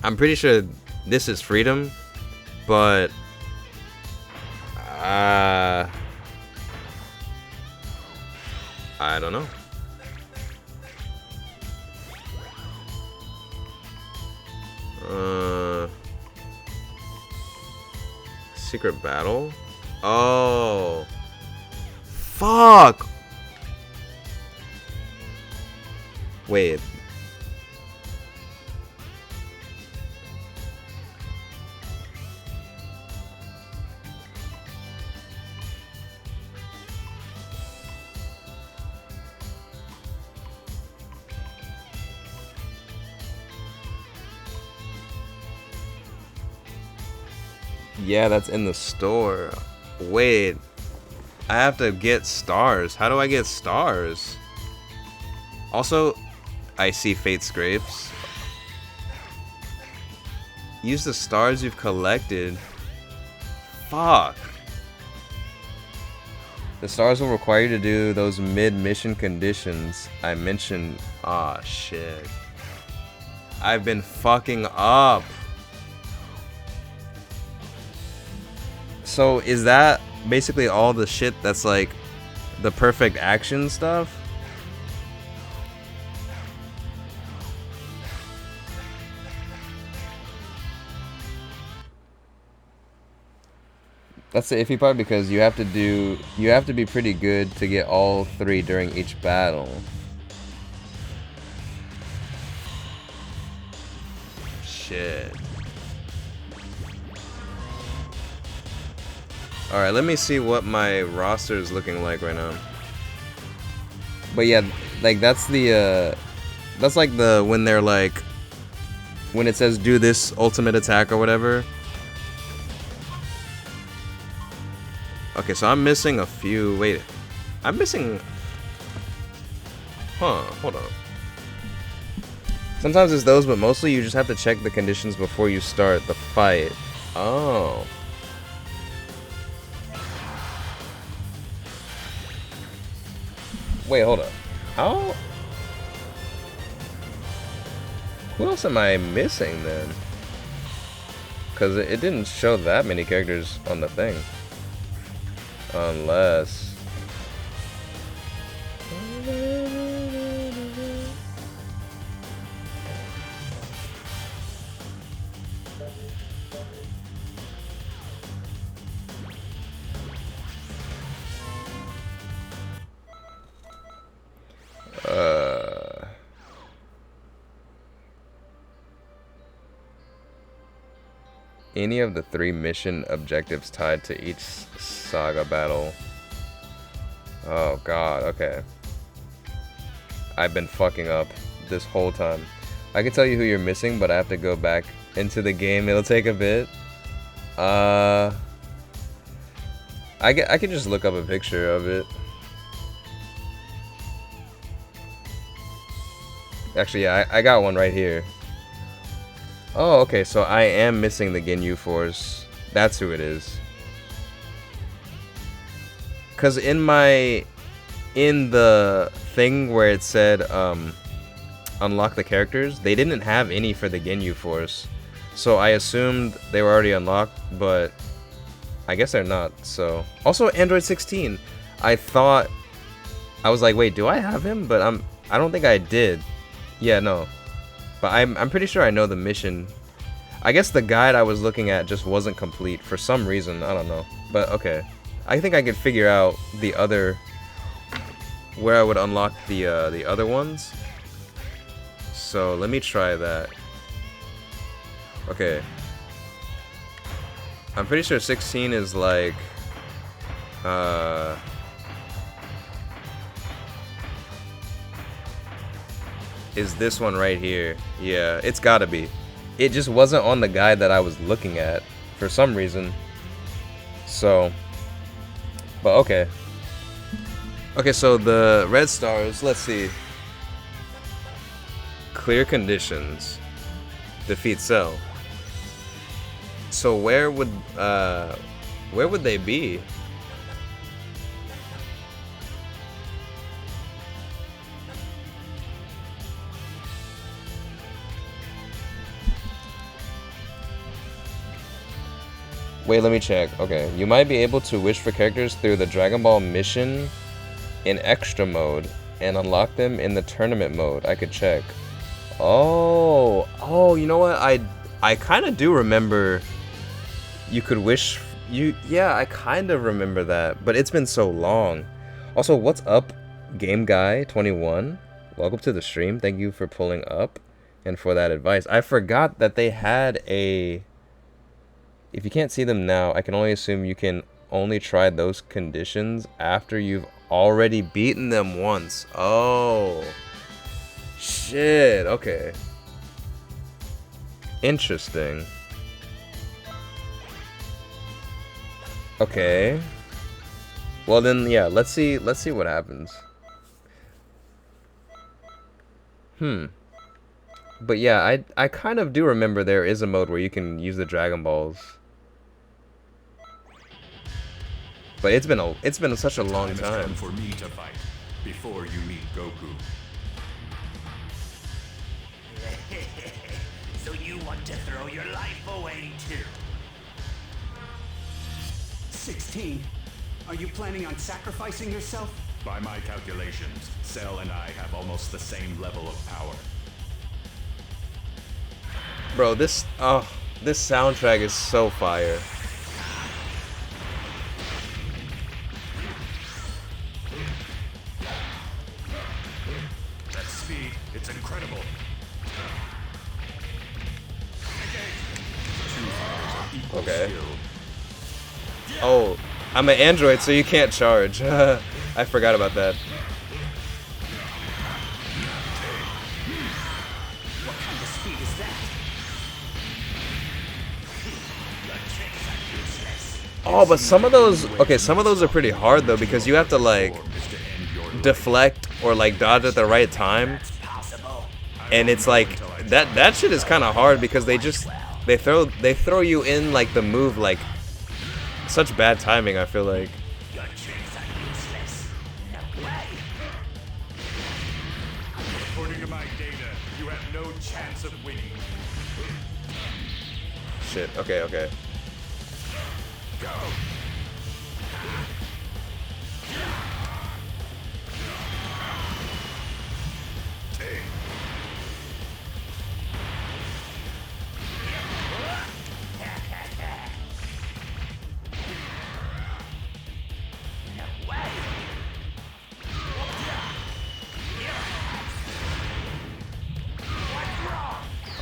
I'm pretty sure this is Freedom, but... I don't know. Secret battle? Oh. Fuck! Wait. Yeah, that's in the store. Wait. I have to get stars. How do I get stars? Also, I see Fate Scrapes. Use the stars you've collected. Fuck. The stars will require you to do those mid-mission conditions I mentioned. Ah, shit. I've been fucking up. So is that basically all the shit that's like the perfect action stuff? That's the iffy part because you have to be pretty good to get all three during each battle. Shit. Alright, let me see what my roster is looking like right now. But yeah, like that's the that's like the when they're like when it says do this ultimate attack or whatever. Okay, so I'm missing a few. Wait, I'm missing. Huh, hold on. Sometimes it's those, but mostly you just have to check the conditions before you start the fight. Oh. Wait, hold up. How? Who else am I missing then? Because it didn't show that many characters on the thing. Unless... any of the 3 mission objectives tied to each saga battle. Oh god, okay. I've been fucking up this whole time. I can tell you who you're missing, but I have to go back into the game. It'll take a bit. I can just look up a picture of it. Actually, yeah, I got one right here. Oh, okay, so I am missing the Ginyu Force. That's who it is. Cause in the thing where it said unlock the characters, they didn't have any for the Ginyu Force. So I assumed they were already unlocked, but I guess they're not. So also Android 16. I was like, wait, do I have him? But I don't think I did. Yeah, no. But I'm pretty sure I know the mission. I guess the guide I was looking at just wasn't complete for some reason. I don't know. But okay. I think I could figure out the other, where I would unlock the other ones. So let me try that. Okay. I'm pretty sure 16 is like is this one right here. Yeah, it's gotta be. It just wasn't on the guide that I was looking at for some reason. So, but okay. Okay, so the red stars, let's see. Clear conditions. Defeat Cell. So where would they be? Wait, let me check. Okay, you might be able to wish for characters through the Dragon Ball mission in extra mode and unlock them in the tournament mode. I could check. Oh, you know what? I kind of do remember you could wish yeah, I kind of remember that, but it's been so long. Also, what's up, Game Guy 21? Welcome to the stream. Thank you for pulling up and for that advice. I forgot that they had a, if you can't see them now, I can only assume you can only try those conditions after you've already beaten them once. Oh, shit. Okay. Interesting. Okay. Well then, yeah, let's see what happens. But yeah, I kind of do remember there is a mode where you can use the Dragon Balls. But it's been such a long time. It's time for me to fight before you meet Goku. So you want to throw your life away too? 16. Are you planning on sacrificing yourself? By my calculations, Cell and I have almost the same level of power. Bro, this soundtrack is so fire. That speed, it's incredible. Okay. Oh, I'm an android, so you can't charge. I forgot about that. What kind of speed is that? Oh, but some of those are pretty hard though, because you have to like deflect or like dodge at the right time. And it's like that shit is kind of hard because they throw you in like the move like such bad timing, I feel like. Your tricks are useless. No way. According to my data, you have no chance of winning. Shit. Okay. Go.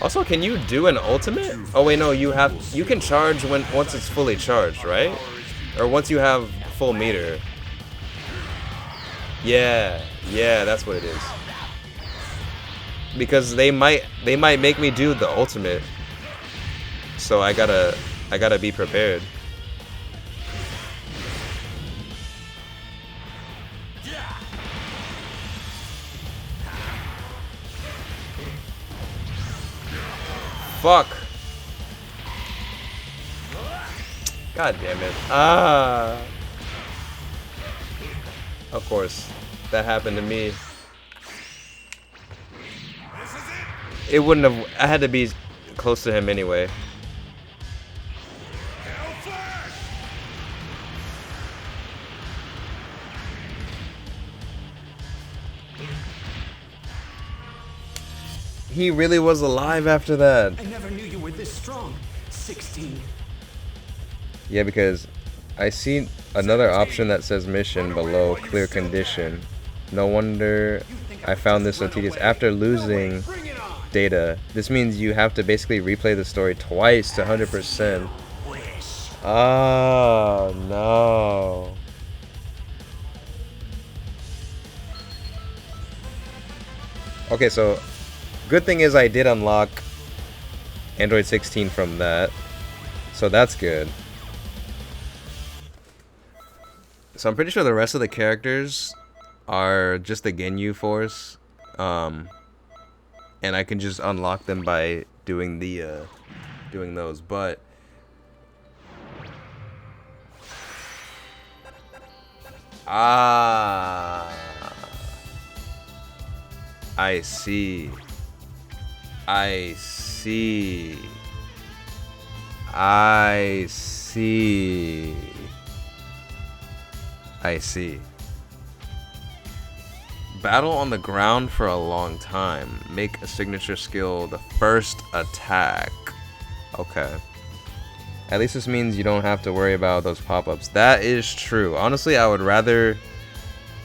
Also, can you do an ultimate? Oh wait, no, you can charge once it's fully charged, right? Or once you have full meter. Yeah, that's what it is. Because they might make me do the ultimate. So I gotta be prepared. Fuck. God damn it. Ah. Of course. That happened to me. It wouldn't have. I had to be close to him anyway. He really was alive after that. I never knew you were this strong. 16. Yeah, because I see another option that says mission below clear condition. No wonder I found this so tedious. After losing data, this means you have to basically replay the story twice to 100%. Oh, no. Okay, so good thing is I did unlock Android 16 from that. So that's good. So I'm pretty sure the rest of the characters are just the Ginyu Force. And I can just unlock them by doing the doing those, but I see. I see. I see. I see. Battle on the ground for a long time. Make a signature skill the first attack. Okay. At least this means you don't have to worry about those pop-ups. That is true. Honestly, I would rather...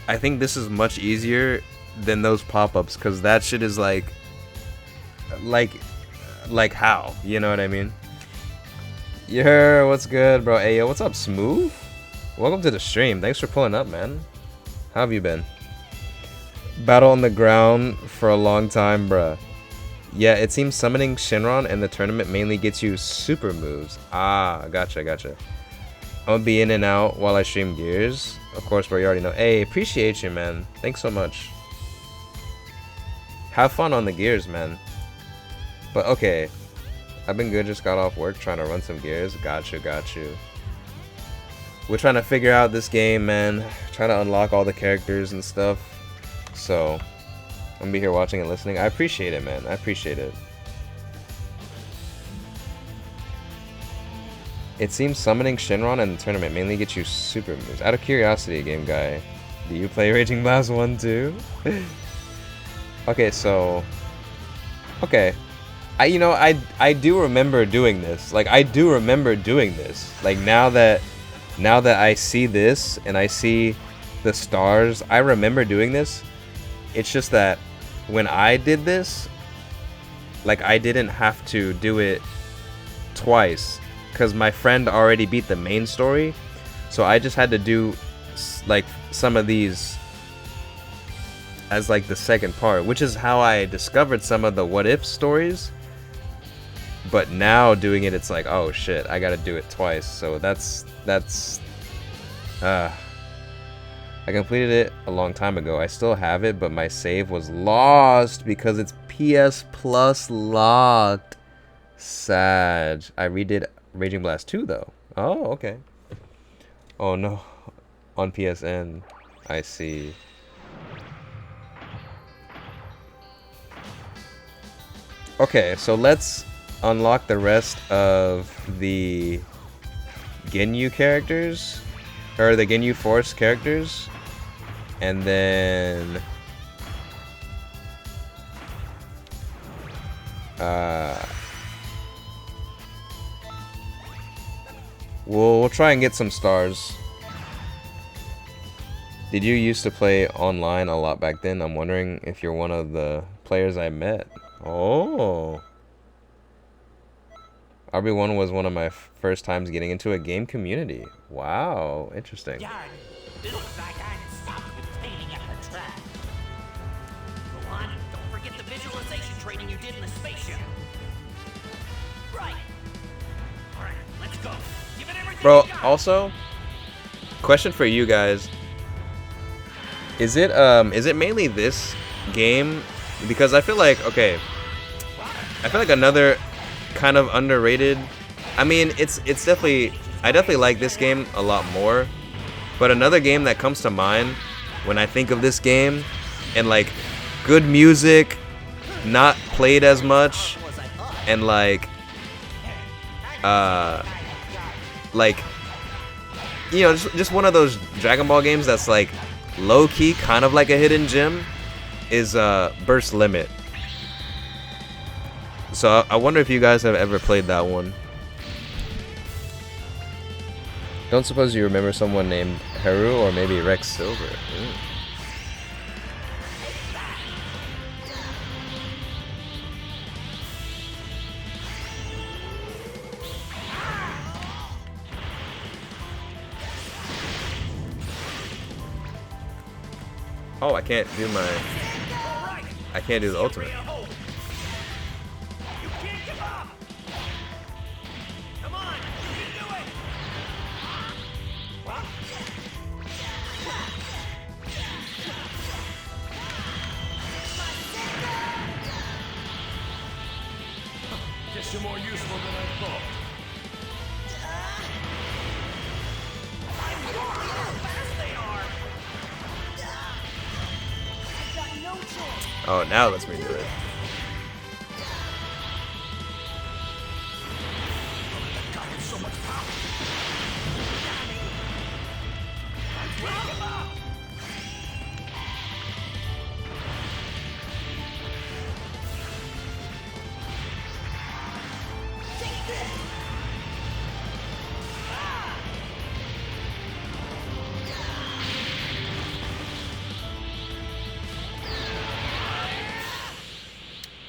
I think this is much easier than those pop-ups, because that shit is like how? You know what I mean? Yeah, what's good, bro? Hey, yo, what's up, Smooth? Welcome to the stream. Thanks for pulling up, man. How have you been? Battle on the ground for a long time, bruh. Yeah, it seems summoning Shinron in the tournament mainly gets you super moves. Ah, gotcha. I'm gonna be in and out while I stream Gears. Of course, bro, you already know. Hey, appreciate you, man. Thanks so much. Have fun on the Gears, man. But okay, I've been good. Just got off work trying to run some Gears. Got you. We're trying to figure out this game, man. Trying to unlock all the characters and stuff. So, I'm gonna be here watching and listening. I appreciate it, man. I appreciate it. It seems summoning Shinron in the tournament mainly gets you super moves. Out of curiosity, game guy, do you play Raging Blast 1 too? Okay, so... Okay. I do remember doing this. Like, I do remember doing this. Like, now that I see this and I see the stars, I remember doing this. It's just that when I did this, like, I didn't have to do it twice because my friend already beat the main story. So I just had to do like some of these as like the second part, which is how I discovered some of the what if stories. But now doing it, it's like, oh shit, I gotta do it twice. So that's I completed it a long time ago. I still have it, but my save was lost because it's PS Plus locked. Sad. I redid Raging Blast 2 though. Oh, okay. Oh no. On PSN. I see. Okay, so let's unlock the rest of the Ginyu characters, or the Ginyu Force characters, and then we'll try and get some stars. Did you used to play online a lot back then? I'm wondering if you're one of the players I met. Oh, RB1 was one of my first times getting into a game community. Wow, interesting. Darn, it looks like I'm stuck with cleaning up the track. Go on, don't forget the visualization training you did in the spaceship. Right. All right, let's go. Give it everything Bro, you got. also, question for you guys. Is it mainly this game? Because I feel like, okay, I feel like another kind of underrated. I mean, it's definitely, I definitely like this game a lot more. But another game that comes to mind when I think of this game, and like good music, not played as much, and like you know, just one of those Dragon Ball games that's like low key, kind of like a hidden gem, is Burst Limit. So I wonder if you guys have ever played that one. Don't suppose you remember someone named Haru or maybe Rex Silver. Oh, I can't do the ultimate. You can't give up. Come on, you can do it. Guess you're more useful than I thought. Oh, now let's redo it.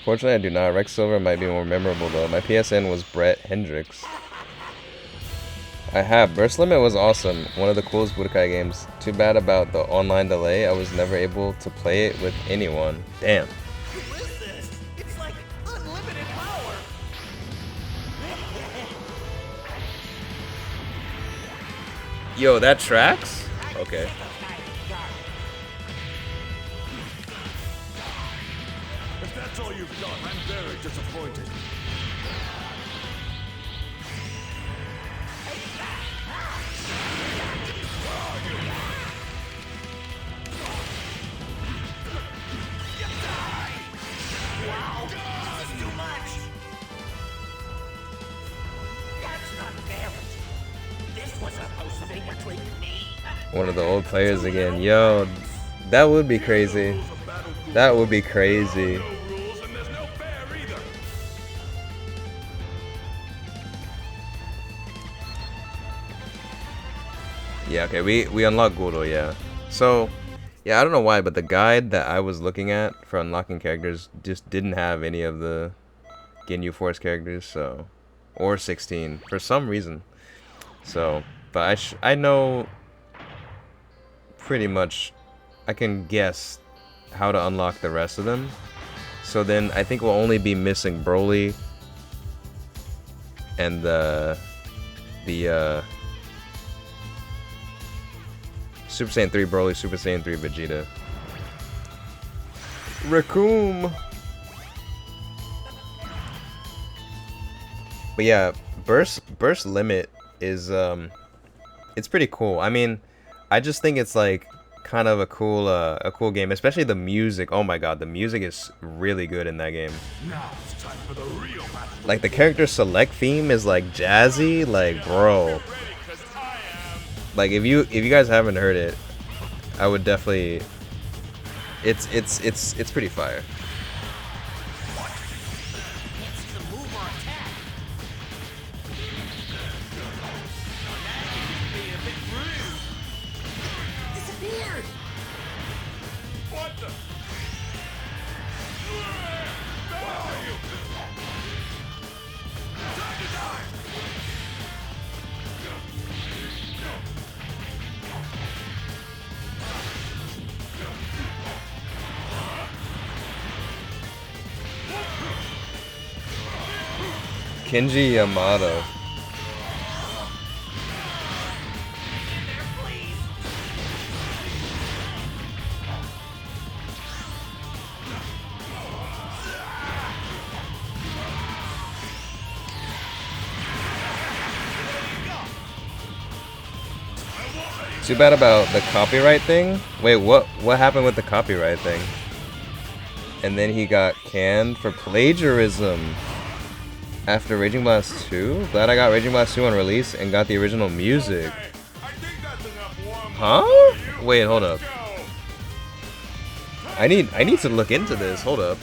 Fortunately, I do not. Rex Silver might be more memorable though. My PSN was Brett Hendricks. I have. Burst Limit was awesome. One of the coolest Budokai games. Too bad about the online delay. I was never able to play it with anyone. Damn. Who is this? It's like unlimited power. Yo, that tracks? Okay. If that's all you've got, I'm very disappointed. Wow, this is too much. That's not fair. This was supposed to be between me. One of the old players again. Yo, that would be crazy. That would be crazy. No rules and there's no fair either. Yeah, okay, we unlocked Goro, yeah. So, yeah, I don't know why, but the guide that I was looking at for unlocking characters just didn't have any of the Ginyu Force characters, so, or 16 for some reason. So, but I know pretty much, I can guess how to unlock the rest of them. So then I think we'll only be missing Broly and the Super Saiyan 3 Broly, Super Saiyan 3 Vegeta. Raccoon. But yeah, Burst Limit is it's pretty cool. I mean, I just think it's like kind of a cool game, especially the music. Oh my god, the music is really good in that game. Now it's time for the real battle. Like the character select theme is like jazzy, like bro. Like if you guys haven't heard it, I would definitely. It's pretty fire. It's the move or attack. Disappeared! What the? Time to die! Kenji Yamato. Too bad about the copyright thing. Wait, what happened with the copyright thing? And then he got canned for plagiarism after Raging Blast 2? Glad I got Raging Blast 2 on release and got the original music. Huh? Wait, hold up. I need to look into this. Hold up.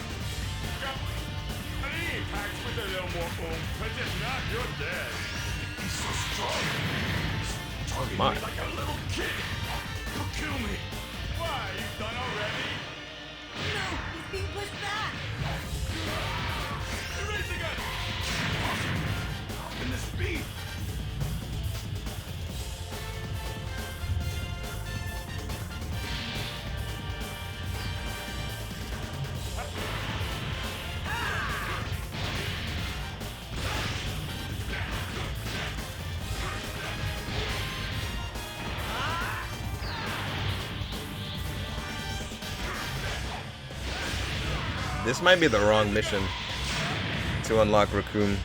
My. Being pushed back. In the speed. This might be the wrong mission to unlock Raccoon.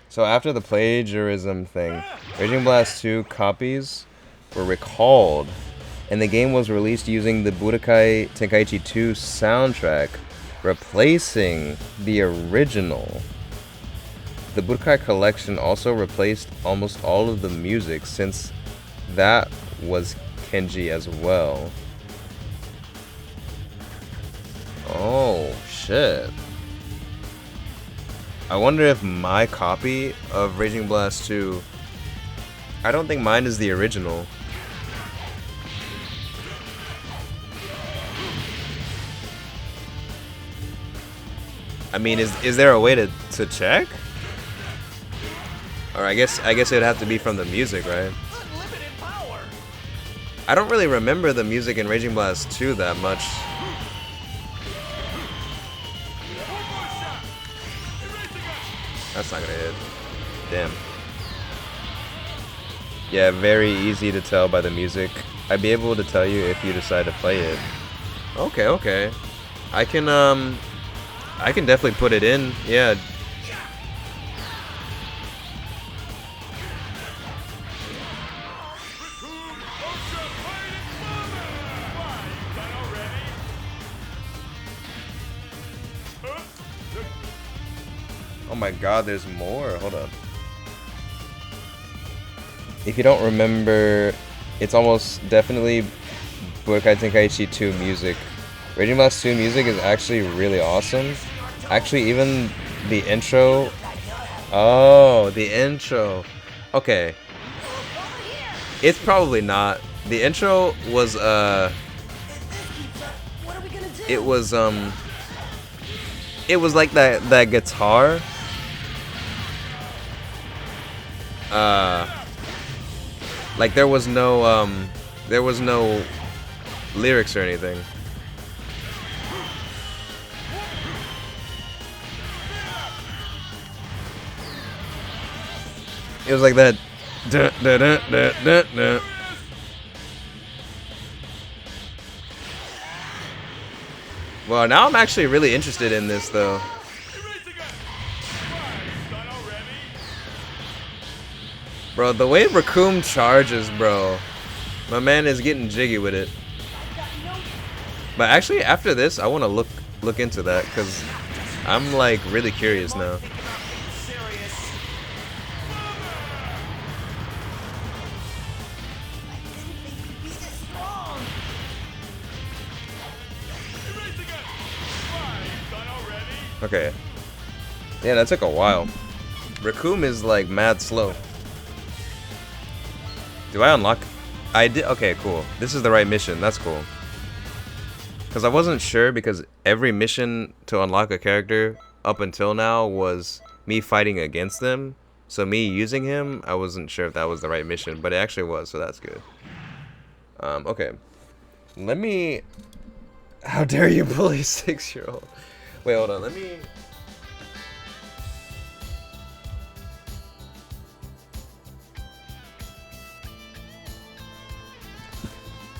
So after the plagiarism thing, Raging Blast 2 copies were recalled, and the game was released using the Budokai Tenkaichi 2 soundtrack, replacing the original. The Budokai collection also replaced almost all of the music, since that was Kenji as well. Oh, shit. I wonder if my copy of Raging Blast 2... I don't think mine is the original. I mean, is there a way to check? Or I guess it'd have to be from the music, right? Unlimited power. I don't really remember the music in Raging Blast 2 that much. That's not gonna hit. Damn. Yeah, very easy to tell by the music. I'd be able to tell you if you decide to play it. Okay, okay. I can definitely put it in. Yeah. Oh my god, there's more. Hold up. If you don't remember, it's almost definitely Budokai Tenkaichi 2 music. Raging Blast 2 music is actually really awesome. Actually, even the intro. Oh, the intro. Okay. It's probably not. The intro was What are we gonna do? it was like that guitar. Like there was no lyrics or anything. It was like that. Dun, dun, dun, dun, dun, dun. Well, now I'm actually really interested in this though. Bro, the way Raccoon charges, bro. My man is getting jiggy with it. But actually, after this, I want to look into that, because I'm, like, really curious now. Okay. Yeah, that took a while. Raccoon is, like, mad slow. Do I unlock? I did. Okay, cool. This is the right mission. That's cool. Because I wasn't sure, because every mission to unlock a character up until now was me fighting against them. So me using him, I wasn't sure if that was the right mission, but it actually was, so that's good. Okay. Let me... How dare you bully a 6-year-old? Wait, hold on. Let me...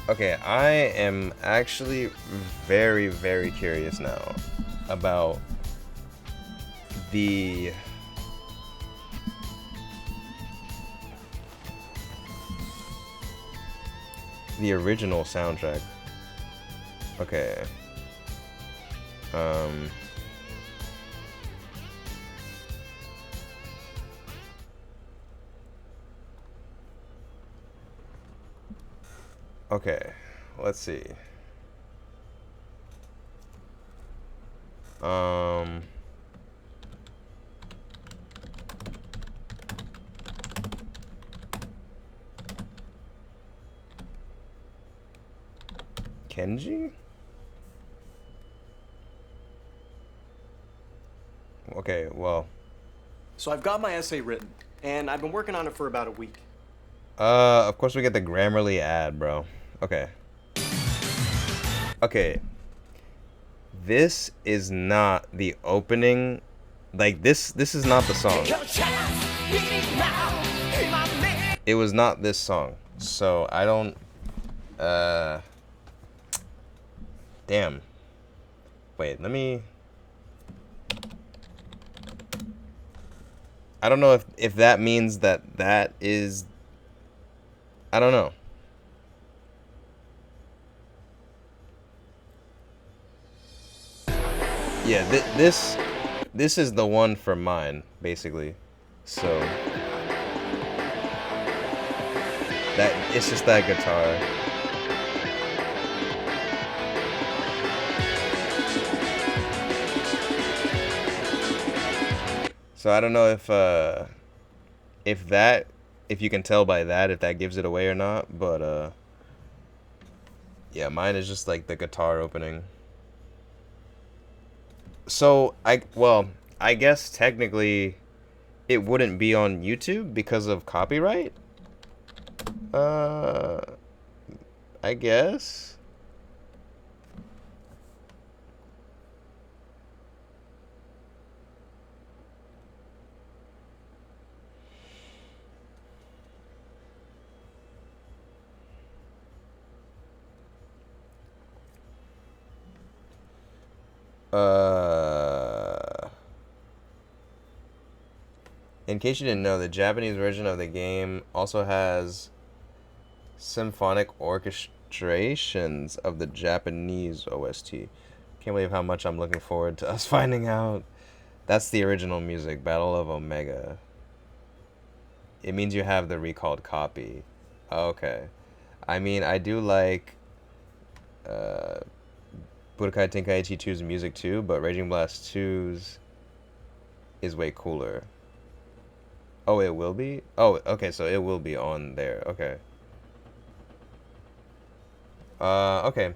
Okay, I am actually very, very curious now about the original soundtrack. Okay. Okay, let's see. Kenji? Okay, well. So I've got my essay written, and I've been working on it for about a week. Of course we get the Grammarly ad, bro. Okay. Okay. This is not the opening. Like, this is not the song. It was not this song. So, I don't... Damn. Wait, let me... I don't know if that means that is... I don't know. Yeah, this is the one for mine, basically. So that it's just that guitar. So I don't know if you can tell by that if that gives it away or not, but yeah, mine is just like the guitar opening. So I guess technically it wouldn't be on YouTube because of copyright. I guess. In case you didn't know, the Japanese version of the game also has symphonic orchestrations of the Japanese OST. Can't believe how much I'm looking forward to us finding out. That's the original music, Battle of Omega. It means you have the recalled copy. Okay. I mean, I do like Budokai Tenkaichi 2's music too, but Raging Blast 2's is way cooler. Oh, it will be? Oh, okay, so it will be on there. Okay. Okay.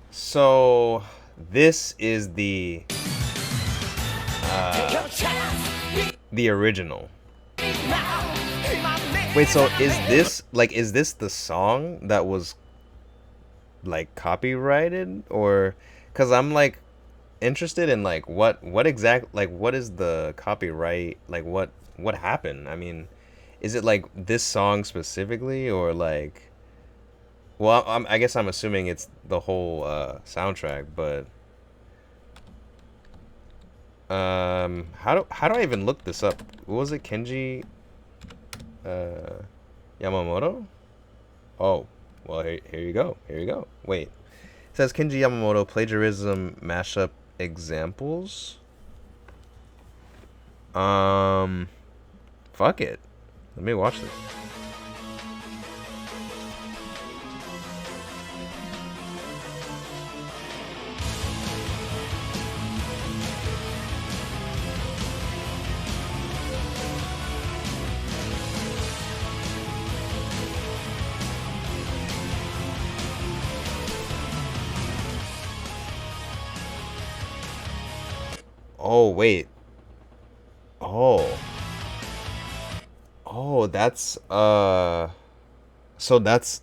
So, this is the original. Wait, so is this the song that was like copyrighted, or cuz I'm like interested in like what exact, like what is the copyright, like what happened? I mean, is it like this song specifically, or like, well, I guess I'm assuming it's the whole soundtrack, but how do I even look this up? What was it, Kenji Yamamoto? Oh, well, here you go. Wait, it says Kenji Yamamoto plagiarism mashup examples. Fuck it. Let me watch this. Oh, wait. Oh. Oh, that's so that's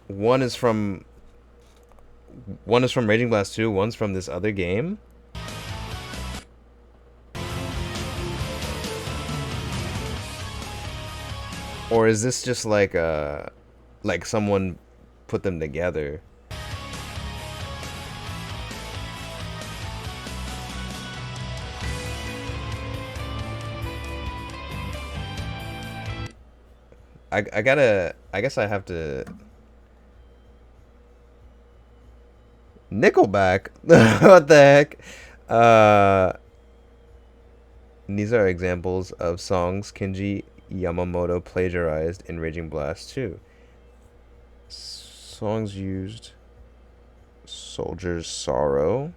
one is from Raging Blast 2, one's from this other game. Or is this just like a like someone put them together. I gotta, I guess I have to. Nickelback. What the heck? Uh, these are examples of songs Kenji Yamamoto plagiarized in Raging Blast 2. Songs used: Soldier's Sorrow.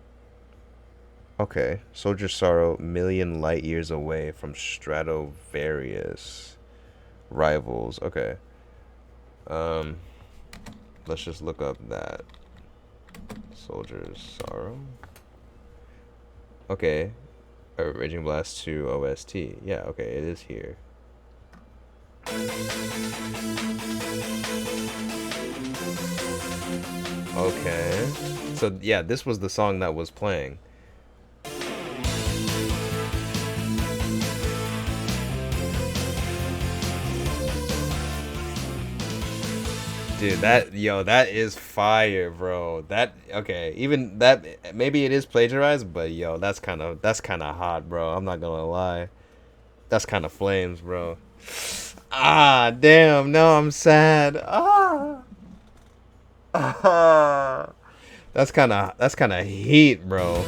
Okay, Soldier's Sorrow, Million Light Years Away from Stratovarius. Rivals. Okay. Um, let's just look up that. Soldier's Sorrow. Okay. Raging Blast 2 OST. Yeah, okay, it is here. Okay. So, yeah, this was the song that was playing. Dude, that is fire, bro. That, okay, even that, maybe it is plagiarized, but yo, that's kind of hot, bro. I'm not gonna lie. That's kind of flames, bro. Ah, damn, no, I'm sad. Ah. Ah. That's kind of heat, bro.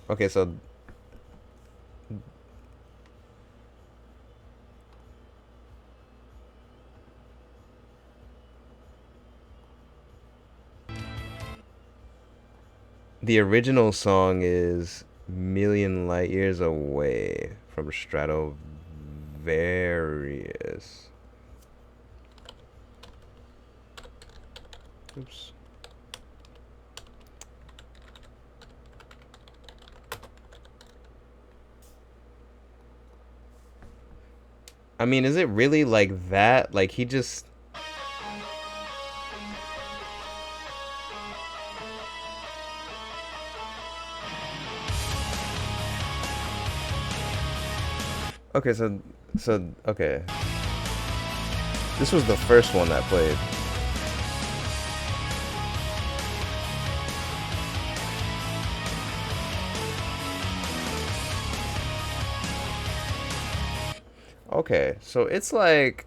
Okay, so the original song is Million Light Years Away from Stratovarius. Oops. I mean, is it really like that? Like, he just... Okay, okay. This was the first one that played. Okay, so it's like...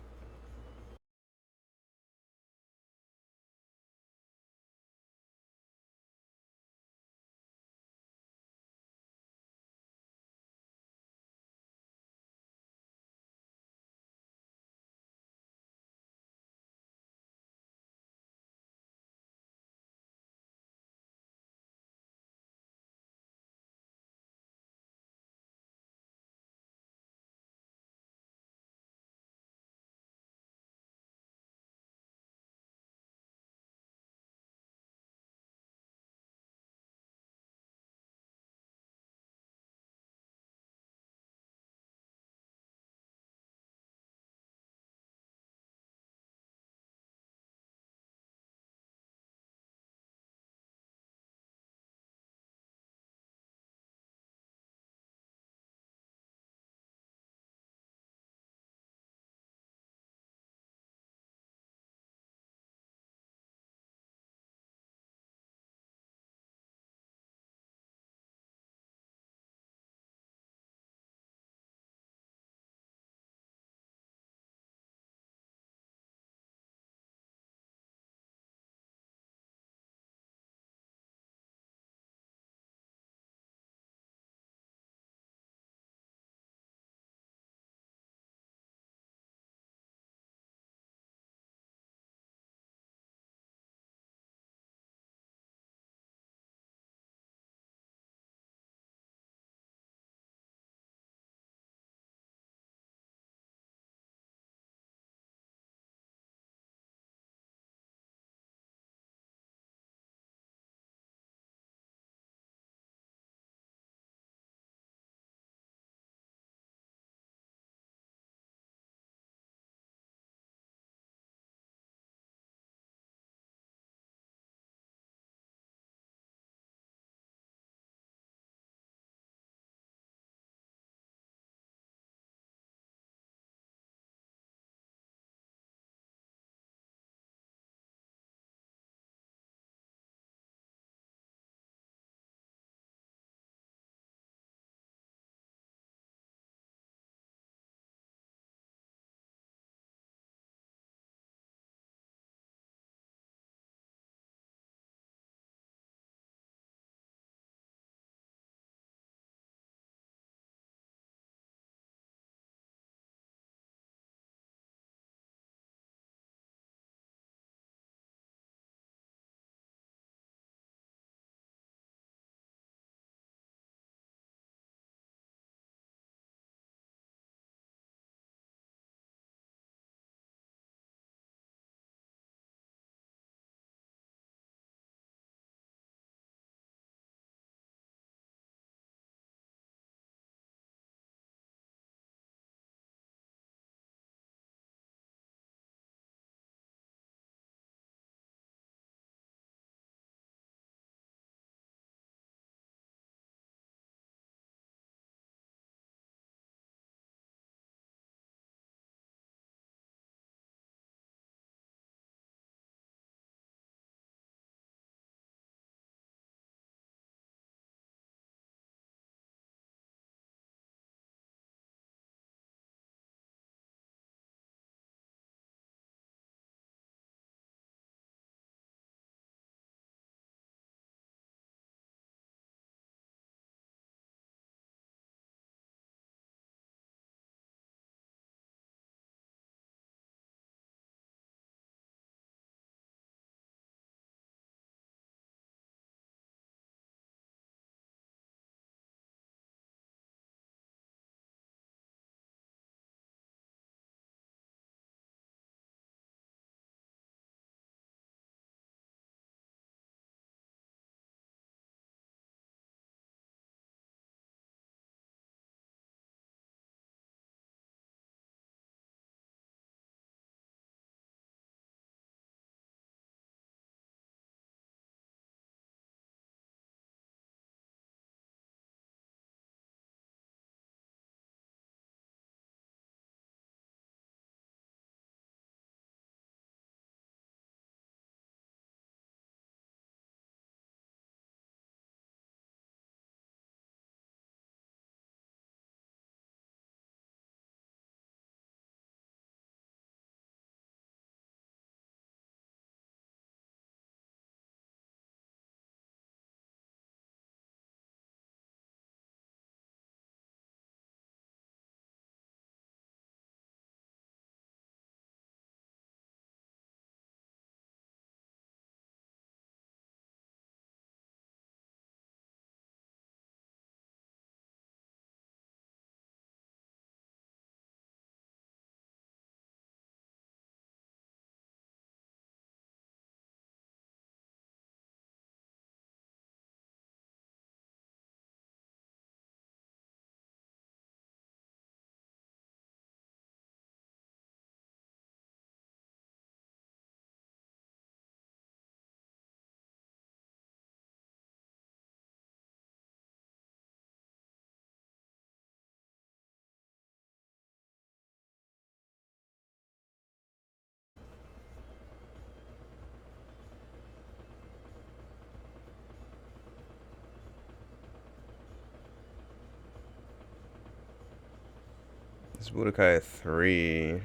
This is Budokai 3.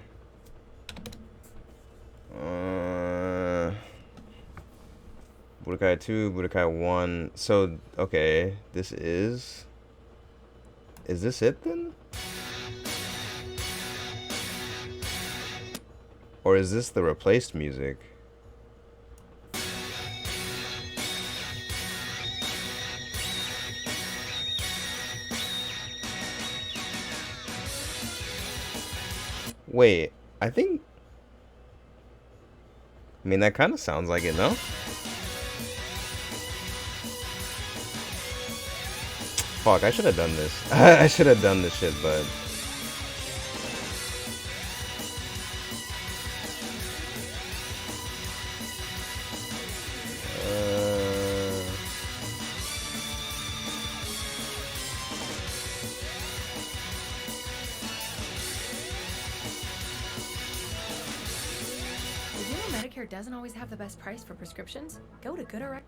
Budokai 2, Budokai 1. So, okay, this is... Is this it then? Or is this the replaced music? Wait, I think... I mean, that kind of sounds like it, no? Fuck, I should have done this. I should have done this shit, but... Did you know Medicare doesn't always have the best price for prescriptions? Go to GoodRx.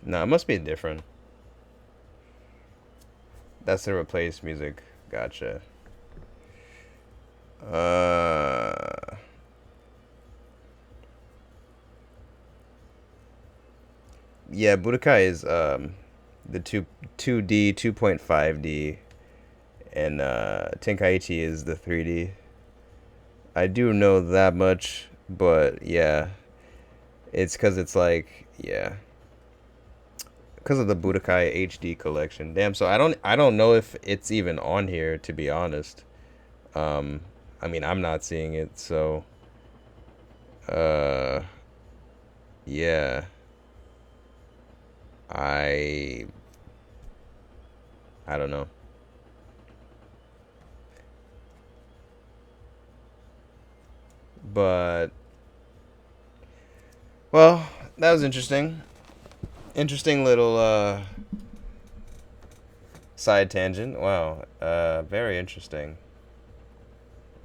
No, it must be different. That's the replaced music. Gotcha. Yeah, Budokai is the 2D, 2.5D, and Tenkaichi is the 3D. I do know that much, but yeah, it's because it's like, yeah, because of the Budokai HD collection. Damn, so I don't know if it's even on here, to be honest. I mean, I'm not seeing it, so yeah. I don't know. But well, that was interesting. Interesting little side tangent. Wow. Very interesting.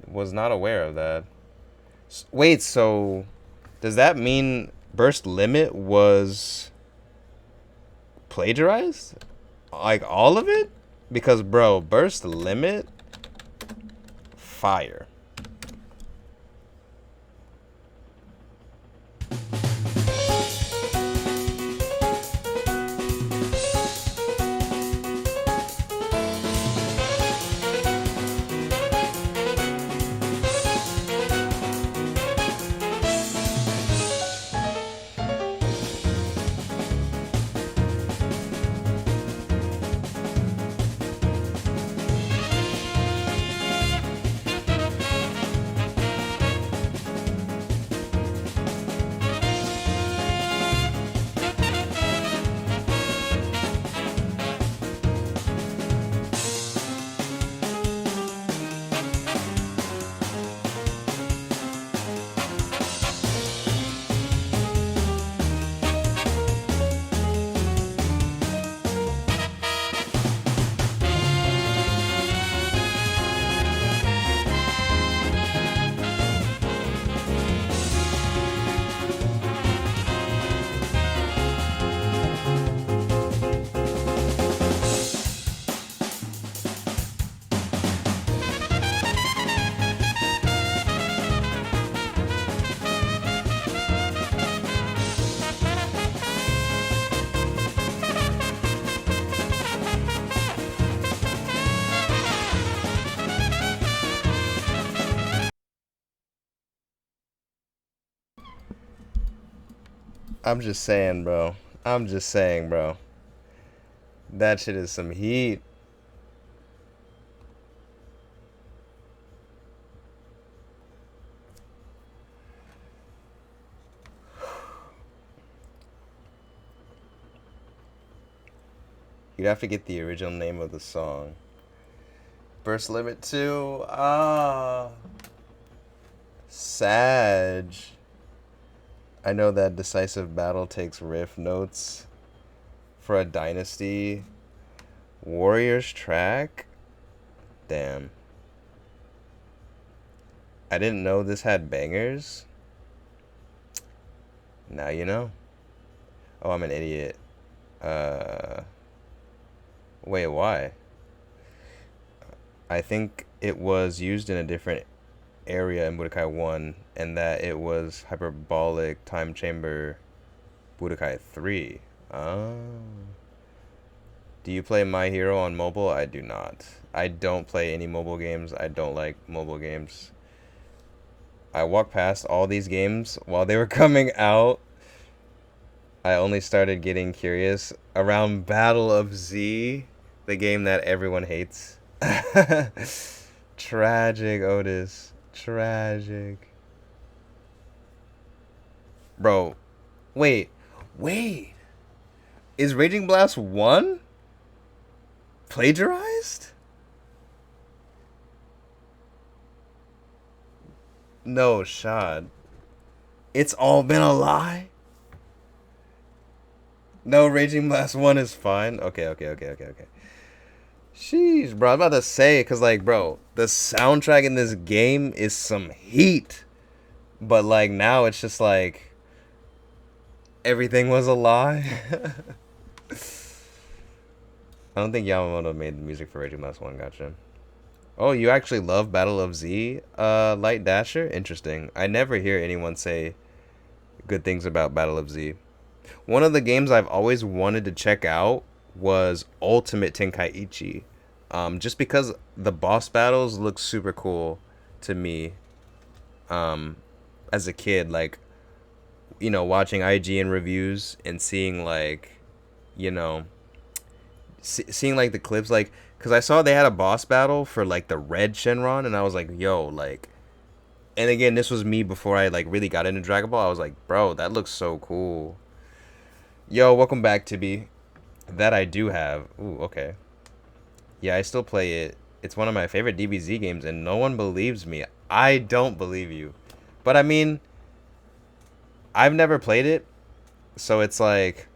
Was not aware of that. Wait, so does that mean Burst Limit was plagiarized? Like all of it? Because bro, Burst Limit, fire. I'm just saying, bro. I'm just saying, bro. That shit is some heat. You'd have to get the original name of the song. Burst Limit 2. Ah. Sag. I know that Decisive Battle takes riff notes. for a Dynasty Warriors track. Damn. I didn't know this had bangers. Now you know. Oh, I'm an idiot. Wait, why? I think it was used in a different area in Budokai 1, and that it was hyperbolic time chamber Budokai 3. Oh. Do you play My Hero on mobile? I do not. I don't play any mobile games. I don't like mobile games. I walked past all these games while they were coming out. I only started getting curious around Battle of Z, the game that everyone hates. Tragic, Otis. Tragic. Bro, wait. Is Raging Blast 1 plagiarized? No, Shad. It's all been a lie? No, Raging Blast 1 is fine. Okay. Sheesh, bro. I'm about to say, because, like, bro, the soundtrack in this game is some heat. But, like, now it's just, like, everything was a lie. I don't think Yamamoto made the music for Raging Blast 1, gotcha. Oh, you actually love Battle of Z, Light Dasher? Interesting. I never hear anyone say good things about Battle of Z. One of the games I've always wanted to check out was Ultimate Tenkaichi. Just because the boss battles look super cool to me. As a kid, like, you know, watching IGN reviews and seeing, like, you know, seeing, like, the clips, like, because I saw they had a boss battle for, like, the red Shenron, and I was like, yo, like, and again, this was me before I, like, really got into Dragon Ball. I was like, bro, that looks so cool. Yo, welcome back, Tibi. That I do have. Ooh, okay. Yeah, I still play it. It's one of my favorite DBZ games, and no one believes me. I don't believe you. But, I mean, I've never played it, so it's like,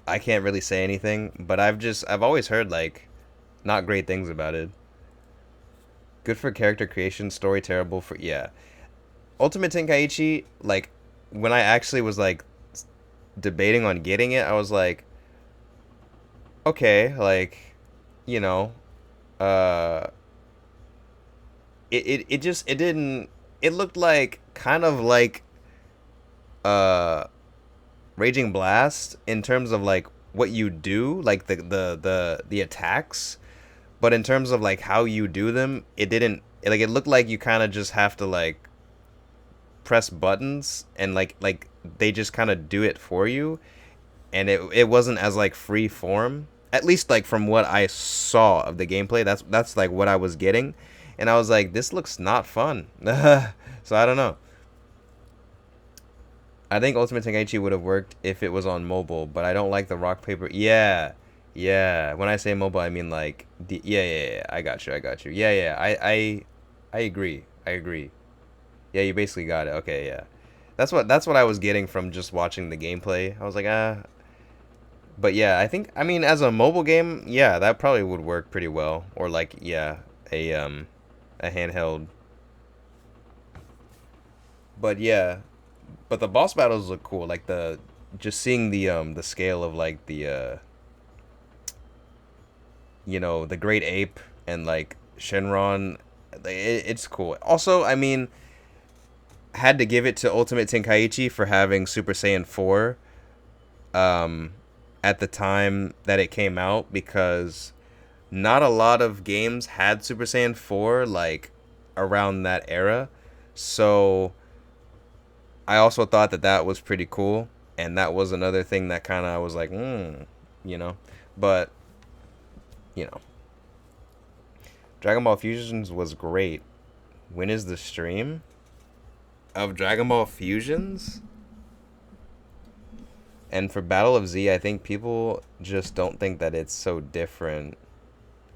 I can't really say anything, but I've always heard, like, not great things about it. Good for character creation, story terrible for, yeah. Ultimate Tenkaichi, like, when I actually was, like, debating on getting it, I was like, okay, like, you know, it looked like, kind of like, Raging Blast in terms of, like, what you do, like, the attacks, but in terms of, like, how you do them, it looked like you kind of just have to, like, press buttons, and, like, they just kind of do it for you, and it wasn't as, like, free form, at least, like, from what I saw of the gameplay. That's like what I was getting, and I was like, this looks not fun. So I don't know. I think Ultimate Tenkaichi would have worked if it was on mobile, but I don't like the rock paper. Yeah. When I say mobile, I mean, like, yeah. I got you. Yeah. I agree. Yeah, you basically got it. Okay, yeah. That's what I was getting from just watching the gameplay. I was like, But yeah, I mean, as a mobile game, yeah, that probably would work pretty well. Or, like, yeah, a handheld. But yeah, but the boss battles look cool. Like, just seeing the scale of, like, the you know, the Great Ape and, like, Shenron, it's cool. Also, I mean, had to give it to Ultimate Tenkaichi for having Super Saiyan 4 at the time that it came out, because not a lot of games had Super Saiyan 4, like, around that era. So I also thought that was pretty cool, and that was another thing that kind of was like, you know. But, you know, Dragon Ball Fusions was great. When is the stream of Dragon Ball Fusions? And for Battle of Z, I think people just don't think that it's so different,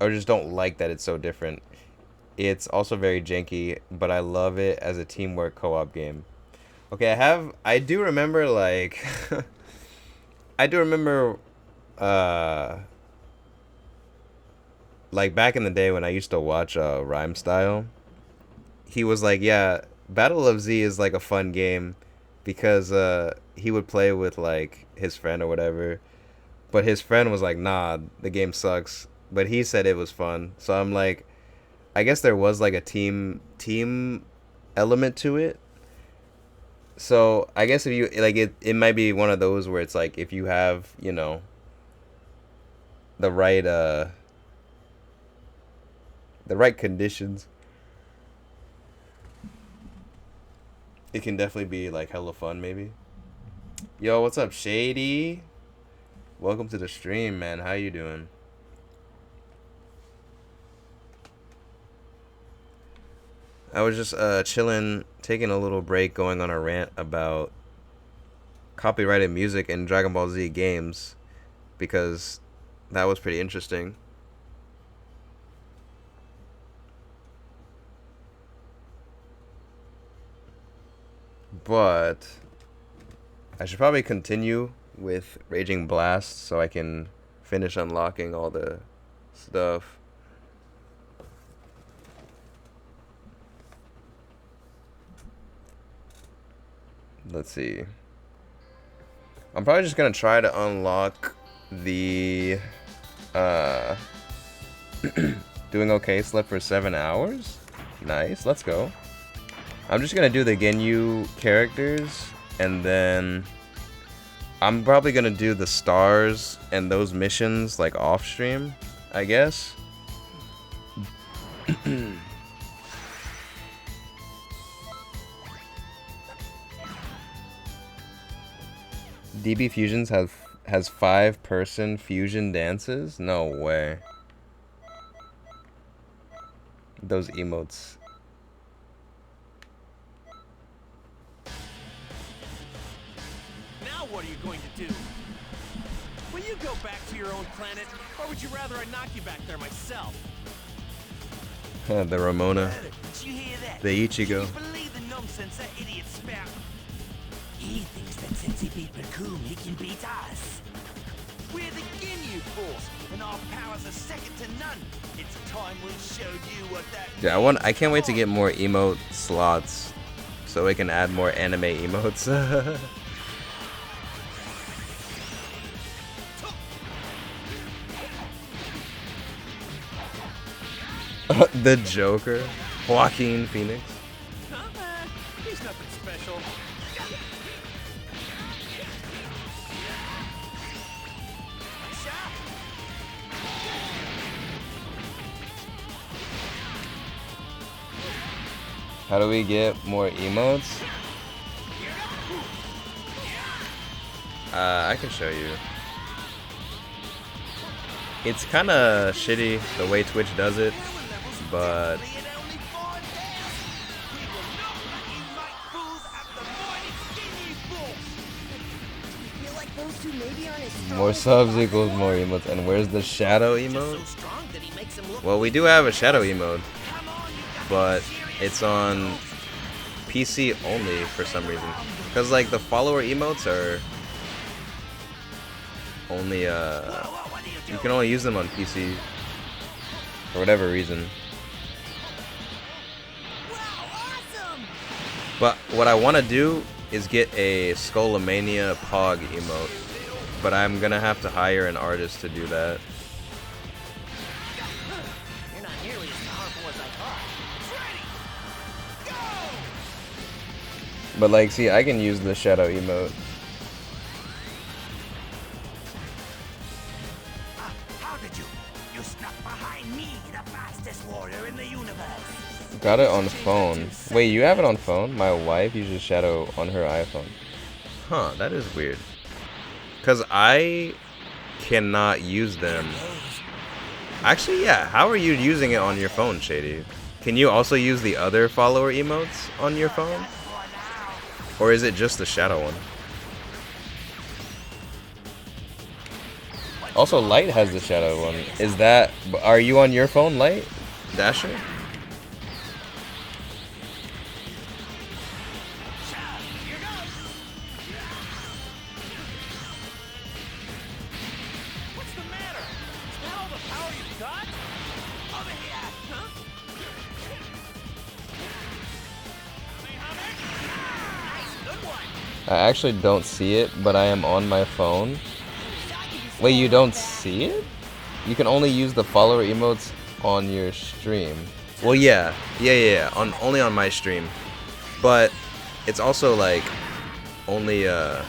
or just don't like that it's so different. It's also very janky, but I love it as a teamwork co-op game. Okay, I do remember, like, I do remember like back in the day when I used to watch Rhyme Style, he was like, yeah, Battle of Z is like a fun game because he would play with like his friend or whatever, but his friend was like, nah, the game sucks, but he said it was fun. So I'm like, I guess there was like a team element to it. So I guess if you like it might be one of those where it's like if you have, you know, the right conditions, it can definitely be like hella fun maybe. Yo, what's up, Shady? Welcome to the stream, man. How you doing? I was just chilling, taking a little break, going on a rant about copyrighted music in Dragon Ball Z games because that was pretty interesting. But I should probably continue with Raging Blast so I can finish unlocking all the stuff. Let's see. I'm probably just gonna try to unlock the doing okay, slept for 7 hours. Nice, let's go. I'm just gonna do the Ginyu characters, and then I'm probably gonna do the stars and those missions like off stream, I guess. DB Fusions has 5-person fusion dances? No way. Those emotes. Now what are you going to do? Will you go back to your own planet, or would you rather I knock you back there myself? The Ramona. Did you hear that? The Ichigo. Can you believe the nonsense that idiot spout? He thinks that since he beat Bakum, he can beat us. We're the Ginyu Force, and our powers are second to none. It's time we showed you what that Yeah, I can't wait to get more emote slots so we can add more anime emotes. The Joker, Joaquin Phoenix. He's nothing special. How do we get more emotes? I can show you. It's kind of shitty the way Twitch does it, but more subs equals more emotes. And where's the shadow emote? Well, we do have a shadow emote, but it's on PC only for some reason. Because like the follower emotes are only you can only use them on PC for whatever reason. But what I want to do is get a Skullomania Pog emote, but I'm gonna have to hire an artist to do that. You're not nearly as powerful as I thought. But like, see, I can use the shadow emote. How did you? You snuck behind me, the fastest warrior in the universe. Got it on phone. Wait, you have it on phone? My wife uses shadow on her iPhone. Huh, that is weird. Because I cannot use them. Actually, yeah. How are you using it on your phone, Shady? Can you also use the other follower emotes on your phone? Or is it just the shadow one? Also, Light has the shadow one. Is that... Are you on your phone, Light? Dasher? I actually don't see it, but I am on my phone. Wait, you don't see it? You can only use the follower emotes on your stream. Well, yeah. Only on my stream. But it's also like only on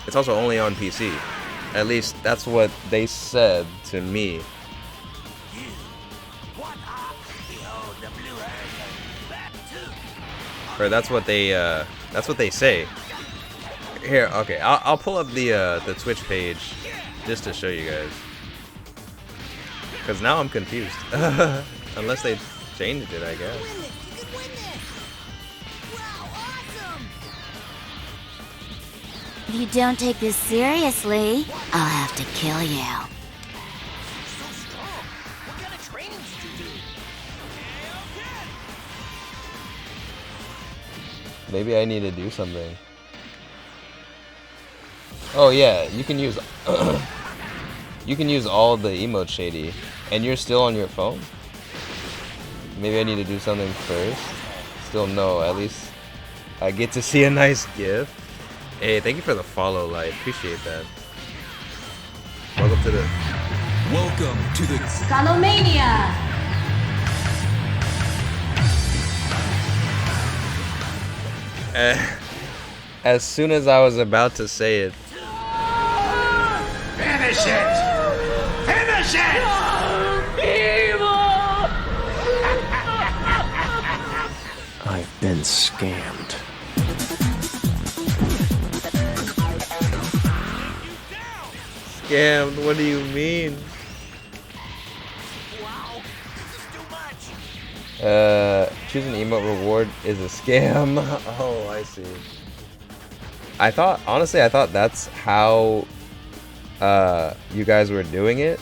it's also only on PC. At least that's what they said to me. Or that's what they say. Here, okay, I'll pull up the Twitch page just to show you guys. Cause now I'm confused. Unless they changed it, I guess. If you don't take this seriously, I'll have to kill you. So strong. What kind of training did you do? Maybe I need to do something. Oh yeah, you can use you can use all the emotes, Shady, and you're still on your phone. Maybe I need to do something first. Still no, at least I get to see a nice gift. Hey, thank you for the follow, Light. Appreciate that. Welcome to the Scanomania! As soon as I was about to say it, Finish it! Finish it! I've been scammed. scammed. What do you mean? Wow, this is too much. Choose an emote reward is a scam. Oh, I see. Honestly, I thought that's how you guys were doing it.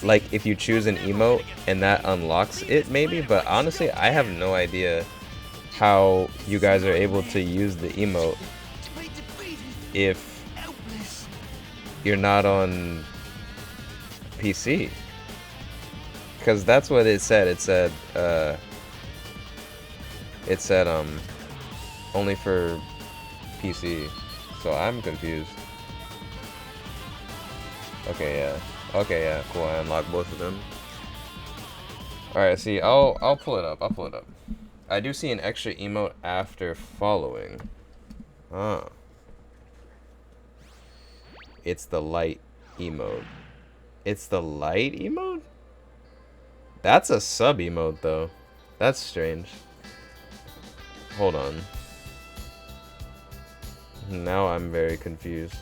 Like, if you choose an emote and that unlocks it, maybe. But honestly, I have no idea how you guys are able to use the emote if you're not on PC. Because that's what it said. It said only for PC. So I'm confused. Okay, yeah. Okay, yeah, cool. I unlocked both of them. Alright, see, I'll pull it up. I'll pull it up. I do see an extra emote after following. Ah. It's the light emote. It's the light emote? That's a sub emote, though. That's strange. Hold on. Now I'm very confused.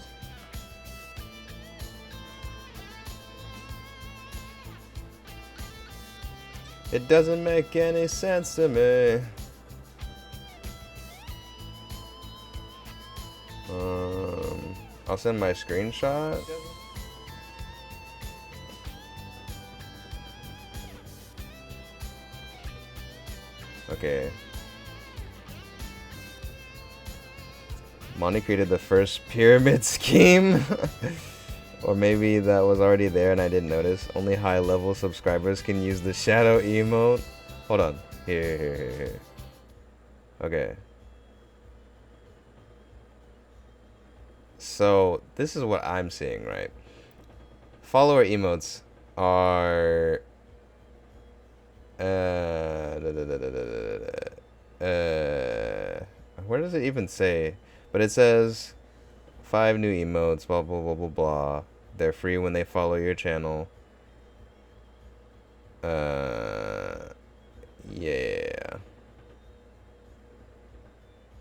It doesn't make any sense to me. I'll send my screenshot. Okay. Monty created the first pyramid scheme. Or maybe that was already there and I didn't notice. Only high level subscribers can use the shadow emote. Hold on. Here. Okay. So this is what I'm seeing, right? Follower emotes are where does it even say? But it says 5 new emotes, blah blah blah blah blah. They're free when they follow your channel. Yeah.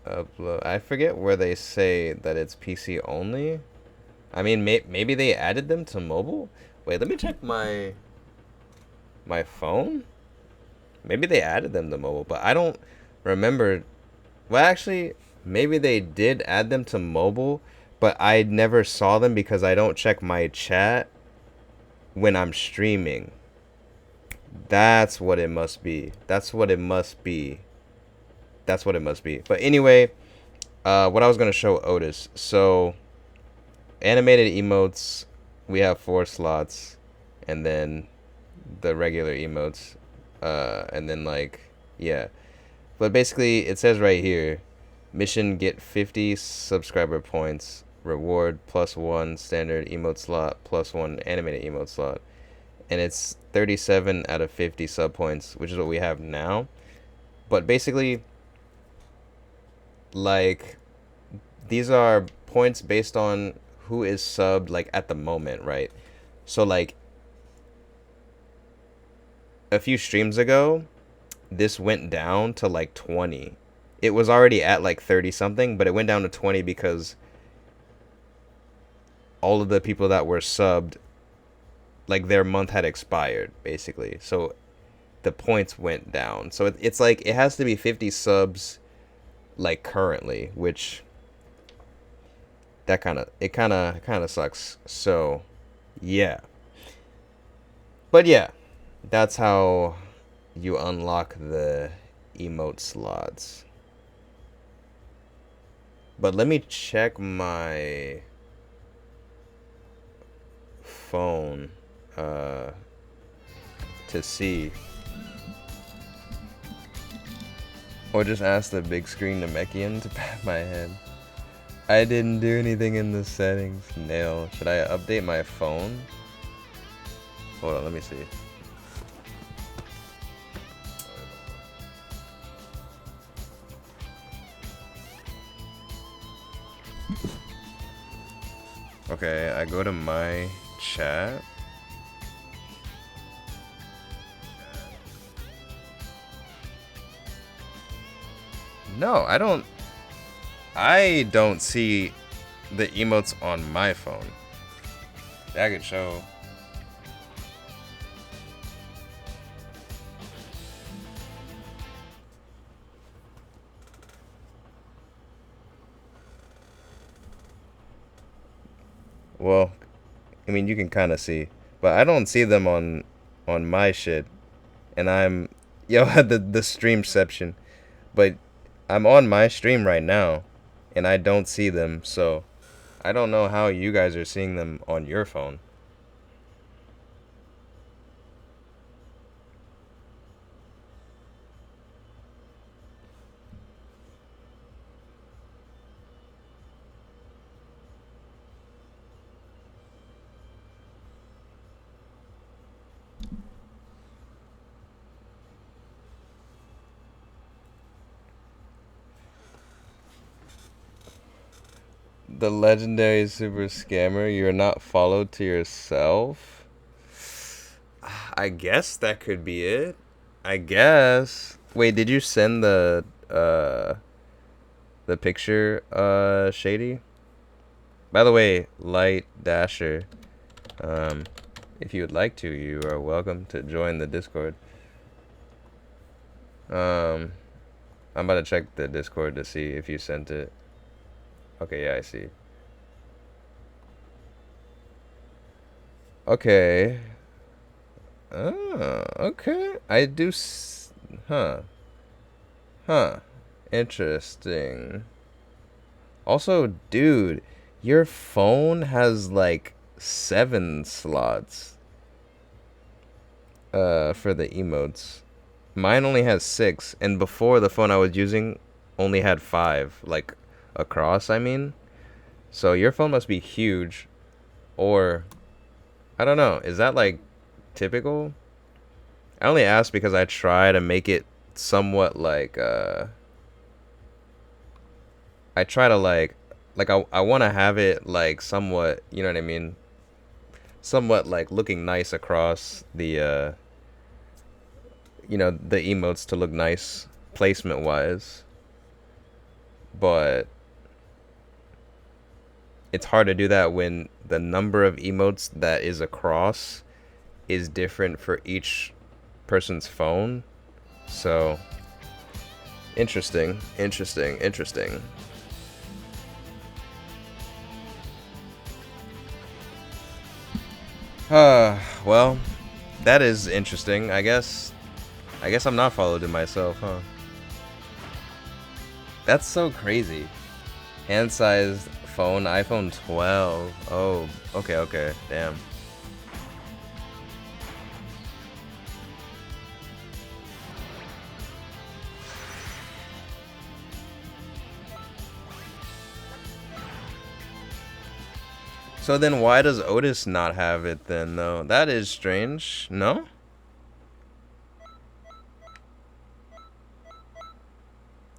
Upload. I forget where they say that it's PC only. I mean, maybe they added them to mobile. Wait, let me check my phone. Maybe they added them to mobile, but I don't remember. Well, actually, maybe they did add them to mobile, but I never saw them because I don't check my chat when I'm streaming. That's what it must be. That's what it must be. That's what it must be. But anyway, what I was going to show Otis. So, animated emotes, we have 4 slots. And then the regular emotes, And then like, yeah. But basically, it says right here, mission get 50 subscriber points, reward +1 standard emote slot, +1 animated emote slot. And it's 37 out of 50 sub points, which is what we have now. But basically, like, these are points based on who is subbed, like, at the moment, right? So, like, a few streams ago, this went down to, like, 20. It was already at, like, 30-something, but it went down to 20 because all of the people that were subbed, like, their month had expired, basically. So, the points went down. So, it's like, it has to be 50 subs, like, currently, which... that kind of sucks. So, yeah. But yeah, that's how you unlock the emote slots. But let me check my phone to see. Or just ask the big screen Namekian to pat my head. I didn't do anything in the settings. Nail. Should I update my phone? Hold on, let me see. Okay, I go to my chat. No, I don't see the emotes on my phone. I could show. Well, I mean, you can kind of see, but I don't see them on my shit. And I'm the streamception, but I'm on my stream right now, and I don't see them, so I don't know how you guys are seeing them on your phone. The legendary super scammer, you're not followed to yourself? I guess that could be it. I guess. Wait, did you send the picture, Shady? By the way, Light Dasher, if you would like to, you are welcome to join the Discord. I'm about to check the Discord to see if you sent it. Okay, yeah, I see. Okay. Oh, okay. I do huh. Interesting. Also, dude, your phone has like 7 slots for the emotes. Mine only has 6, and before the phone I was using only had 5, like across, I mean. So your phone must be huge, or I don't know, is that like typical? I only asked because I try to make it somewhat like I try to like I want to have it like somewhat, you know what I mean, somewhat like looking nice across the you know, the emotes to look nice placement wise, but it's hard to do that when the number of emotes that is across is different for each person's phone. So interesting. Well, that is interesting. I guess I'm not followed to myself, huh? That's so crazy. Hand-sized phone, iPhone 12. Oh, okay, damn. So then why does Otis not have it then, though? That is strange. No?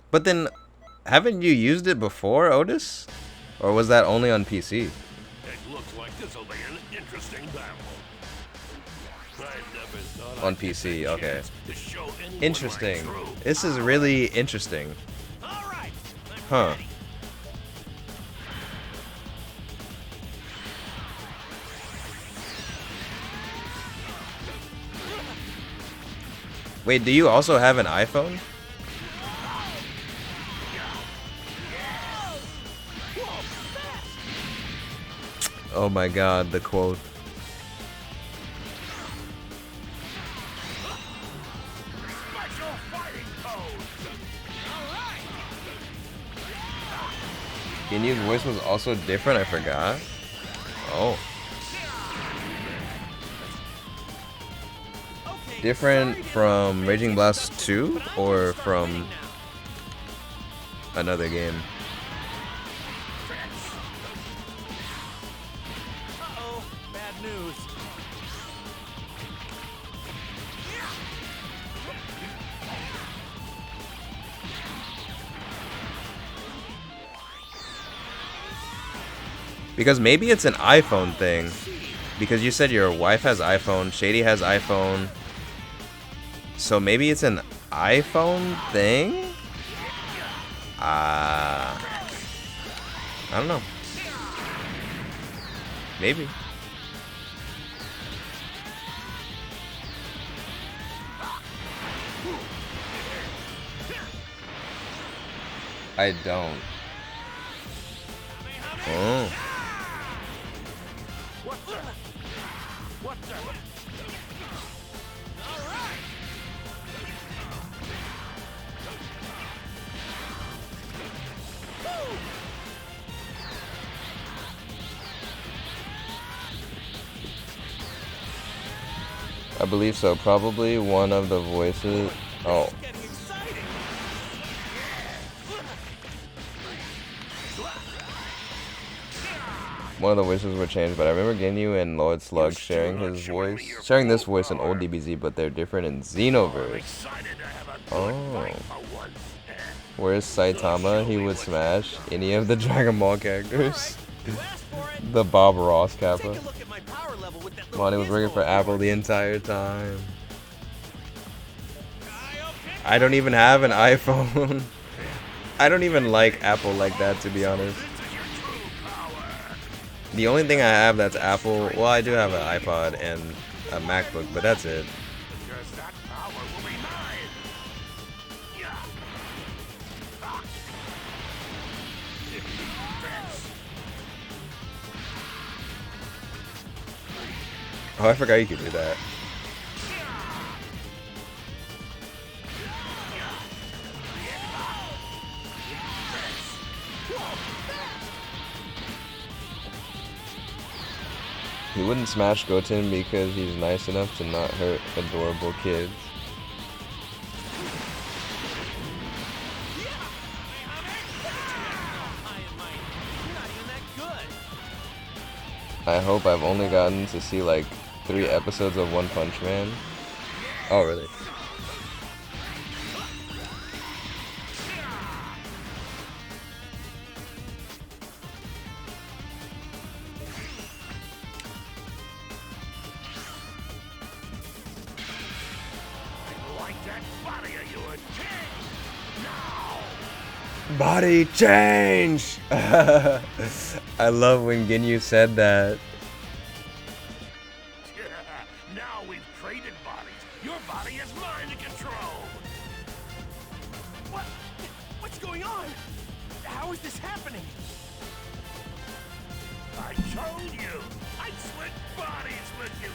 But then, haven't you used it before, Otis? Or was that only on PC? It looks like this'll be an interesting battle. I never thought On I'd get PC, the okay. chance to show anyone my Interesting. true This is really interesting. All right. I'm Huh. ready. Wait, do you also have an iPhone? Oh my god, the quote. Special fighting pose. All right. Ginyu's voice was also different, I forgot. Oh. Okay. Different from Raging Blast 2 or from another game? Uh-oh. Bad news. Because maybe it's an iPhone thing. Because you said your wife has iPhone, Shady has iPhone. So maybe it's an iPhone thing? I don't know. Maybe. I don't. Oh. What the? What the? All right. I believe so. Probably one of the voices. Oh. Getting exciting. One of the voices were changed, but I remember Ginyu and Lord Slug sharing this voice in old DBZ, but they're different in Xenoverse. excited to have a good Oh. fight for once. Whereas Saitama, he would smash any of the Dragon Ball characters. Last for it. The Bob Ross Take a Kappa. look at my power level with that Monty was working for gizmo. Apple the entire time. Guy up in- I don't even have an iPhone. I don't even like Apple like that, to be honest. The only thing I have that's Apple, well, I do have an iPod and a MacBook, but that's it. Because that power will be mine. Yeah. Oh, I forgot you could do that. He wouldn't smash Goten because he's nice enough to not hurt adorable kids. I am mine. You're not even that good. I hope I've only gotten to see like 3 episodes of One Punch Man. Oh, really? Like that body of yours. Body change! I love when Ginyu said that. Now we've traded bodies. Your body is mine to control. What? What's going on? How is this happening? I told you. I'd split bodies with you.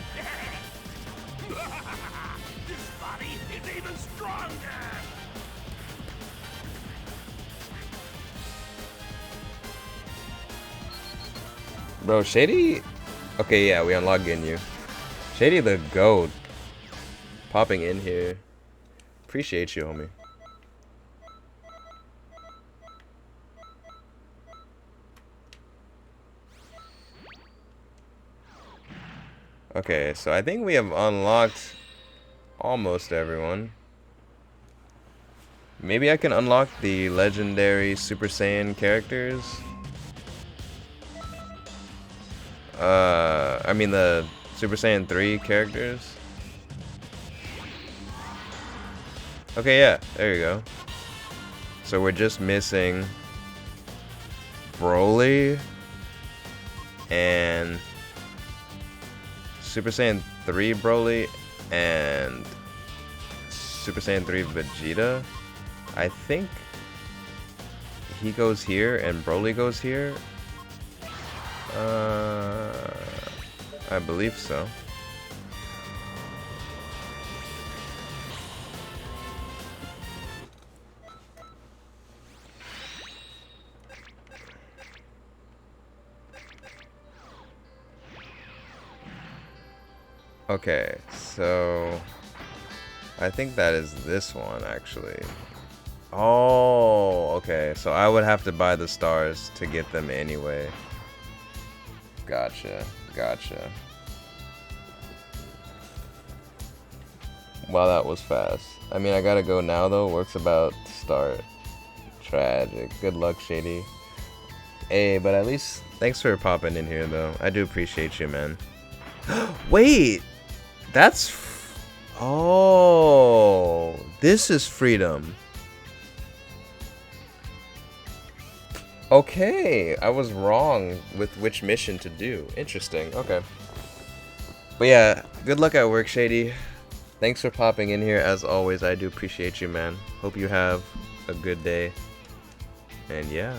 This body is even stronger. Bro, Shady? Okay, yeah, we unlocked Ginyu. Shady the GOAT. Popping in here. Appreciate you, homie. Okay, so I think we have unlocked almost everyone. Maybe I can unlock the legendary Super Saiyan characters. I mean the Super Saiyan 3 characters. Okay, yeah, there you go. So we're just missing Broly and Super Saiyan 3 Broly and Super Saiyan 3 Vegeta. I think he goes here and Broly goes here. I believe so. Okay, so I think that is this one actually. Oh, okay. So I would have to buy the stars to get them anyway. Gotcha. Gotcha. Wow, that was fast. I mean, I gotta go now though. Work's about to start. Tragic. Good luck, Shady. Hey, but at least thanks for popping in here though. I do appreciate you, man. Wait! That's... Oh, this is freedom. Okay, I was wrong with which mission to do. Interesting, okay. But yeah, good luck at work, Shady. Thanks for popping in here as always. I do appreciate you, man. Hope you have a good day. And yeah.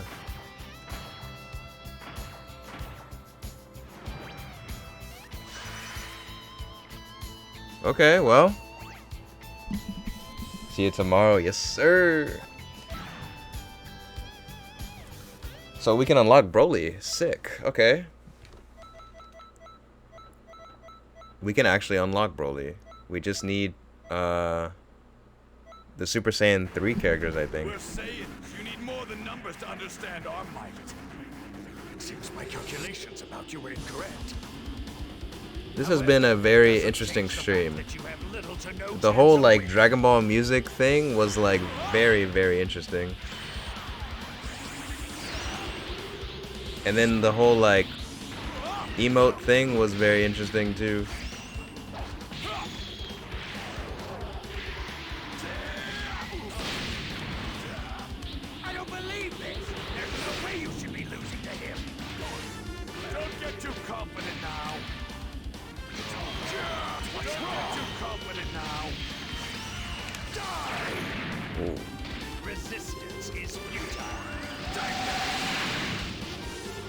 Okay, well. See you tomorrow. Yes, sir. So we can unlock Broly. Sick. Okay. We can actually unlock Broly. We just need the Super Saiyan 3 characters, I think. We're Saiyans. You need more than numbers to understand our might. Seems my calculations about you were incorrect. This has been a very interesting stream. The whole like Dragon Ball music thing was like very, very interesting. And then the whole like emote thing was very interesting too. I don't believe this. There's no way you should be losing to him. Don't get too confident now. Don't get too confident now. Die! Ooh. Resistance is futile.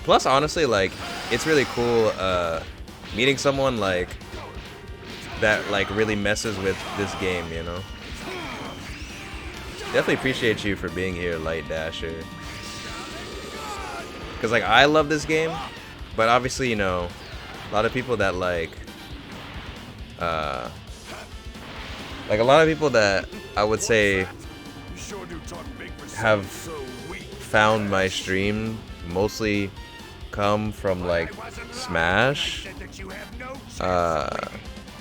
Plus, honestly, like, it's really cool meeting someone like that, like, really messes with this game, you know? Definitely appreciate you for being here, Light Dasher. Because, like, I love this game, but obviously, you know, a lot of people that, like a lot of people that I would say have found my stream mostly come from like Smash.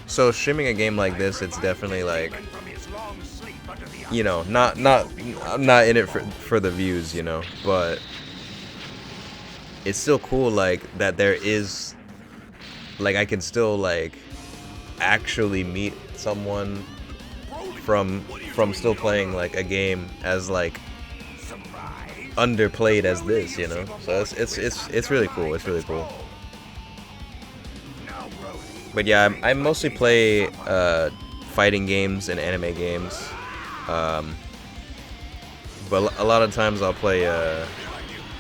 So streaming a game like this, it's definitely like, you know, I'm not in it for the views, you know, but it's still cool like that there is like I can still like actually meet someone from still playing like a game as like underplayed as this, you know. So it's really cool. It's really cool. But yeah, I mostly play fighting games and anime games. But a lot of times I'll play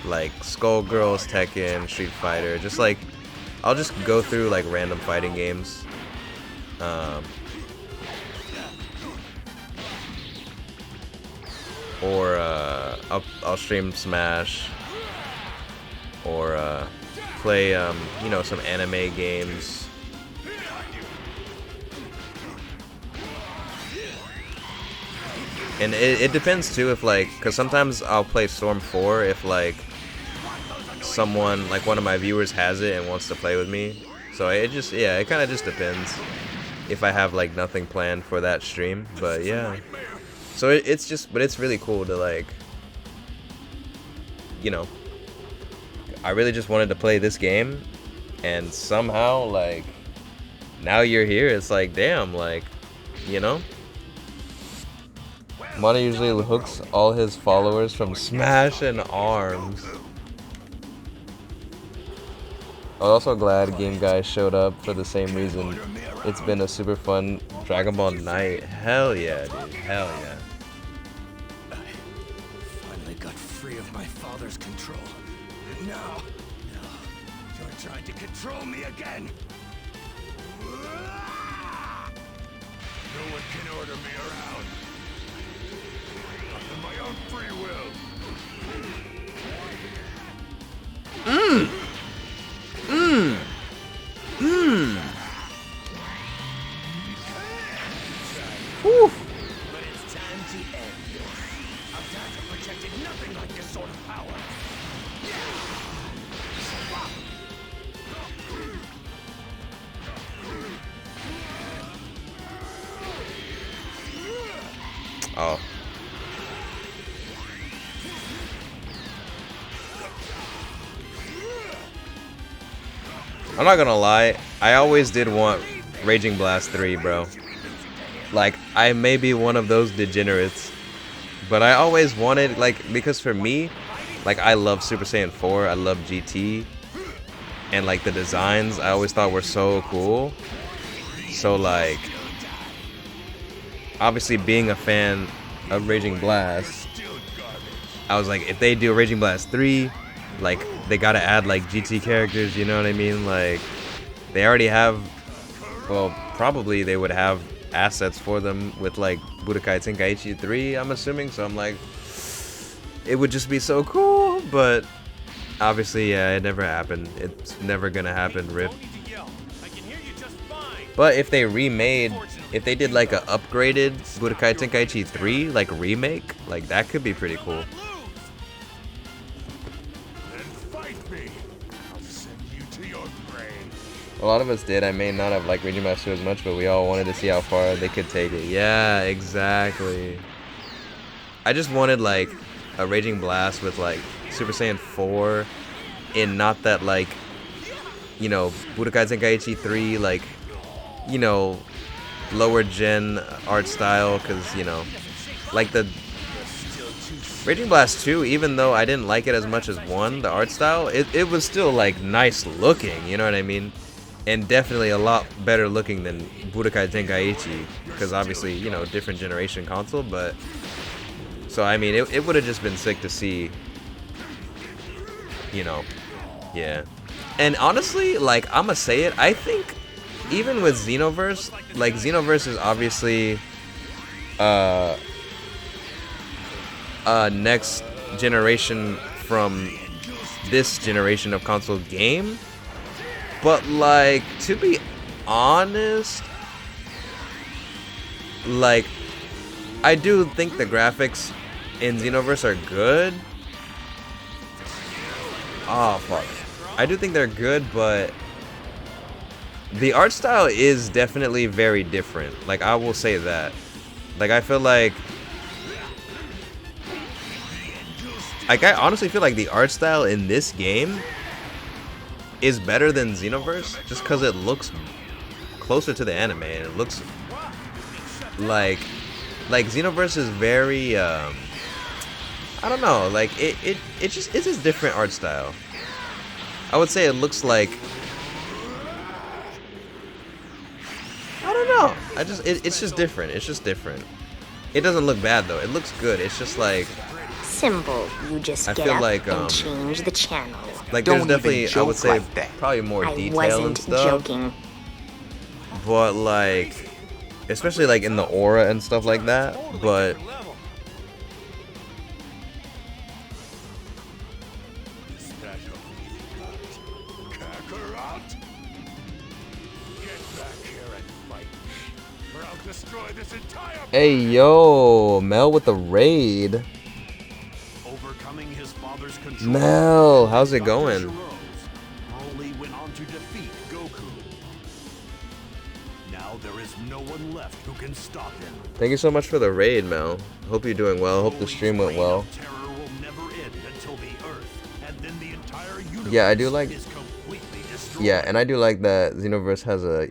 like Skullgirls, Tekken, Street Fighter. Just like I'll just go through like random fighting games. Or I'll stream Smash, or play you know, some anime games. And it depends too, if like, cause sometimes I'll play Storm 4 if like someone, like one of my viewers has it and wants to play with me. So it just, yeah, it kind of just depends if I have like nothing planned for that stream. But yeah, so it's just, but it's really cool to like, you know, I really just wanted to play this game, and somehow like now you're here. It's like, damn, like, you know. Monty usually hooks all his followers from Smash and ARMS. I was also glad Game Guy showed up for the same reason. It's been a super fun Dragon Ball night. Hell yeah, dude. Hell yeah. I finally got free of my father's control. And now, you're trying to control me again. No one can order me around. Of my own free will. Whew. But it's time to end this. I've projected nothing like this sort of power. Oh. I'm not gonna lie, I always did want Raging Blast 3, bro. Like, I may be one of those degenerates, but I always wanted, like, because for me, like, I love Super Saiyan 4, I love GT, and, like, the designs I always thought were so cool. So, like, obviously being a fan of Raging Blast, I was like, if they do Raging Blast 3, like, they gotta add, like, GT characters, you know what I mean? Like, they already have, well, probably they would have assets for them with, like, Budokai Tenkaichi 3, I'm assuming. So I'm like, it would just be so cool, but obviously, yeah, it never happened. It's never gonna happen, RIP. But if they remade, if they did, like, a upgraded Budokai Tenkaichi 3, like, remake, like, that could be pretty cool. A lot of us did. I may not have liked Raging Blast 2 as much, but we all wanted to see how far they could take it. Yeah, exactly. I just wanted, like, a Raging Blast with, like, Super Saiyan 4 in not that, like, you know, Budokai Tenkaichi 3, like, you know, lower gen art style, because, you know, like the Raging Blast 2, even though I didn't like it as much as 1, the art style, it was still, like, nice looking, you know what I mean? And definitely a lot better looking than Budokai Tenkaichi, because obviously, you know, different generation console, but so I mean, it would have just been sick to see, you know, yeah. And honestly, like, I'ma say it, I think even with Xenoverse, like, Xenoverse is obviously next generation from this generation of console game. But, like, to be honest, like, I do think the graphics in Xenoverse are good. Oh, fuck. I do think they're good, but the art style is definitely very different. Like, I will say that. Like, I feel like I honestly feel like the art style in this game is better than Xenoverse, just because it looks closer to the anime, and it looks like Xenoverse is very I don't know, like it's just different art style. I would say it looks like, I don't know, it's just different. It's just different. It doesn't look bad though. It looks good. It's just like Simple. You just I get feel up like and change the channel. like Don't there's definitely, even I would joke say, like that. probably more I detail wasn't and stuff. joking. But like, especially like in the aura and stuff like that. But Kakarot? Get back here and fight me, or I'll destroy this entire hey, yo, Mel with the raid. Overcoming his father's control, Mel, how's it Dr. going? Gero Broly went on to defeat Goku. Thank you so much for the raid, Mel. Hope you're doing well. Hope the stream went well. Terror will never end until the Earth, and then the entire universe Yeah, I do like. is completely destroyed. Yeah, and I do like that Xenoverse has a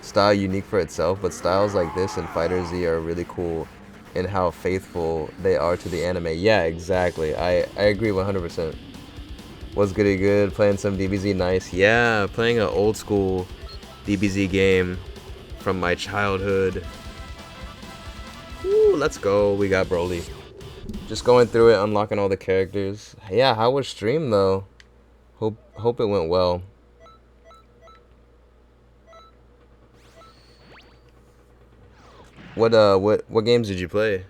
style unique for itself, but styles like this and Fighter Z are really cool in how faithful they are to the anime. Yeah, exactly. I agree 100%. What's goody good? Playing some DBZ, nice. Yeah, playing an old school DBZ game from my childhood. Woo, let's go. We got Broly. Just going through it, unlocking all the characters. Yeah, how was stream though? Hope it went well. What games did you play?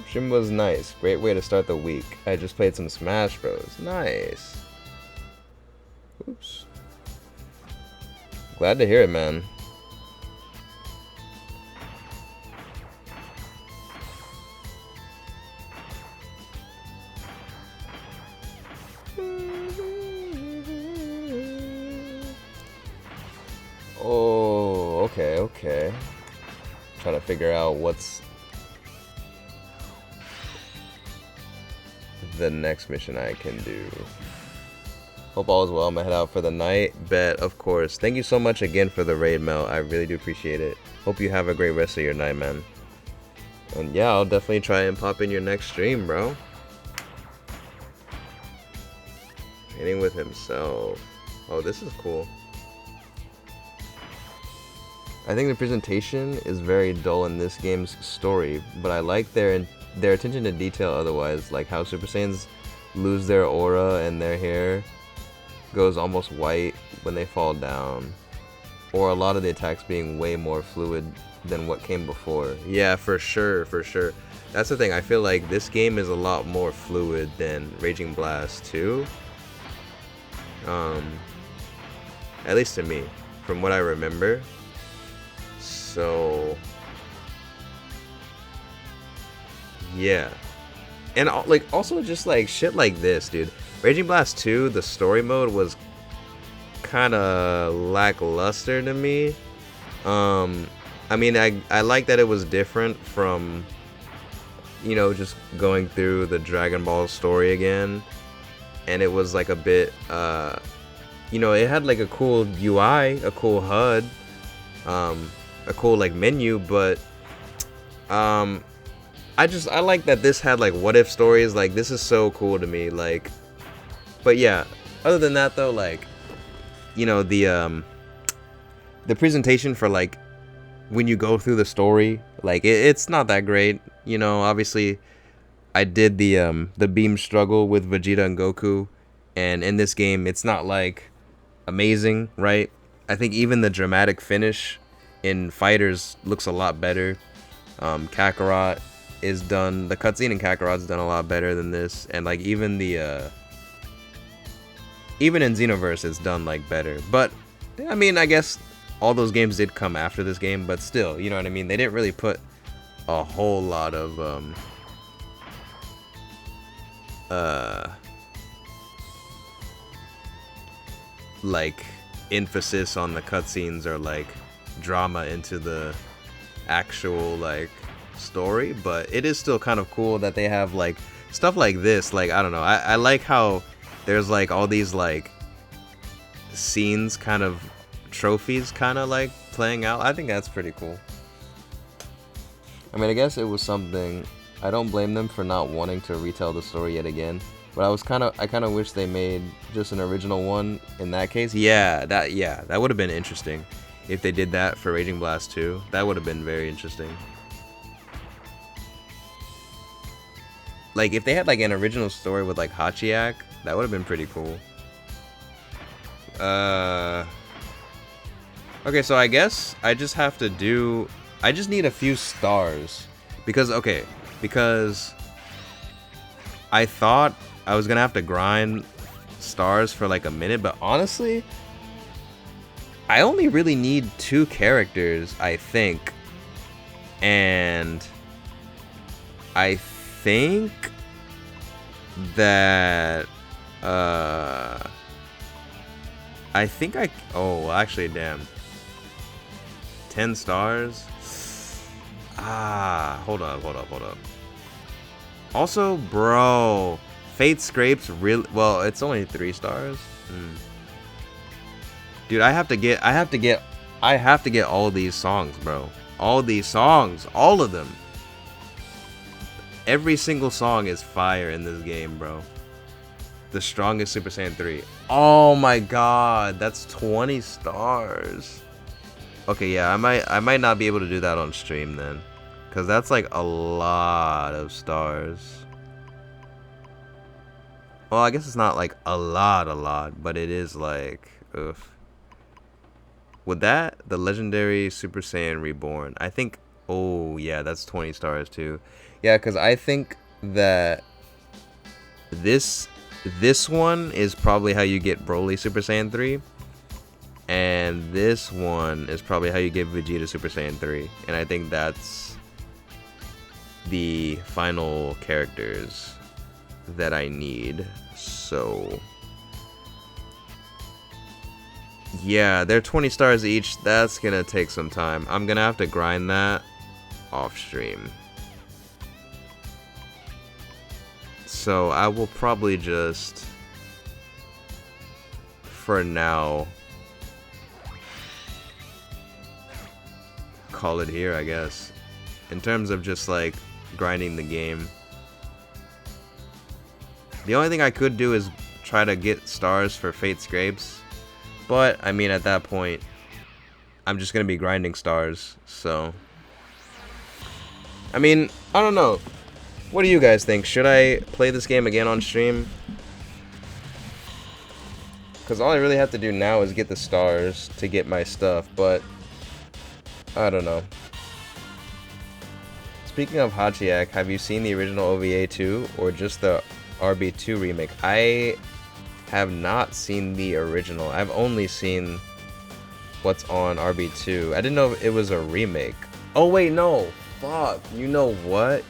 Stream was nice. Great way to start the week. I just played some Smash Bros. Nice. Oops. Glad to hear it, man. Oh, okay. Trying to figure out what's the next mission I can do. Hope all is well. I'm gonna head out for the night. Bet, of course. Thank you so much again for the raid, Mel. I really do appreciate it. Hope you have a great rest of your night, man. And yeah, I'll definitely try and pop in your next stream, bro. Training with himself. Oh, this is cool. I think the presentation is very dull in this game's story, but I like their attention to detail otherwise, like how Super Saiyans lose their aura and their hair goes almost white when they fall down, or a lot of the attacks being way more fluid than what came before. Yeah, for sure. That's the thing, I feel like this game is a lot more fluid than Raging Blast 2. At least to me, from what I remember. So yeah, and like also just like shit like this, dude. Raging Blast 2, the story mode was kind of lackluster to me. I mean, I like that it was different from, you know, just going through the Dragon Ball story again, and it was like a bit you know, it had like a cool UI, a cool HUD, a cool like menu, but I like that this had like what if stories. Like, this is so cool to me. Like, but yeah, other than that though, like, you know, the presentation for like when you go through the story, like it's not that great. You know, obviously I did the beam struggle with Vegeta and Goku, and in this game it's not like amazing, right? I think even the dramatic finish in Fighters looks a lot better. Kakarot is done, the cutscene in Kakarot's done a lot better than this, and like even the even in Xenoverse it's done like better. But I mean, I guess all those games did come after this game, but still, you know what I mean, they didn't really put a whole lot of like emphasis on the cutscenes or like drama into the actual like story. But it is still kind of cool that they have like stuff like this. Like, I don't know, I like how there's like all these like scenes, kind of trophies kind of like playing out. I think that's pretty cool. I mean, I guess it was something. I don't blame them for not wanting to retell the story yet again, but I kind of wish they made just an original one in that case. Yeah, that would have been interesting if they did that for Raging Blast 2. That would have been very interesting. Like, if they had like an original story with like Hachiak, that would have been pretty cool. Okay, so I guess I just have to do, I just need a few stars because I thought I was gonna have to grind stars for like a minute, but honestly, I only really need 2 characters, I think. And I think that oh, actually, damn. 10 stars? Hold up. Also, bro, Fate Scrapes really, well, it's only 3 stars. Dude, I have to get all these songs, bro. All these songs, all of them. Every single song is fire in this game, bro. The strongest Super Saiyan 3. Oh my god, that's 20 stars. Okay, yeah, I might not be able to do that on stream then, cause that's like a lot of stars. Well, I guess it's not like a lot, but it is like, oof. With that, the legendary Super Saiyan Reborn, I think, oh yeah, that's 20 stars too. Yeah, cause I think that this one is probably how you get Broly Super Saiyan 3. And this one is probably how you get Vegeta Super Saiyan 3. And I think that's the final characters that I need. So yeah, they're 20 stars each. That's gonna take some time. I'm gonna have to grind that off stream. So I will probably just, for now, call it here, I guess. In terms of just like grinding the game, the only thing I could do is try to get stars for Fate Scrapes, but I mean, at that point I'm just gonna be grinding stars. So I mean, I don't know, what do you guys think? Should I play this game again on stream? Because all I really have to do now is get the stars to get my stuff, but I don't know. Speaking of Hachiyak, have you seen the original OVA 2 or just the RB2 remake? I have not seen the original. I've only seen what's on RB2. I didn't know if it was a remake. Oh wait, no. Fuck. You know what?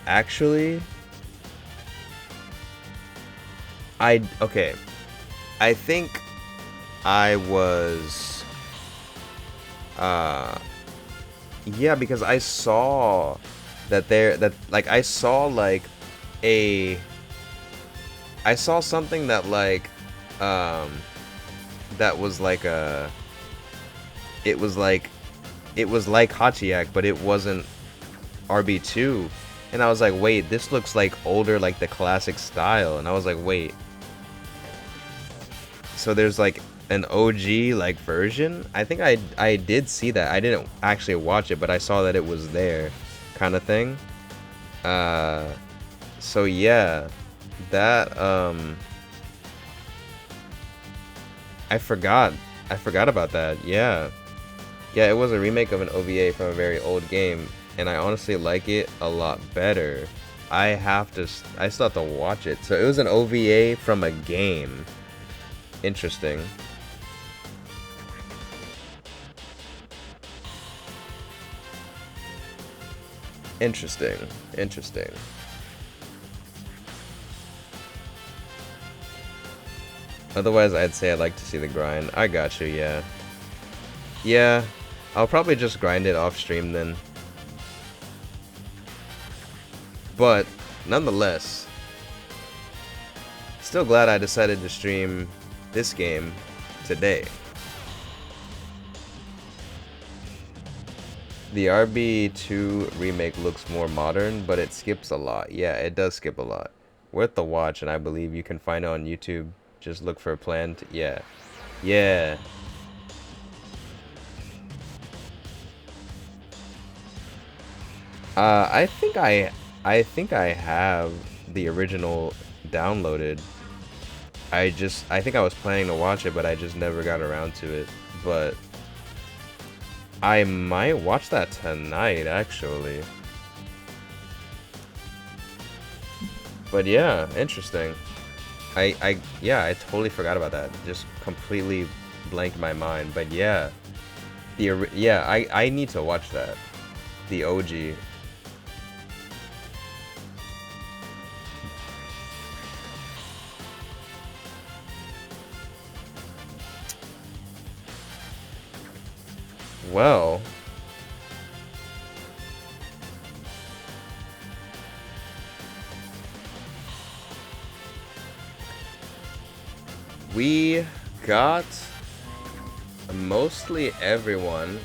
Actually, okay. I think I was yeah, because I saw that I saw something that like that was like it was like Hachiyak, but it wasn't RB2, and I was like, wait, this looks like older, like the classic style, and I was like, wait, so there's like an OG like version? I think I did see that. I didn't actually watch it, but I saw that it was there, kind of thing. So yeah, that I forgot about that. Yeah, it was a remake of an OVA from a very old game, and I honestly like it a lot better. I still have to watch it. So it was an OVA from a game. Interesting. Interesting. Otherwise, I'd say I'd like to see the grind. I got you, yeah. Yeah, I'll probably just grind it off stream then. But, nonetheless, still glad I decided to stream this game today. The RB2 remake looks more modern, but it skips a lot. Yeah, it does skip a lot. Worth the watch, and I believe you can find it on YouTube. Just look for a plan to, yeah. I think I have the original downloaded. I think I was planning to watch it, but I just never got around to it. But I might watch that tonight, actually. But yeah, interesting. I totally forgot about that. Just completely blanked my mind. But yeah, I need to watch that. The OG. well, we got mostly everyone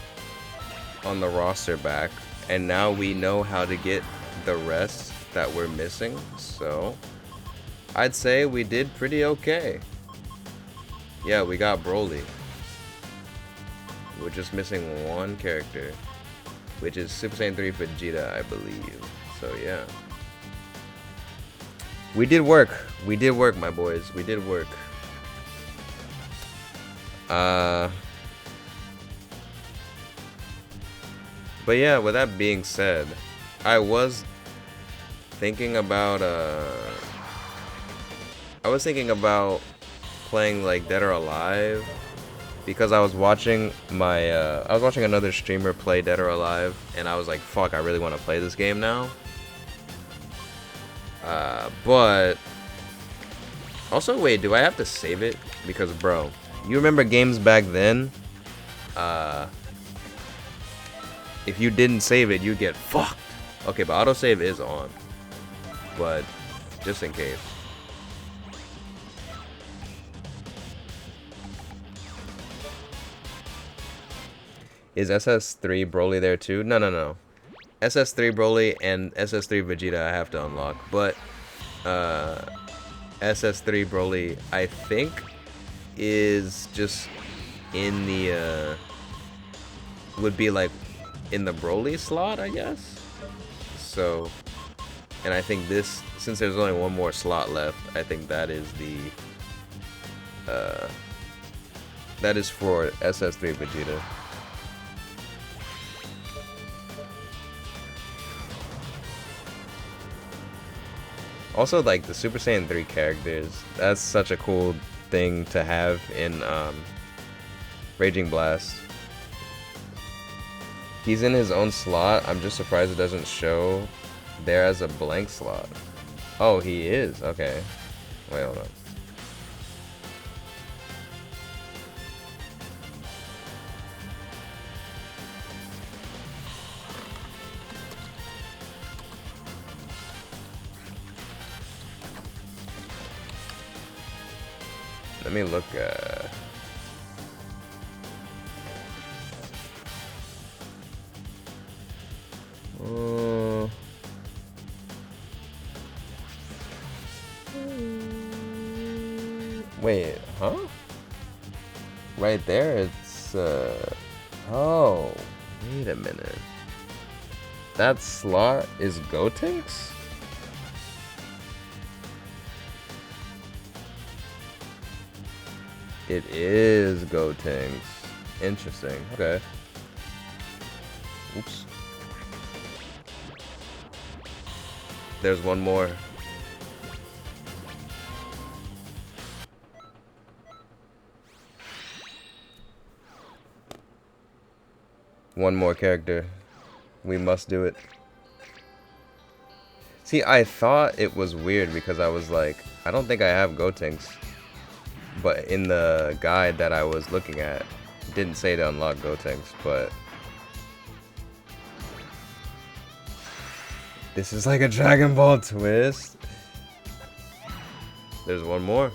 on the roster back, and now we know how to get the rest that we're missing, so I'd say we did pretty okay. Yeah, we got Broly. We're just missing one character, which is Super Saiyan 3 Vegeta, I believe. So yeah. We did work. We did work, my boys. We did work. But yeah, with that being said, I was thinking about playing like Dead or Alive, because I was watching another streamer play Dead or Alive, and I was like, fuck, I really want to play this game now. But also, wait, do I have to save it? Because bro, you remember games back then, if you didn't save it, you get fucked. Okay, but autosave is on, but just in case. Is SS3 Broly there too? No. SS3 Broly and SS3 Vegeta I have to unlock, but SS3 Broly I think is just in the would be like in the Broly slot, I guess. So, and I think this, since there's only one more slot left, I think that is the that is for SS3 Vegeta. Also, like the Super Saiyan 3 characters, that's such a cool thing to have in Raging Blast. He's in his own slot. I'm just surprised it doesn't show there as a blank slot. Oh, he is. Okay. Wait, hold on. Let me look. Wait, huh? Right there, it's oh, wait a minute. That slot is Gotenks? It is Gotenks. Interesting. Okay. Oops. There's one more. One more character. We must do it. See, I thought it was weird because I was like, I don't think I have Gotenks. But in the guide that I was looking at, it didn't say to unlock Gotenks, but this is like a Dragon Ball twist. There's one more.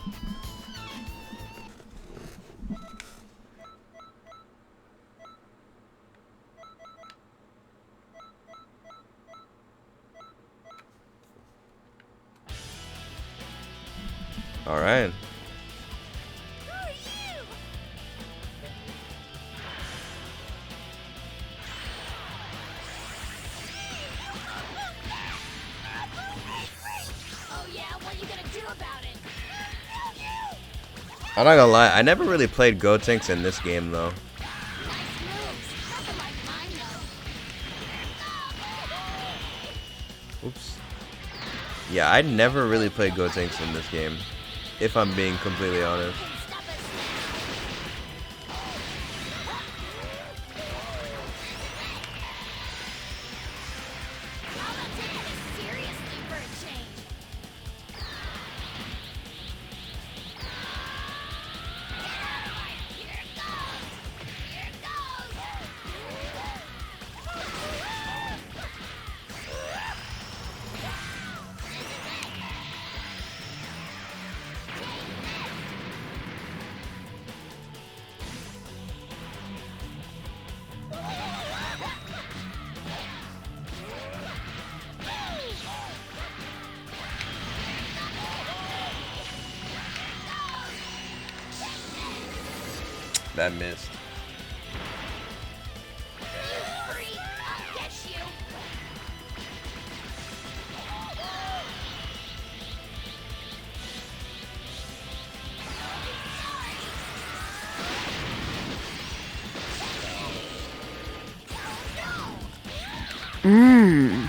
All right. I'm not gonna lie, I never really played Gotenks in this game though. Oops. Yeah, I never really played Gotenks in this game, if I'm being completely honest. That missed. Hurry! I'll get you!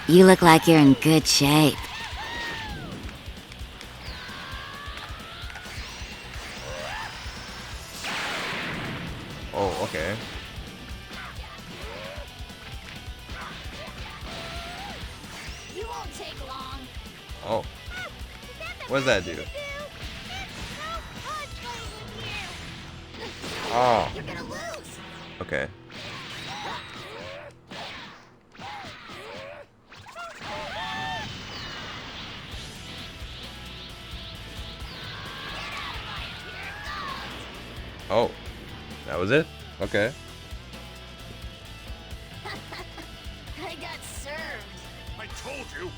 You look like you're in good shape. Oh, okay. You won't take long. Oh. What does that do? Oh. You're gonna lose. Okay. Oh. That was it? Okay. I got served. I told you.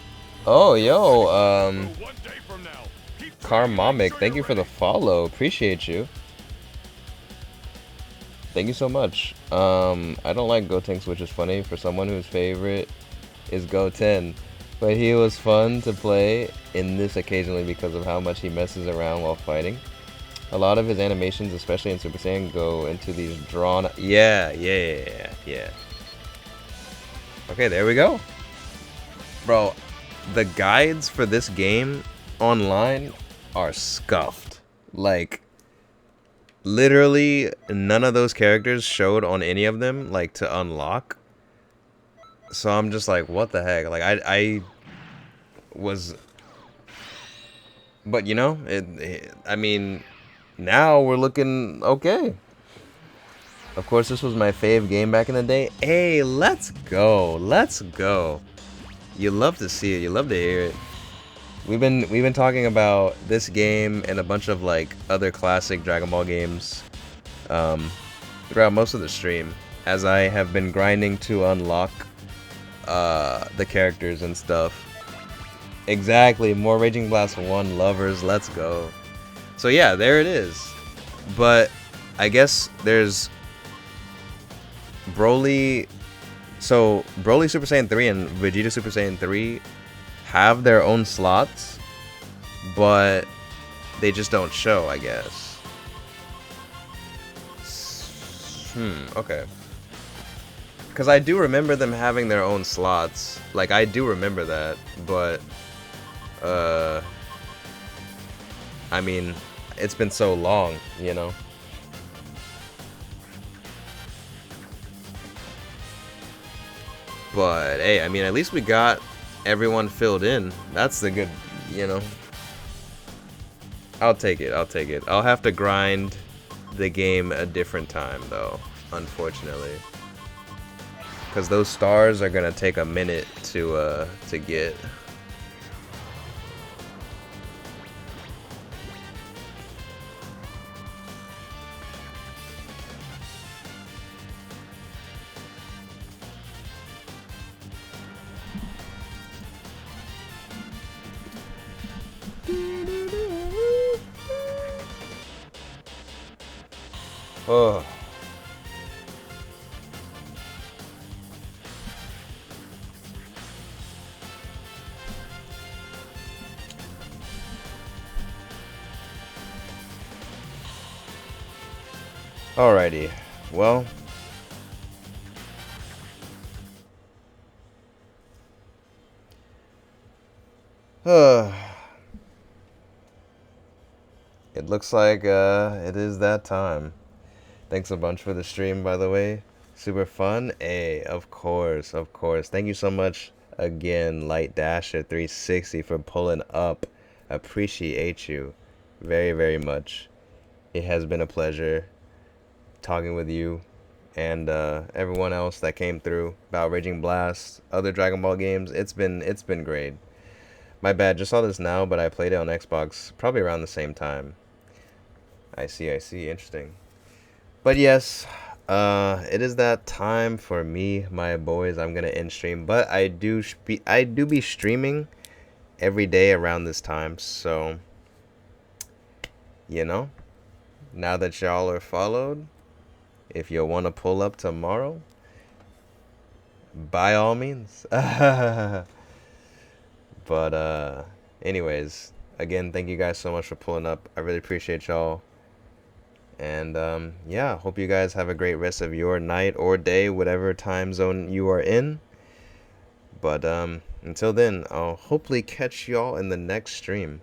Oh, yo, One day from now. Keep Karmamic, thank you for the follow. Appreciate you. Thank you so much. I don't like Gotenks, which is funny for someone whose favorite is Goten. But he was fun to play in this occasionally because of how much he messes around while fighting. A lot of his animations, especially in Super Saiyan, go into these drawn... Yeah. Okay, there we go. Bro, the guides for this game online are scuffed. Like, literally none of those characters showed on any of them, like, to unlock. So I'm just like, what the heck? Like, I was... But, you know, I mean... Now we're looking okay. Of course, this was my fave game back in the day. Hey, let's go. Let's go. You love to see it. You love to hear it. We've been talking about this game and a bunch of like other classic Dragon Ball games throughout most of the stream, as I have been grinding to unlock the characters and stuff. Exactly. More Raging Blast 1 lovers. Let's go. So yeah, there it is. But I guess there's Broly. So Broly Super Saiyan 3 and Vegeta Super Saiyan 3 have their own slots, but they just don't show, I guess. Okay. Because I do remember them having their own slots. Like, I do remember that, but I mean, it's been so long, you know. But hey, I mean, at least we got everyone filled in. That's the good, you know. I'll take it. I'll take it. I'll have to grind the game a different time, though, unfortunately, because those stars are gonna take a minute to get. Oh. Alrighty. Well, it looks like it is that time. Thanks a bunch for the stream, by the way. Super fun. Hey, of course, of course. Thank you so much again, Light Dasher 360, for pulling up. Appreciate you very, very much. It has been a pleasure talking with you and everyone else that came through about Raging Blast, other Dragon Ball games. It's been great. My bad, just saw this now, but I played it on Xbox probably around the same time. I see, interesting. But yes, it is that time for me, my boys. I'm gonna end stream, but I do be streaming every day around this time. So, you know, now that y'all are followed, if you want to pull up tomorrow, by all means. But anyways, again, thank you guys so much for pulling up. I really appreciate y'all. And yeah, hope you guys have a great rest of your night or day, whatever time zone you are in. But until then, I'll hopefully catch y'all in the next stream.